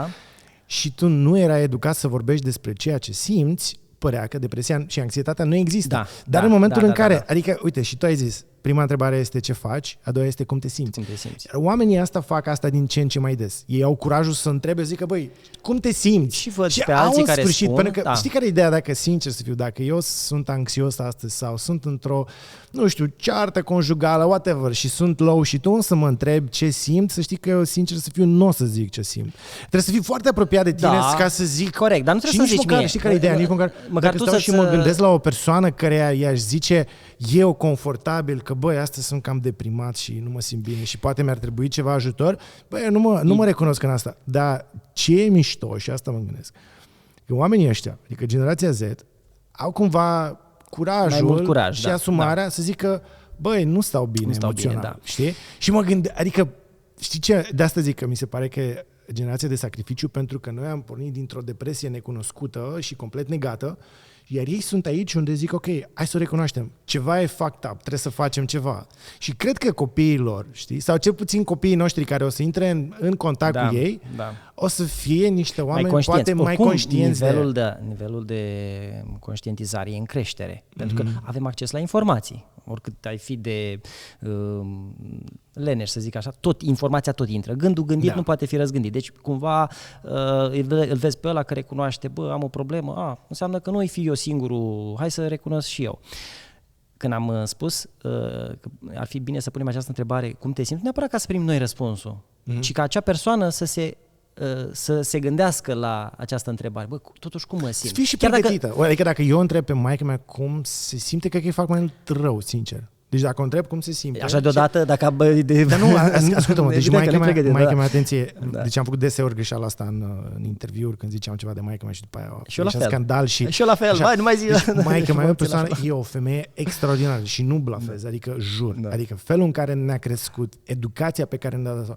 și tu nu erai educat să vorbești despre ceea ce simți, părea că depresia și anxietatea nu există. Dar în momentul în care, adică, uite, și tu ai zis, prima întrebare este ce faci, a doua este cum te simți. Oamenii fac asta din ce în ce mai des. Ei au curajul să întrebe, zică, băi, cum te simți? Și văd și pe alții care spun. Pentru că, știi care e ideea, dacă sincer să fiu, dacă eu sunt anxios astăzi sau sunt într-o, nu știu, ceartă conjugală, whatever, și sunt low și tu să mă întrebi ce simt, să știi că eu, sincer să fiu, nu o să zic ce simt. Trebuie să fii foarte apropiat de tine ca să zic. Corect, dar nu trebuie să zici mie. Știi care e ideea? Măcar tu și mă gândesc la o persoană care i-aș zice eu confortabil că, băi, astăzi sunt cam deprimat și nu mă simt bine și poate mi-ar trebui ceva ajutor, băi, nu mă recunosc în asta. Dar ce e mișto, și asta mă gândesc, că oamenii ăștia, adică generația Z, au cumva curajul și asumarea să zică, băi, nu stau bine emoțional, știi? Și mă gândesc, adică, știi ce? De asta zic că mi se pare că e generația de sacrificiu, pentru că noi am pornit dintr-o depresie necunoscută și complet negată. Iar ei sunt aici unde zic, ok, hai să o recunoaștem, ceva e fucked up, trebuie să facem ceva. Și cred că copiii lor, știi, sau cel puțin copiii noștri care o să intre în contact cu ei, o să fie niște oameni poate mai conștienți. Nivelul de conștientizare e în creștere, pentru că avem acces la informații. Oricât ai fi de leneș, să zic așa, informația tot intră. Gândul gândit nu poate fi răzgândit. Deci, cumva, îl vezi pe ăla care recunoaște, bă, am o problemă, înseamnă că nu-i fi eu singurul, hai să recunosc și eu. Când am spus că ar fi bine să punem această întrebare, cum te simți, nu neapărat ca să primim noi răspunsul, ci ca acea persoană să se gândească la această întrebare. Bă, totuși cum mă simt? Să fii și pregătită. Adică dacă eu întreb pe maică mea cum se simte, cred că îi fac mai mult rău, sincer. Deci dacă o întreb cum se simte... Așa deodată, dacă... Dar nu, ascultă-mă, deci maică mea, atenție, deci am făcut deseori greșeala asta în interviuri, când ziceam ceva de maică mea și după aia și eu la fel. Scandal și eu la fel, nu mai zi. Deci, maică mea, persoană, e o femeie extraordinară și nu blafez, adică jur. Adică felul în care ne-a crescut, educația pe care ne-a dat-o,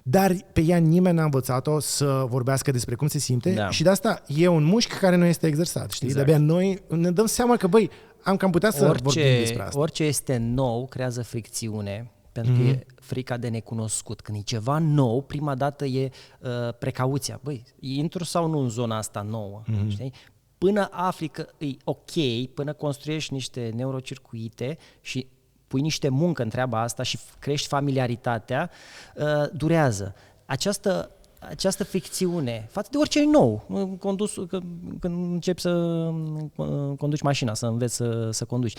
dar pe ea nimeni n-a învățat-o să vorbească despre cum se simte și de asta e un mușchi care nu este exersat, știi? Exact. De-abia noi ne dăm seama că, băi, am cam putea să vorbim despre asta. Orice este nou creează fricțiune, pentru că e frica de necunoscut. Când e ceva nou, prima dată e precauția. Băi, intru sau nu în zona asta nouă, știi? Până afli că e ok, până construiești niște neurocircuite și pui niște muncă în treaba asta și crești familiaritatea, durează. Această această fricțiune față de orice nou. Când începi să conduci mașina, să înveți să conduci,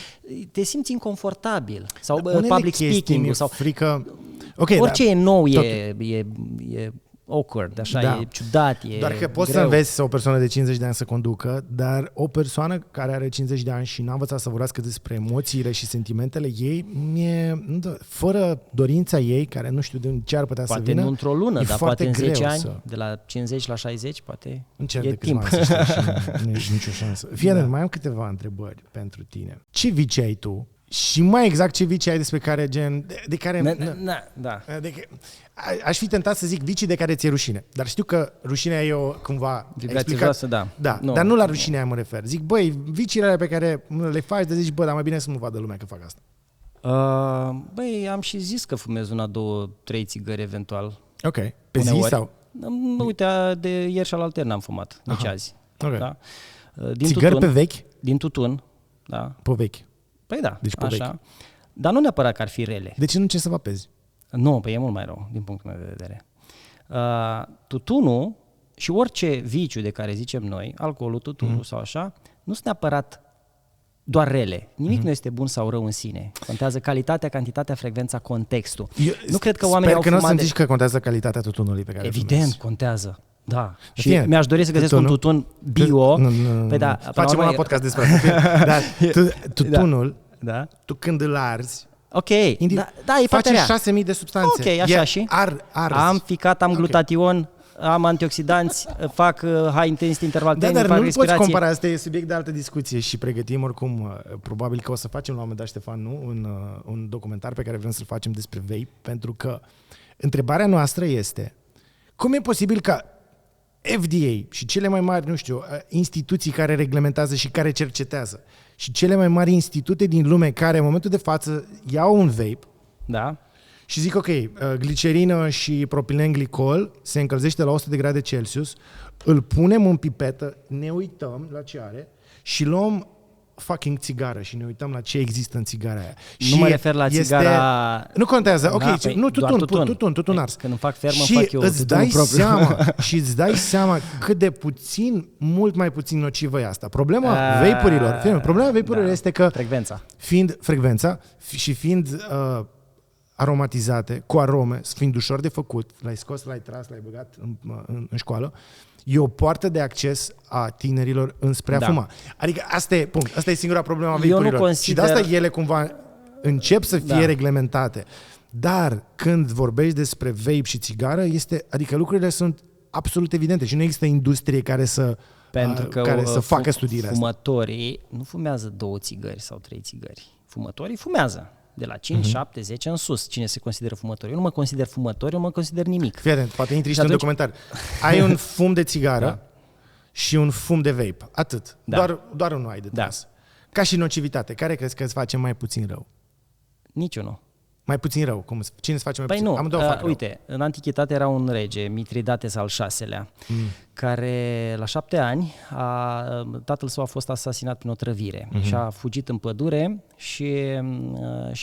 te simți inconfortabil sau public speaking sau frică. Okay, orice e nou e awkward, așa, e ciudat, e doar că poți greu. să înveți o persoană de 50 de ani să conducă, dar o persoană care are 50 de ani și n-a învățat să vorbească despre emoțiile și sentimentele ei, fără dorința ei, care nu știu de ce ar putea poate să vină, nu într-o lună, dar poate în 10 ani, să... de la 50 la 60, poate încerc e de timp. Și nu e nicio șansă. Fii atent, mai am câteva întrebări pentru tine. Ce vici ai tu? Și mai exact ce vicii ai despre care de care... Da. Aș fi tentat să zic vicii de care ți-e rușine. Dar știu că rușinea e cumva explicat. Da, dar nu la rușinea mă refer. Zic, băi, viciile alea pe care le faci, de zici, bă, dar mai bine să nu vadă lumea că fac asta. Băi, am și zis că fumez 1-2-3 țigări eventual. Ok. Pe zi sau? Uite, de ieri și alaltă n-am fumat, nici azi. Okay. Da? Țigări pe vechi? Din tutun, da. Pe vechi. Păi da, deci așa. Vechi. Dar nu neapărat că ar fi rele. De ce nu încerci să vapezi? Nu, păi e mult mai rău, din punctul meu de vedere. Tutunul și orice viciu de care zicem noi, alcoolul, tutunul sau așa, nu sunt neapărat doar rele. Nimic nu este bun sau rău în sine. Contează calitatea, cantitatea, frecvența, contextul. Nu cred că oamenii au fumat... Sper că nu o să zici că contează calitatea tutunului pe care Evident, contează. Da. Și mi-aș dori să găsesc un tutun bio. Păi da, facem un podcast despre asta. Dar tutunul, tu când îl arzi, ok, e face 6.000 de substanțe. Ok, așa și? Am ficat, am glutatión, am antioxidanți, fac high intensity interval training, dar fac nu respirație. poți compara, asta e subiect de altă discuție și pregătim oricum, probabil că o să facem la un moment dat, Ștefan, un documentar pe care vrem să-l facem despre vape, pentru că întrebarea noastră este, cum e posibil ca FDA și cele mai mari, nu știu, instituții care reglementează și care cercetează și cele mai mari institute din lume care în momentul de față iau un vape și zic, ok, glicerină și propilenglicol se încălzește la 100 de grade Celsius, îl punem în pipetă, ne uităm la ce are și luăm fucking țigară și ne uităm la ce există în țigara aia. Nu mă refer la țigara... Nu contează, ok, nu, tutun ars. Când îmi fac fermă, și fac eu îți dai seama cât de puțin, mult mai puțin nocivă e asta. Problema vape-urilor este că fiind frecvența și fiind aromatizate, cu arome, fiind ușor de făcut, l-ai scos, l-ai tras, l-ai băgat în școală, e o poartă de acces a tinerilor înspre a fuma. Adică asta e singura problemă a vape-urilor. Și de asta ele cumva încep să fie reglementate. Dar când vorbești despre vape și țigară, adică lucrurile sunt absolut evidente și nu există industrie care să facă studiile astea. Fumătorii nu fumează 2 țigări sau 3 țigări. Fumătorii fumează. De la 5, 7, 10 în sus. Cine se consideră fumător? Eu nu mă consider fumător, eu mă consider nimic. Fii atent, poate intri și în documentar. Ai un fum de țigară și un fum de vape. Atât. Doar unul ai de tras. Ca și nocivitate. Care crezi că îți face mai puțin rău? Niciunul. Mai puțin rău? Cine îți face mai puțin? Amândouă fac rău. Uite, în antichitate era un rege, Mitridates al VI-lea, care la 7 ani, tatăl său a fost asasinat prin otrăvire și a fugit în pădure și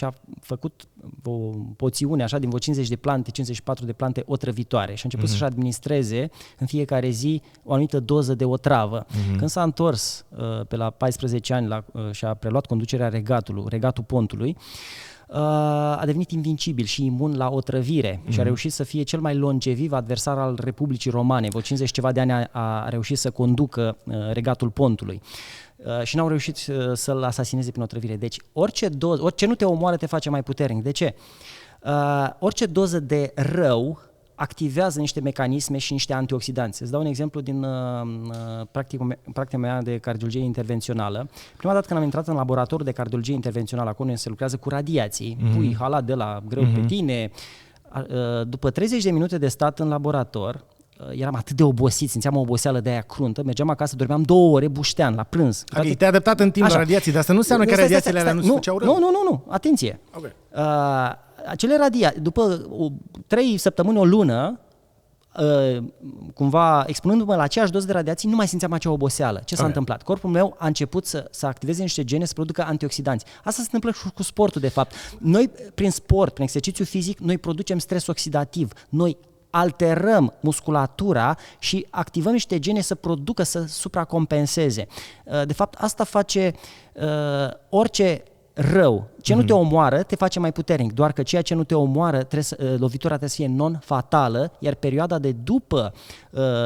a făcut o poțiune așa din vreo 50 de plante, 54 de plante otrăvitoare și a început să-și administreze în fiecare zi o anumită doză de otravă. Când s-a întors pe la 14 ani și a preluat conducerea regatul Pontului, a devenit invincibil și imun la otrăvire și a reușit să fie cel mai longeviv adversar al Republicii Romane. Vreo 50 ceva de ani a reușit să conducă regatul Pontului și n-au reușit să-l asasineze prin otrăvire. Deci orice nu te omoară te face mai puternic. De ce? Orice doză de rău activează niște mecanisme și niște antioxidanți. Îți dau un exemplu din practica mea de cardiologie intervențională. Prima dată când am intrat în laboratorul de cardiologie intervențională, acolo unde se lucrează cu radiații, pui halat de la greu pe tine, după 30 de minute de stat în laborator, eram atât de obosit, simțeam o oboseală de aia cruntă, mergeam acasă, dormeam 2 ore, buștean, la prânz. Okay, te-ai adaptat în timp la radiații, dar asta nu înseamnă că radiațiile alea nu se făceau rău. Nu, atenție. Okay. Acele radiații, după 3 săptămâni, o lună, cumva expunându-mă la aceeași doză de radiații, nu mai simțeam acea oboseală. Ce s-a întâmplat? Corpul meu a început să activeze niște gene, să producă antioxidanți. Asta se întâmplă și cu sportul, de fapt. Noi, prin sport, prin exercițiu fizic, noi producem stres oxidativ. Noi alterăm musculatura și activăm niște gene să producă, să supracompenseze. De fapt, asta face orice rău. Ce nu te omoară te face mai puternic, doar că ceea ce nu te omoară, lovitura trebuie să fie non-fatală, iar perioada de după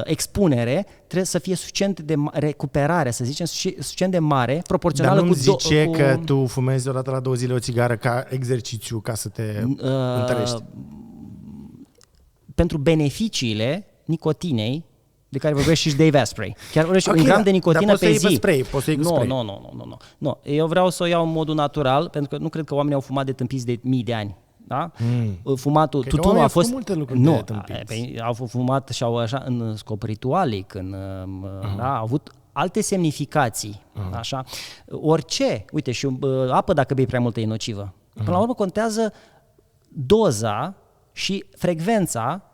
expunere trebuie să fie suficient de recuperare, să zicem, suficient de mare, proporțională Dar nu cu... zice că tu fumezi odată la 2 zile o țigară ca exercițiu, ca să te întărești? Pentru beneficiile nicotinei, de care vorbește și Dave Asprey. Chiar vorbește un gram de nicotină pe zi. Poți să iei cu spray. Nu. Eu vreau să o iau în modul natural, pentru că nu cred că oamenii au fumat de tâmpiți de mii de ani. Da? Fumatul, tutunul a fost... multe lucruri de tâmpiți. Au fumat și au așa în scop ritualic, da, au avut alte semnificații. Așa. Orice, uite, și apă dacă bei prea multă e nocivă. Până la urmă contează doza și frecvența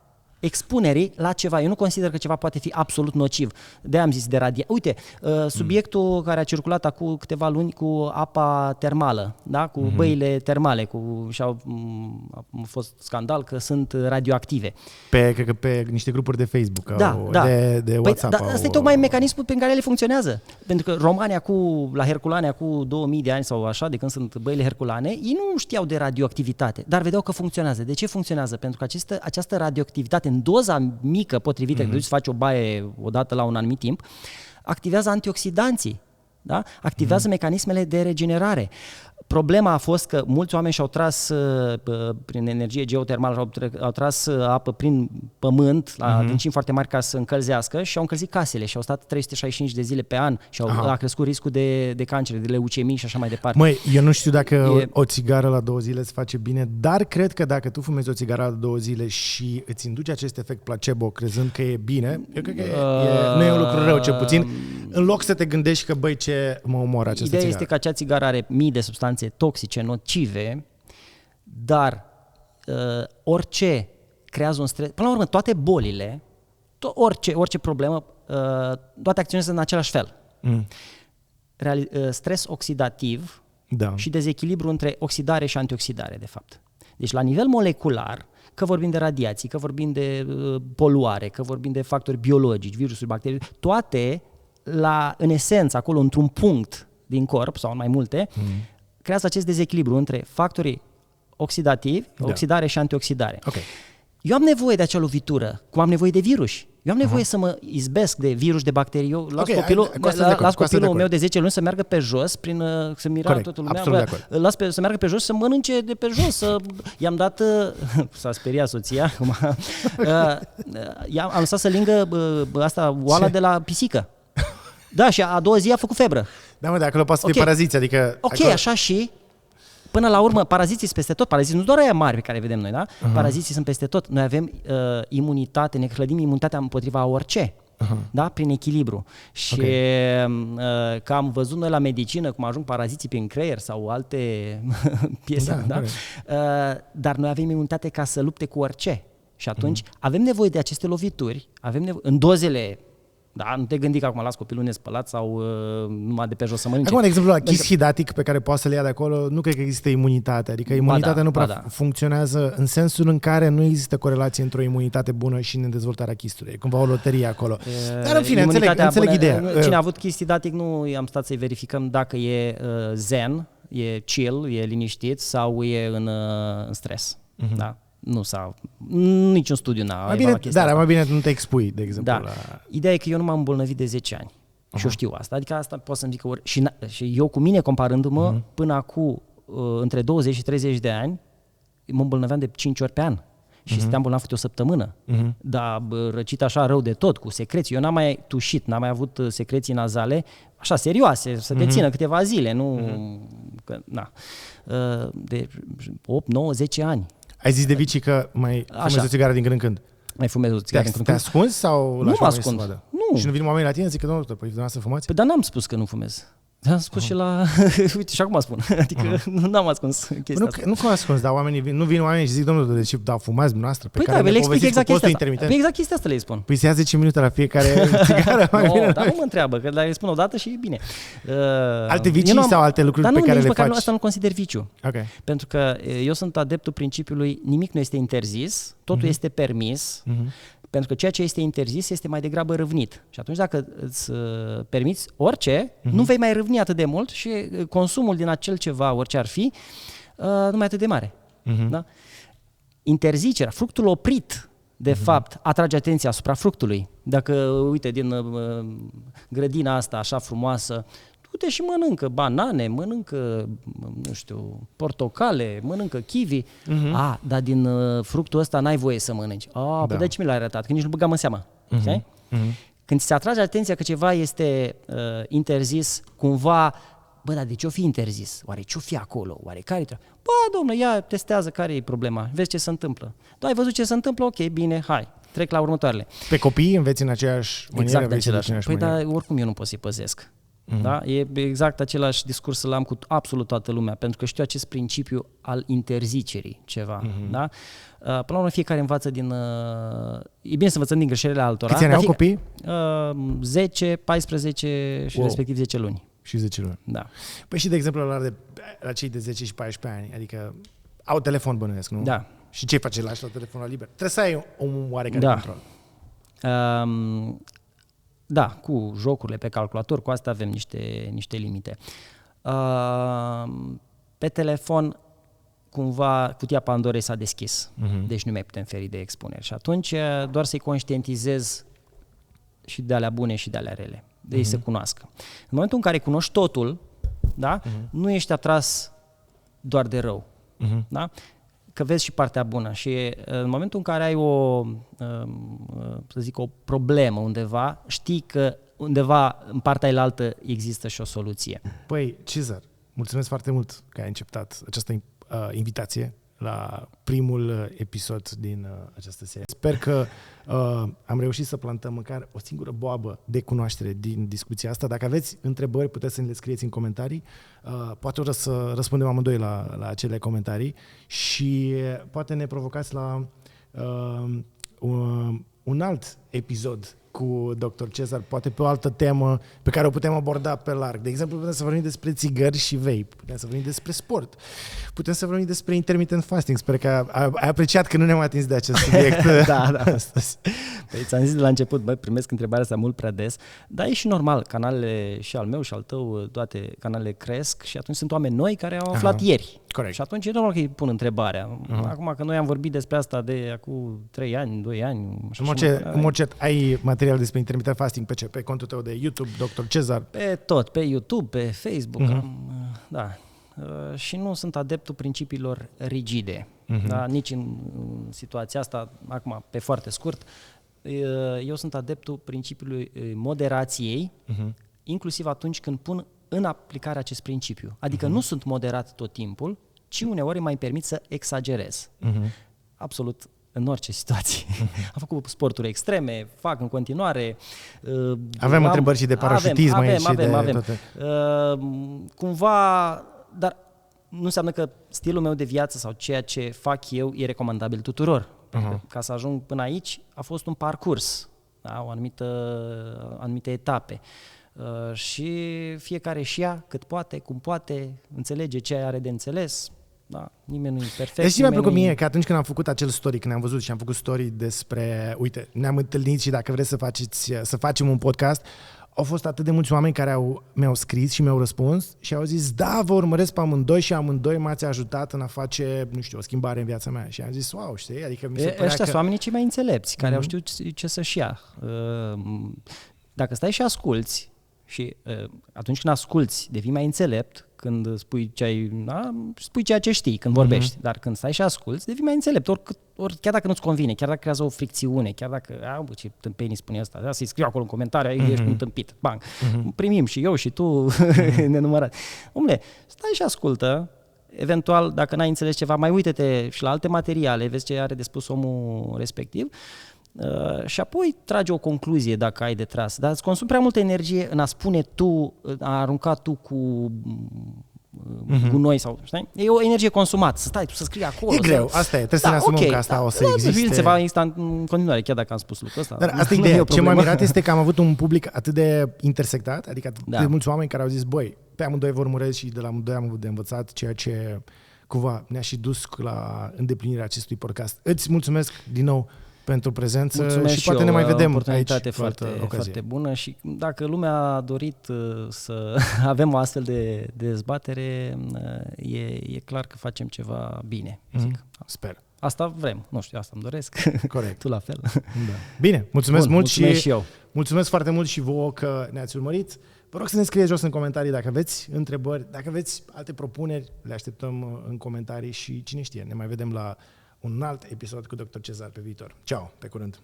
expunerii la ceva. Eu nu consider că ceva poate fi absolut nociv. De-aia am zis de radiație. Uite, subiectul care a circulat acum câteva luni cu apa termală, da? Cu băile termale, a fost scandal că sunt radioactive. Cred că pe niște grupuri de Facebook de WhatsApp. Dar ăsta e tocmai mecanismul prin care ele funcționează. Pentru că romanii la Herculane, acum 2000 de ani sau așa, de când sunt băile herculane, ei nu știau de radioactivitate, dar vedeau că funcționează. De ce funcționează? Pentru că această radioactivitate în doza mică potrivită, că duci să faci o baie odată la un anumit timp, activează antioxidanții, da? Activează mecanismele de regenerare. Problema a fost că mulți oameni și-au tras prin energie geotermală, au tras apă prin pământ la adâncimi foarte mari ca să încălzească și au încălzit casele și au stat 365 de zile pe an și a crescut riscul de cancer, de leucemii și așa mai departe. Măi, eu nu știu dacă o țigară la 2 zile îți face bine, dar cred că dacă tu fumezi o țigară la 2 zile și îți induce acest efect placebo crezând că e bine, eu cred că nu e un lucru rău, cel puțin, în loc să te gândești că, băi, ce mă omoară această țigară. Ideea este că acea țigară are mii de substanțe toxice, nocive, dar orice creează un stres, până la urmă toate bolile, orice problemă, toate acționează în același fel. Stres oxidativ și dezechilibru între oxidare și antioxidare, de fapt. Deci la nivel molecular, că vorbim de radiații, că vorbim de poluare, că vorbim de factori biologici, virusuri, bacterii, toate în esență, acolo, într-un punct din corp sau în mai multe, creează acest dezechilibru între factorii oxidativi, oxidare și antioxidare. Okay. Eu am nevoie de acea lovitură, cum am nevoie de virus. Eu am nevoie să mă izbesc de virus, de bacterii. Eu las copilul meu de 10 luni să meargă pe jos, să mira totul lumea. Să meargă pe jos, să mănânce de pe jos. I-am dat, s-a speriat soția, am lăsat să lingă oala de la pisică. Da, și a doua zi a făcut febră. Da, mă, de acolo poate să fie paraziți, adică... acolo... așa și... Până la urmă, paraziții sunt peste tot. Paraziții nu doar aia mari pe care vedem noi, da? Paraziții sunt peste tot. Noi avem imunitate, ne clădim imunitatea împotriva orice, da? Prin echilibru. Și că am văzut noi la medicină cum ajung paraziții prin creier sau alte piese, da? Dar noi avem imunitate ca să lupte cu orice. Și atunci avem nevoie de aceste lovituri, în dozele. Da, nu te gândi că acum las copilul nespălat sau numai de pe jos să mănânce. Acum, de exemplu, la chis hidatic pe care poate să le ia de acolo, nu cred că există imunitate. Adică imunitatea nu prea funcționează în sensul în care nu există corelație între o imunitate bună și în dezvoltarea chistului. E cumva o loterie acolo. Dar în fine, înțeleg ideea. Cine a avut chis hidatic, nu am stat să-i verificăm dacă e zen, e chill, e liniștit sau e în stres. Da? Nu s-a... Niciun studiu n-a evaluat chestia asta. Mai bine nu te expui, de exemplu. Da. Ideea e că eu nu m-am îmbolnăvit de 10 ani. Și eu știu asta. Adică asta pot să-mi zic că... Și eu cu mine, comparându-mă, până acum, între 20 și 30 de ani, mă îmbolnăveam de 5 ori pe an. Și stăteam bolnav o săptămână. Dar răcit așa rău de tot, cu secreții. Eu n-am mai tușit, n-am mai avut secreții nazale, așa, serioase, să te țină câteva zile, nu... De 8, 9, 10 ani. Ai zis de Vici că mai fumezi o țigară din când în când. Mai fumezi o țigară din când în când. Te ascunzi sau nu mă ascund. Nu. Și nu vin oamenii la tine, zic că, domnul doctor, păi dumneavoastră fumați? Păi, dar n-am spus că nu fumez. Am spus și la... Uite, și acum spun. Adică nu am ascuns chestia asta. Nu că ascuns, dar nu vin oamenii și zic, domnule, de ce fumați dumneavoastră? Pe care le explic exact chestia asta. Intermitent. Exact chestia asta le spun. Păi se ia 10 minute la fiecare țigară. Dar nu mă întreabă, că le spun o dată și e bine. Alte vicii sau alte lucruri pe care le faci? Asta nu consider viciu. Okay. Pentru că eu sunt adeptul principiului nimic nu este interzis, totul este permis. Pentru că ceea ce este interzis este mai degrabă râvnit. Și atunci dacă îți permiți orice, nu vei mai râvni atât de mult și consumul din acel ceva, orice ar fi, nu mai atât de mare. Da? Interzicerea, fructul oprit, de fapt, atrage atenția asupra fructului. Dacă, uite, din grădina asta așa frumoasă, du-te și mănâncă banane, mănâncă, nu știu, portocale, mănâncă kiwi. Dar din fructul ăsta n-ai voie să mănânci. Păi de ce mi l-ai arătat? Că nici nu băgam în seama. Când ți se atrage atenția că ceva este interzis, cumva, dar de ce o fi interzis? Oare ce o fi acolo? Oare care-i treaba? Domnule, ia testează care e problema, vezi ce se întâmplă. Ai văzut ce se întâmplă? Ok, bine, hai, trec la următoarele. Pe copii înveți în aceeași manieră? Exact, același. Dar oricum eu nu pot să-i păzesc. Da? E exact același discurs să-l am cu absolut toată lumea, pentru că știu acest principiu al interzicerii ceva. Da? Până la urmă fiecare învață din... E bine să învățăm din greșelile altora. Câți ani au copii? 10, 14 și respectiv 10 luni. Și 10 luni. Da. Păi și de exemplu la cei de 10 și 14 ani, adică au telefon bănuiesc, nu? Da. Și ce face? Lași la telefonul liber? Trebuie să ai un oarecare control. Da, cu jocurile pe calculator, cu asta avem niște limite. Pe telefon, cumva, cutia Pandorei s-a deschis, deci nu mai putem feri de expuneri. Și atunci doar să-i conștientizez și de alea bune și de alea rele, de ei să cunoască. În momentul în care cunoști totul, da, nu ești atras doar de rău. Da? Că vezi și partea bună și în momentul în care ai o problemă undeva, știi că undeva în partea ailaltă există și o soluție. Păi, Cezar, mulțumesc foarte mult că ai acceptat această invitație la primul episod din această serie. Sper că am reușit să plantăm măcar o singură boabă de cunoaștere din discuția asta. Dacă aveți întrebări, puteți să ne le scrieți în comentarii. Poate o să răspundem amândoi la acele comentarii și poate ne provocați la un alt episod cu Dr. Cezar, poate pe o altă temă pe care o putem aborda pe larg. De exemplu, putem să vorbim despre țigări și vape, putem să vorbim despre sport, putem să vorbim despre intermittent fasting. Sper că ai apreciat că nu ne-am atins de acest subiect. Da. Astăzi. Păi ți-am zis de la început, primesc întrebarea asta mult prea des, dar e și normal, canalele și al meu și al tău, toate canalele cresc și atunci sunt oameni noi care au aflat ieri. Corect. Și atunci e normal că îi pun întrebarea. Acum că noi am vorbit despre asta de acum 3 ani, 2 ani. În orice ai material despre intermittent fasting pe contul tău de YouTube, Dr. Cezar? Pe tot, pe YouTube, pe Facebook, da. Și nu sunt adeptul principiilor rigide. Da? Nici în situația asta, acum pe foarte scurt, eu sunt adeptul principiului moderației, inclusiv atunci când pun în aplicare acest principiu. Adică nu sunt moderat tot timpul, ci uneori mai permit să exagerez. Absolut în orice situație. Am făcut sporturi extreme, fac în continuare. Avem întrebări și de parașutism aici. Avem. Cumva, dar nu înseamnă că stilul meu de viață sau ceea ce fac eu e recomandabil tuturor. Ca să ajung până aici a fost un parcurs, da? Anumite etape. Și fiecare și ea cât poate, cum poate, înțelege ce are de înțeles. Da, nimeni nu e perfect. Deci mi-a plăcut mie că atunci când am făcut acel story, când am văzut și am făcut story despre, uite, ne-am întâlnit și dacă vreți să facem un podcast, au fost atât de mulți oameni care mi-au scris și mi-au răspuns și au zis, da, vă urmăresc pe amândoi și amândoi m-ați ajutat în a face, nu știu, o schimbare în viața mea. Și am zis, wow, știi? Adică mi se părea ăștia sunt oamenii cei mai înțelepți, care au știut ce să-și ia. Dacă stai și asculți, și atunci când asculți, devii mai înțelept, când spui ceea ce știi, când vorbești, dar când stai și asculți, devii mai înțelept, chiar dacă nu-ți convine, chiar dacă creează o fricțiune, chiar dacă, ce tâmpenii spune asta, da, să-i scriu acolo în comentarii, ești un tâmpit, bang, primim și eu și tu, nenumărat. Omule, stai și ascultă, eventual, dacă n-ai înțeles ceva, mai uite-te și la alte materiale, vezi ce are de spus omul respectiv, și apoi tragi o concluzie dacă ai de tras. Dar îți consumi prea multă energie în a spune tu, a arunca tu cu gunoi sau, știi? E o energie consumată, să stai tu să scrii acolo. E greu, asta e, trebuie să ne asumăm că asta o să existe. Se va exista în continuare, chiar dacă am spus lucrul ăsta. Dar asta e ideea. Ce m-a mirat este că am avut un public atât de intersectat, adică atât de mulți oameni care au zis, băi, pe amândoi vor mureți și de la amândoi am avut de învățat, ceea ce cumva ne-a și dus la îndeplinirea acestui podcast. Îți mulțumesc din nou pentru prezență. Mulțumesc și poate ne mai vedem oportunitate aici foarte bună și dacă lumea a dorit să avem o astfel de dezbatere, e clar că facem ceva bine, zic. Sper. Asta vrem, nu știu, asta îmi doresc. Corect. Tu la fel. Da. Bine, mulțumesc mult și eu. Mulțumesc foarte mult și vouă că ne-ați urmărit. Vă rog să ne scrieți jos în comentarii dacă aveți întrebări, dacă aveți alte propuneri, le așteptăm în comentarii și cine știe, ne mai vedem la un alt episod cu Dr. Cezar pe viitor. Ceau, pe curând!